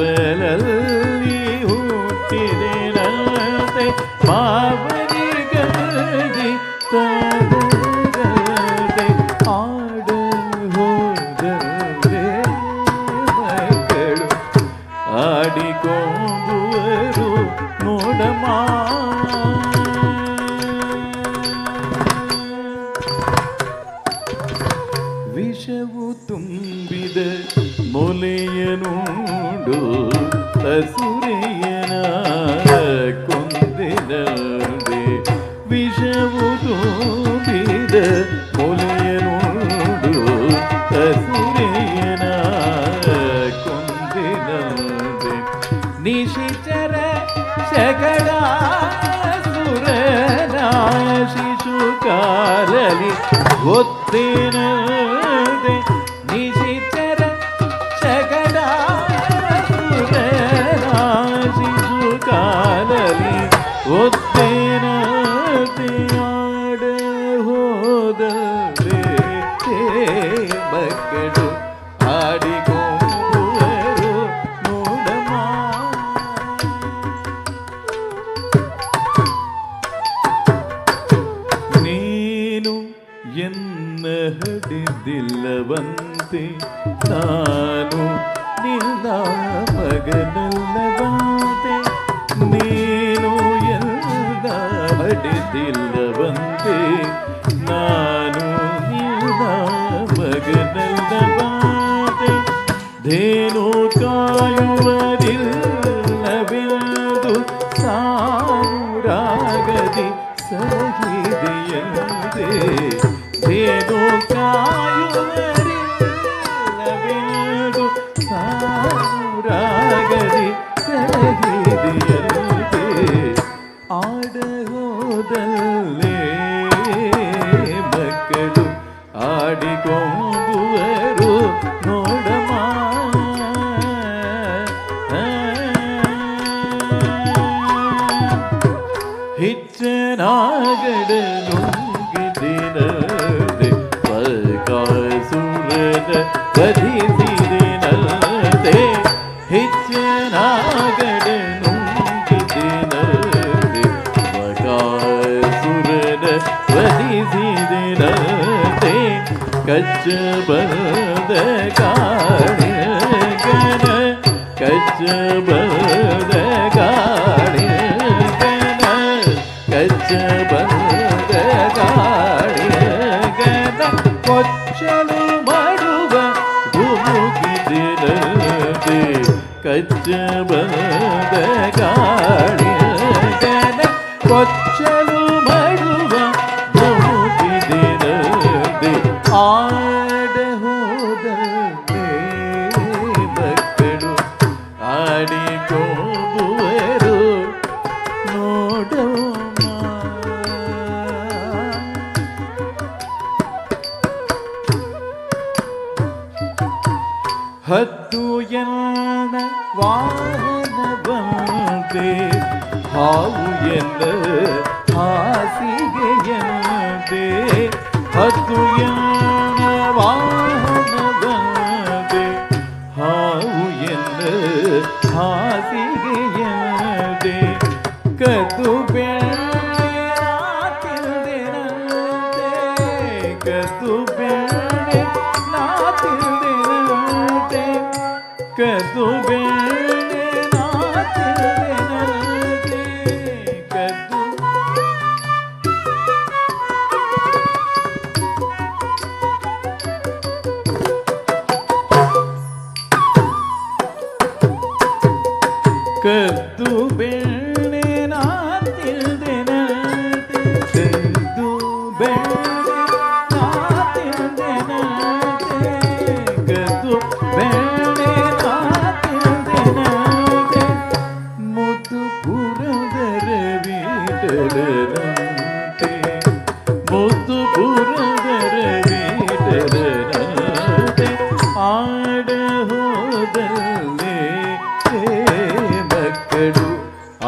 ಕಾವಲಲ್ಲಿ ಹುಟ್ಟಿದೆ ನಾದೆ ಮಾವರಿಗದಿ ಸೋದರದೆ ಆಡ ಹೋದಲ್ಲೇ ಮಕ್ಕಳು ಆಡಿಕೊಂಬುವರು ನೋಡಮ್ಮ ವಿಷವು ತುಂಬಿದ ಮೊಲೆಯನುಂಡು ಅಸುರೆಯನ ಕೊಂದಿನದೆ ವಿಷವು ತುಂಬಿದ ಮೊಲೆಯನುಂಡು ಅಸುರೆಯನ ಕೊಂದಿನದೆ ನಿಶಿಚರ ಶಕಡ ಸುರನ ಶಿಶು ಕಾಲಲಿ ಒತ್ತೇನದೆ ನಿಶಿಚರ ಶಕಡ ಸುರನ ಶಿಶು ಕಾಲಲಿ ಒತ್ತೇನದೆ ಆಡ ಹೋದಲ್ಲೇ ಮಕ್ಕಳು ಆಡಿಕೊಂಬುವರು ನೋಡಮ್ಮ ನೀನು ಎನ್ನ ಹಡಿದಿಲ್ಲವಂತೆ ನಾನು ನಿನ್ನ ಮಗನಲ್ಲವಂತೆ ನೀನು ಎನ್ನ ಹಡಿದಿಲ್ಲವಂತೆ ನಾನು ನಿನ್ನ ಮಗನಲ್ಲವಂತೆ ಧೇನು ಕಾಯುವರಿಲ್ಲವೆಂದು ಸಾನುರಾಗದಿ ಸಹಿದೆಯಂತೆ ಧೇನು ಕಾಯುವರಿಲ್ಲವೆಂದು ಸಾನುರಾಗದಿ ಸಹಿದೆಯಂತೆ ಆಡ ಹೋದಲ್ಲೇ ಮಕ್ಕಳು ಆಡಿಕೊಂಬುವರು ನೋಡಮ್ಮ ಹಿಚ್ಚನಾಗಡನುಂಗಿದಿನದೆ ಪಕಾಸುರನ ವಧಿಸಿದಿನದೆ ಹಿಚ್ಚನಾಗಡನುಂಗಿದಿನದೆ ಕಚ್ಚಬದ ಕಾಣಿಗನ ಕಚ್ಚಬದ ಕಾಣಿಗನ ಕಚ್ಚಬದ ಕಾಣಿಗನ ಕೊಚ್ಚಲು ಮಾಡುವ ಧುಮುಕಿದಿರದೆ ಕಚ್ಚಬದ ಕಾಣಿಗನ ಕೊಚ್ಚಲು ಮಾಡುವ ಧುಮುಕಿದಿರದೆ ಆಡ ಹೋದಂತೆ ಮಕ್ಕಳು ಆಡಿಕೊಂಬುವರು ನೋಡಮ್ಮ. ಹತ್ತು ಎನ್ನ ವಾಹನವಂತೆ ಹಾವು ಎನ್ನ ಹಾಸಿಗೆಯಂತೆ ಹತ್ತು ಎನ್ನ ವಾಹನವಂತೆ ಹಾವು ಎನ್ನ ಹಾಸಿಗೆಯಂತೆ ಕದ್ದು ಬೆಳೆತಿಲ್ದಿರಂತೆ ಕದ್ದು ಬೆಳೆ ನಾತಿಲ್ದಿರಂತೆ ಕದ್ದು ಬೆಳೆ ನಾತಿಲ್ದಿರಂತೆ ಕದ್ದು ಕದ್ದು ಬೆಣ್ಣೆ ನಾತಿಲ್ದೆನಂತೆ ಕದ್ದು ಬೆಣ್ಣೆ ನಾತಿಲ್ದೆನಂತೆ ಕದ್ದು ಬೆಣ್ಣೆ ನಾತಿಲ್ದೆನಂತೆ ಮುದ್ದು ಪುರದರ ವೀಟಲರಂತೆ ಮುದ್ದು ಪುರದರ ವೀಟಲರಂತೆ ಆಡ ಹೋದಲ್ಲೇ ಮಕ್ಕಳು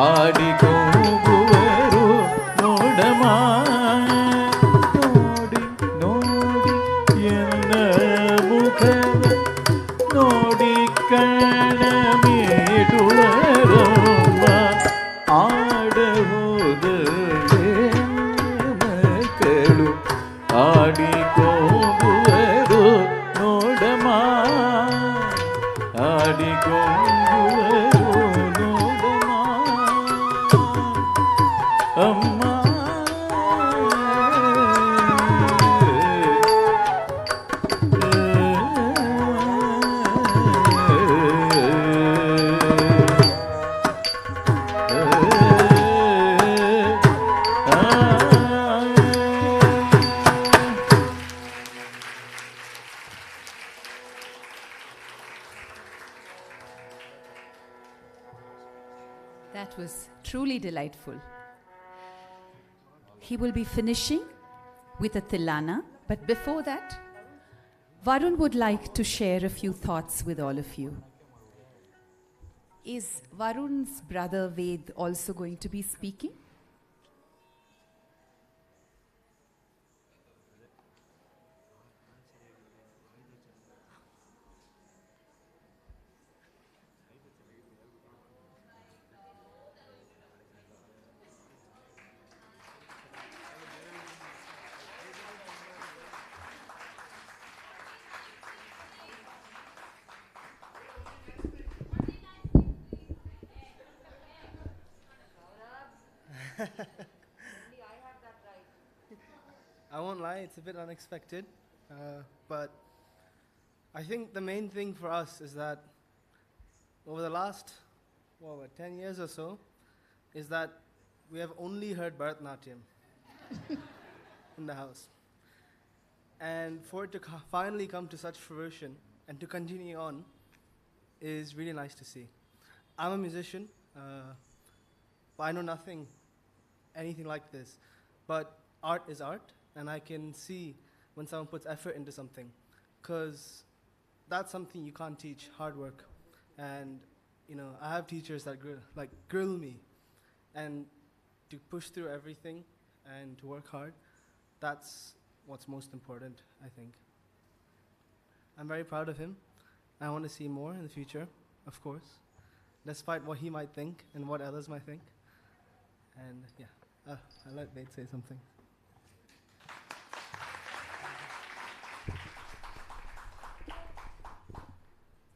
ಆಡಿಕೊಂಬುವರು ನೋಡಮ ನೋಡಿ ನೋಡಿ ಎನ್ನ ಮುಖವ ನೋಡಿ ಕಣ್ಣ ಮೀಟುವರಮ್ಮ ಆಡ ಹೋದಲ್ಲೇ ಮಕ್ಕಳು ಆಡಿಕೊಂಬುವರು ನೋಡಮ ಆಡಿಕೊಂಬುವರು ನೋಡಮ ಅಮ್ಮ. That was truly delightful. He will be finishing with a tilana, but before that, Varun would like to share a few thoughts with all of you. Is Varun's brother Ved also going to be speaking? I won't lie, it's a bit unexpected, but I think the main thing for us is that over the last 10 years or so, is that we have only heard Bharatanatyam in the house. And for it to finally come to such fruition and to continue on is really nice to see. I'm a musician, but I know anything like this. But art is art, and I can see when someone puts effort into something, because that's something you can't teach, hard work. And I have teachers that grill me, and to push through everything and to work hard, that's what's most important, I think. I'm very proud of him. I want to see more in the future, of course, despite what he might think and what others might think. And I'll let Nate say something.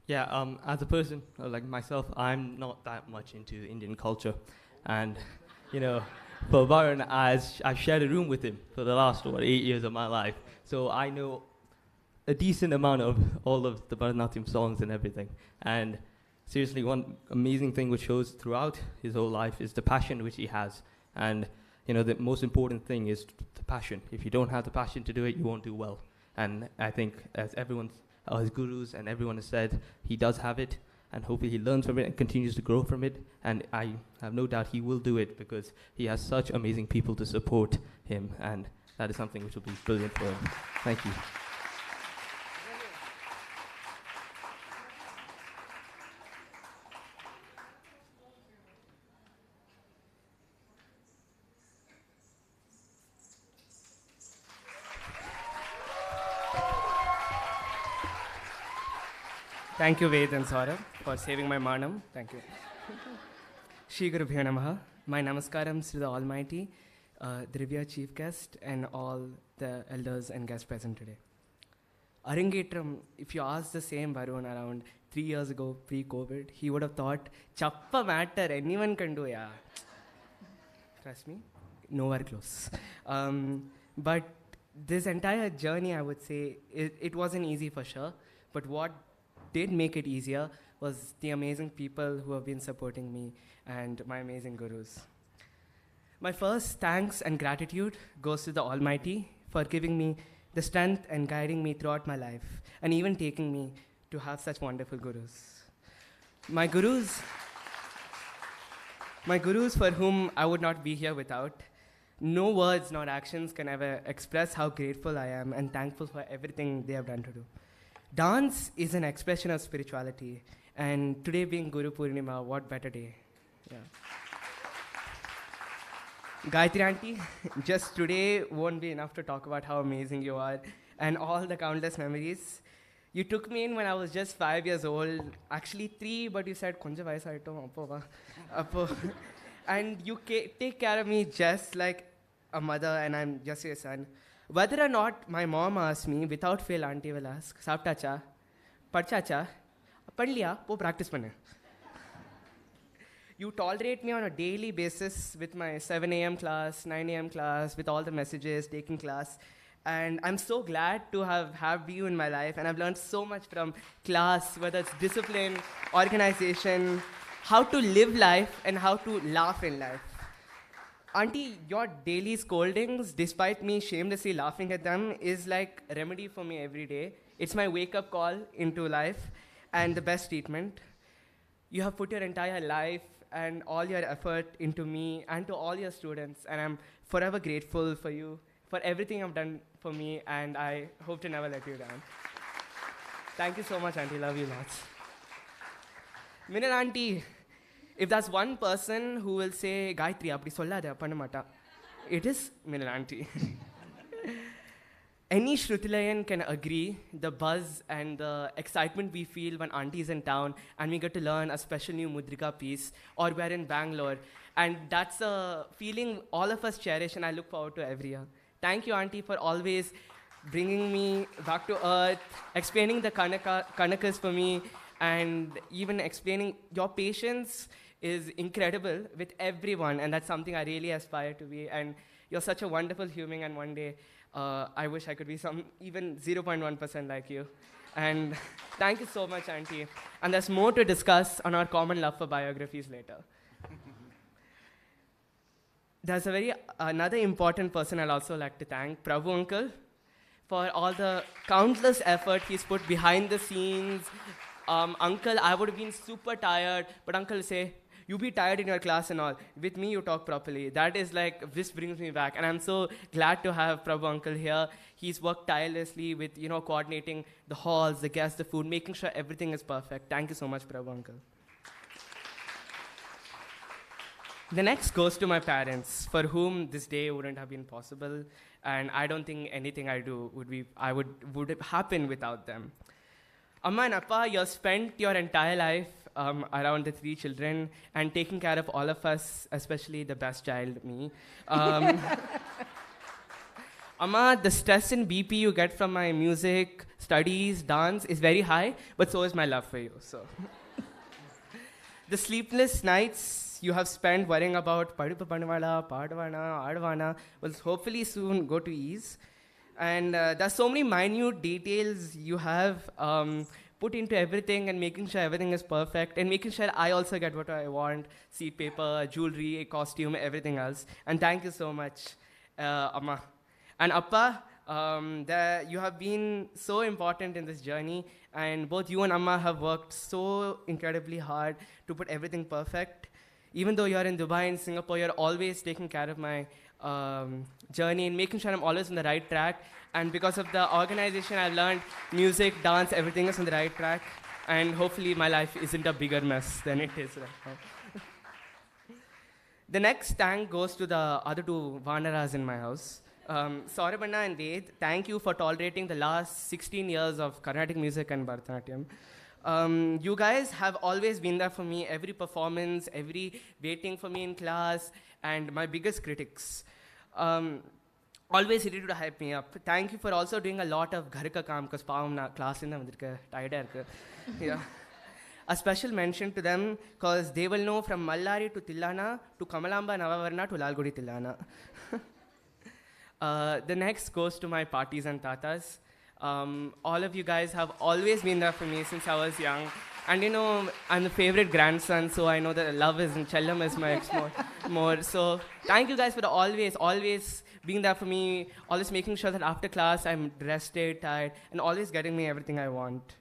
Yeah, as a person like myself, I'm not that much into Indian culture, and you know, for Varun, I've shared a room with him for the last 8 years of my life, so I know a decent amount of all of the Bharatanatyam songs and everything. And seriously, one amazing thing which shows throughout his whole life is the passion which he has, and you know, the most important thing is the passion. If you don't have the passion to do it, you won't do well. And I think, as everyone's his gurus and everyone has said, he does have it, and hopefully he learns from it and continues to grow from it. And I have no doubt he will do it because he has such amazing people to support him, and that is something which will be brilliant for him. Thank you. Thank you, Ved and Saurabh, for saving my manam. Thank you. Shri Gurubhyo Namaha. My namaskarams to the Almighty, Divya Chief Guest, and all the elders and guests present today. Arangetram, if you asked the same Varun around 3 years ago, pre-COVID, he would have thought, chappa matter, anyone can do, yeah. Trust me, nowhere close. But this entire journey, I would say, it wasn't easy for sure, but what did make it easier was the amazing people who have been supporting me and my amazing gurus. My first thanks and gratitude goes to the Almighty for giving me the strength and guiding me throughout my life, and even taking me to have such wonderful gurus. My gurus for whom I would not be here without. No words nor actions can ever express how grateful I am and thankful for everything they have done to do. Dance is an expression of spirituality, and today being Guru Purnima, what better day? Yeah. Gayatri auntie, just today won't be enough to talk about how amazing you are and all the countless memories. You took me in when I was just 5 years old, actually 3, but you said, "Konja vayasa aayittom, appo." And you take care of me just like a mother, and I'm just your son. Whether or not my mom asks me, without fail, auntie will ask, "Saaptacha? Padchacha? Padliya? Po practice panne." You tolerate me on a daily basis with my 7 a.m. class, 9 a.m. class, with all the messages, taking class. And I'm so glad to have you in my life, and I've learned so much from class, whether it's discipline, organization, how to live life, and how to laugh in life. Auntie, your daily scoldings, despite me shamelessly laughing at them, is like a remedy for me every day. It's my wake-up call into life and the best treatment. You have put your entire life and all your effort into me and to all your students, and I'm forever grateful for you, for everything you've done for me, and I hope to never let you down. Thank you so much, auntie. Love you lots. Minal auntie, if there's one person who will say, "Gayatri, apdi sollada, panna mata," it is Minal auntie. Any Shrutilayan can agree the buzz and the excitement we feel when auntie is in town and we get to learn a special new Mudrika piece, or we're in Bangalore. And that's a feeling all of us cherish, and I look forward to every year. Thank you, auntie, for always bringing me back to earth, explaining the Kanakas for me, and even explaining your patience is incredible with everyone, and that's something I really aspire to be. And you're such a wonderful human, and one day I wish I could be even 0.1% like you. And thank you so much, auntie. And there's more to discuss on our common love for biographies later. There's another important person I'd also like to thank, Prabhu uncle, for all the countless effort he's put behind the scenes. Uncle, I would have been super tired, but uncle will say, "You be tired in your class and all. With me, you talk properly." That is like, this brings me back. And I'm so glad to have Prabhu uncle here. He's worked tirelessly with, coordinating the halls, the guests, the food, making sure everything is perfect. Thank you so much, Prabhu uncle. The next goes to my parents, for whom this day wouldn't have been possible. And I don't think anything I do would happen without them. Amma and Appa, you have spent your entire life around the 3 children and taking care of all of us, especially the best child, me. Amma, the stress and BP you get from my music, studies, dance is very high, but so is my love for you. So, the sleepless nights you have spent worrying about Padipa Panvala, Padvana, Advana will hopefully soon go to ease. And there's so many minute details you have put into everything and making sure everything is perfect and making sure I also get what I want, seat paper, jewelry, costume, everything else. And thank you so much, Amma. And Appa, you have been so important in this journey, and both you and Amma have worked so incredibly hard to put everything perfect. Even though you're in Dubai and Singapore, you're always taking care of my journey and making sure I'm always on the right track. And because of the organization, I've learned music, dance, everything is on the right track. And hopefully my life isn't a bigger mess than it is right now. The next thank goes to the other two Vanaras in my house. Saurabanna and Ved, thank you for tolerating the last 16 years of Carnatic music and Bharatanatyam. You guys have always been there for me, every performance, every waiting for me in class, and my biggest critics. Always ready to hype me up. Thank you for also doing a lot of ghar ka kaam, because pavam na class in tired. Yeah. A special mention to them, because they will know from Mallari to Tillana to Kamalamba Navavarna to Lalgudi Tillana. The next goes to my parties and tatas. All of you guys have always been there for me since I was young. And you know, I'm the favorite grandson, so I know that love is and chellam is my more. So thank you guys for always being there for me, always making sure that after class I'm rested, tired, and always getting me everything I want.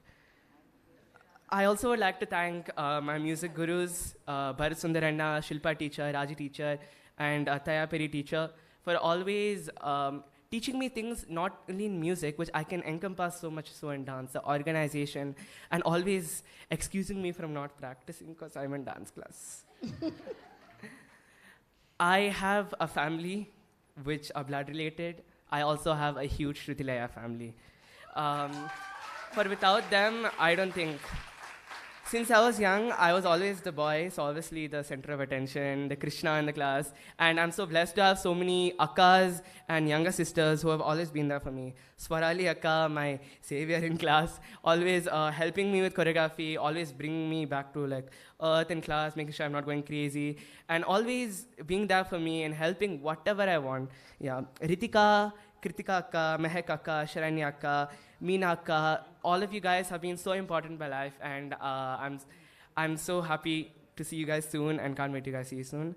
I also would like to thank my music gurus, Bharat Sundaranna, Shilpa teacher, Raji teacher, and Taya Peri teacher, for always teaching me things not only in music, which I can encompass so much so in dance, the organization, and always excusing me from not practicing because I'm in dance class. I have a family which are blood related. I also have a huge Shrutilaya family. For without them, I don't think. Since I was young, I was always the boy, so obviously the center of attention, the Krishna in the class. And I'm so blessed to have so many akkas and younger sisters who have always been there for me. Swarali akka, my savior in class, always helping me with choreography, always bringing me back to like earth in class, making sure I'm not going crazy, and always being there for me and helping whatever I want. Yeah, Ritika, Kritika akka, Mehek akka, Sharanya akka, Meena akka, all of you guys have been so important in my life, and I'm so happy to see you guys soon and can't wait to guys see you soon.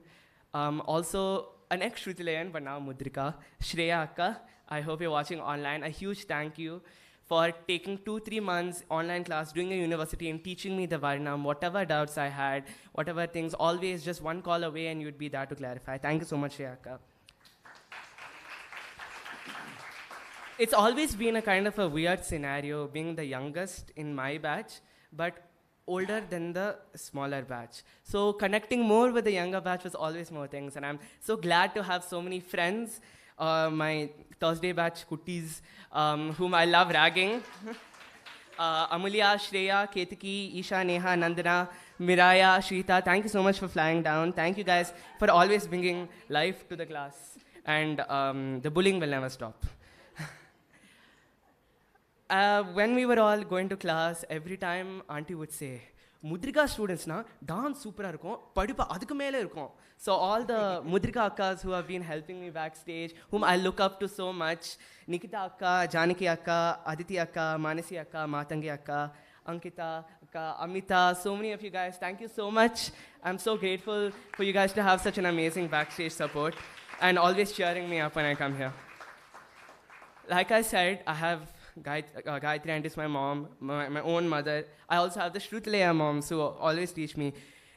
Also, an ex-Shrutilayan, but now Mudrika, Shreya akka, I hope you're watching online. A huge thank you for taking 2-3 months online class, doing a university and teaching me the Varnam, whatever doubts I had, whatever things, always just one call away and you'd be there to clarify. Thank you so much, Shreya akka. It's always been a kind of a weird scenario being the youngest in my batch, but older than the smaller batch. So connecting more with the younger batch was always more things, and I'm so glad to have so many friends, my Thursday batch kutties, whom I love ragging. Amulya, Shreya, Ketiki, Isha, Neha, Nandana, Miraya, Shrita, thank you so much for flying down. Thank you guys for always bringing life to the class. And the bullying will never stop. When we were all going to class, every time auntie would say, Mudrika students na dance super irukom, padipa adukku mele irukom. So all the Mudrika akkas who have been helping me backstage, whom I look up to so much, Nikita akka, Janaki akka, Aditi akka, Manasi akka, Matangi akka, Ankita akka, Amita, so many of you guys, thank you so much. I'm so grateful for you guys to have such an amazing backstage support and always cheering me up when I come here. Like I said, I have Gayatri auntie is my mom, my own mother. I also have the Shrutilaya moms who always teach me.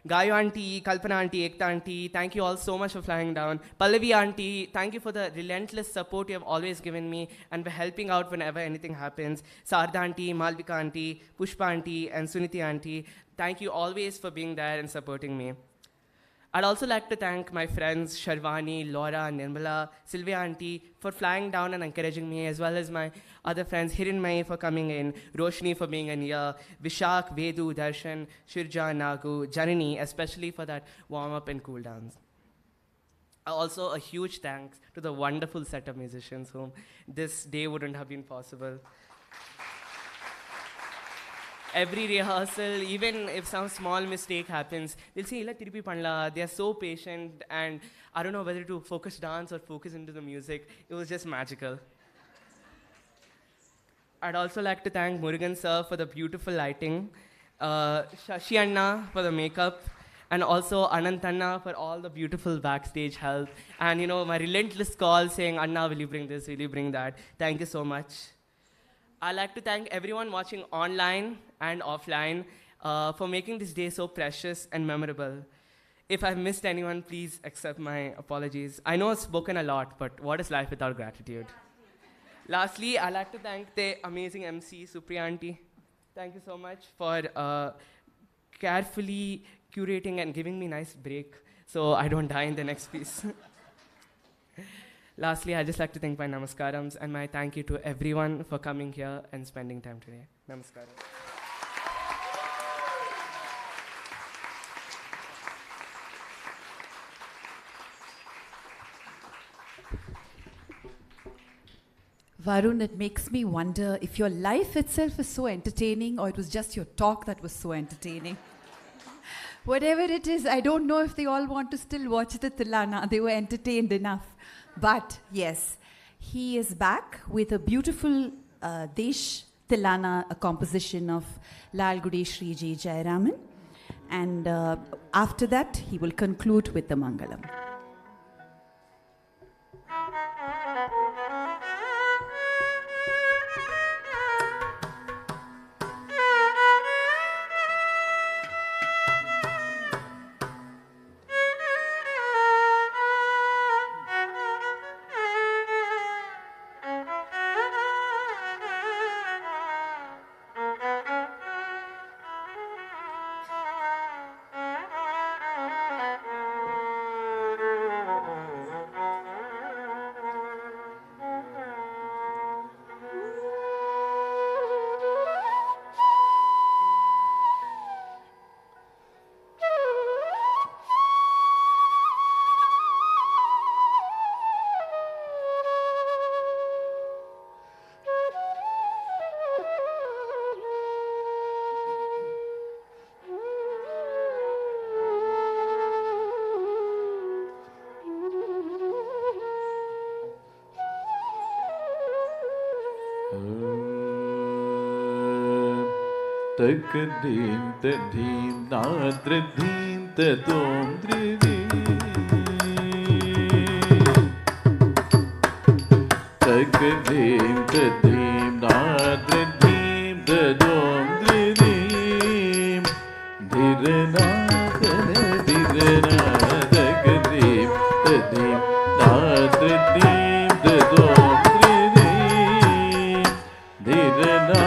Gayu auntie, Kalpana auntie, Ekta auntie, thank you all so much for flying down. Pallavi auntie, thank you for the relentless support you have always given me and for helping out whenever anything happens. Sarda auntie, Malvika auntie, Pushpa auntie, and Suniti auntie, thank you always for being there and supporting me. I'd also like to thank my friends Sharvani, Laura, Nirmala, Sylvia auntie for flying down and encouraging me, as well as my other friends, Hiranmai for coming in, Roshni for being in here, Vishak, Vedu, Darshan, Shirja, Nagu, Janani, especially for that warm-up and cool-downs. Also, a huge thanks to the wonderful set of musicians whom this day wouldn't have been possible. Every rehearsal, even if some small mistake happens, they'll say, "Illa tirupi panla." They are so patient, and I don't know whether to focus dance or focus into the music. It was just magical. I'd also like to thank Murugan sir for the beautiful lighting, Shashi Anna for the makeup, and also Anantanna for all the beautiful backstage help. And you know, my relentless call saying, "Anna, will you bring this? Will you bring that?" Thank you so much. I'd like to thank everyone watching online and offline for making this day so precious and memorable. If I've missed anyone, please accept my apologies. I know I've spoken a lot, but what is life without gratitude? Lastly, I'd like to thank the amazing MC, Supriya Aunty. Thank you so much for carefully curating and giving me a nice break so I don't die in the next piece. Lastly, I'd just like to thank my namaskarams and my thank you to everyone for coming here and spending time today. Namaskaram. Varun, it makes me wonder if your life itself is so entertaining or it was just your talk that was so entertaining. Whatever it is, I don't know if they all want to still watch the Tilana. They were entertained enough. But yes, he is back with a beautiful Desh Tilana, a composition of Lal Gudi Shri J. Jayaraman. And after that, he will conclude with the Mangalam. Takdim tadim nadradim tadom dridim Takdim tadim nadradim tadom dridim Dirana dirana takdim tadim nadradim tadom dridim Dirana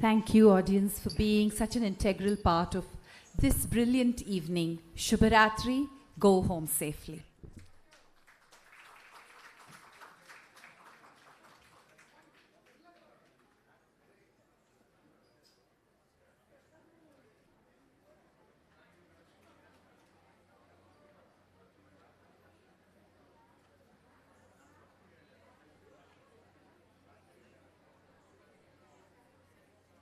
Thank you, audience, for being such an integral part of this brilliant evening. Shubharatri, go home safely.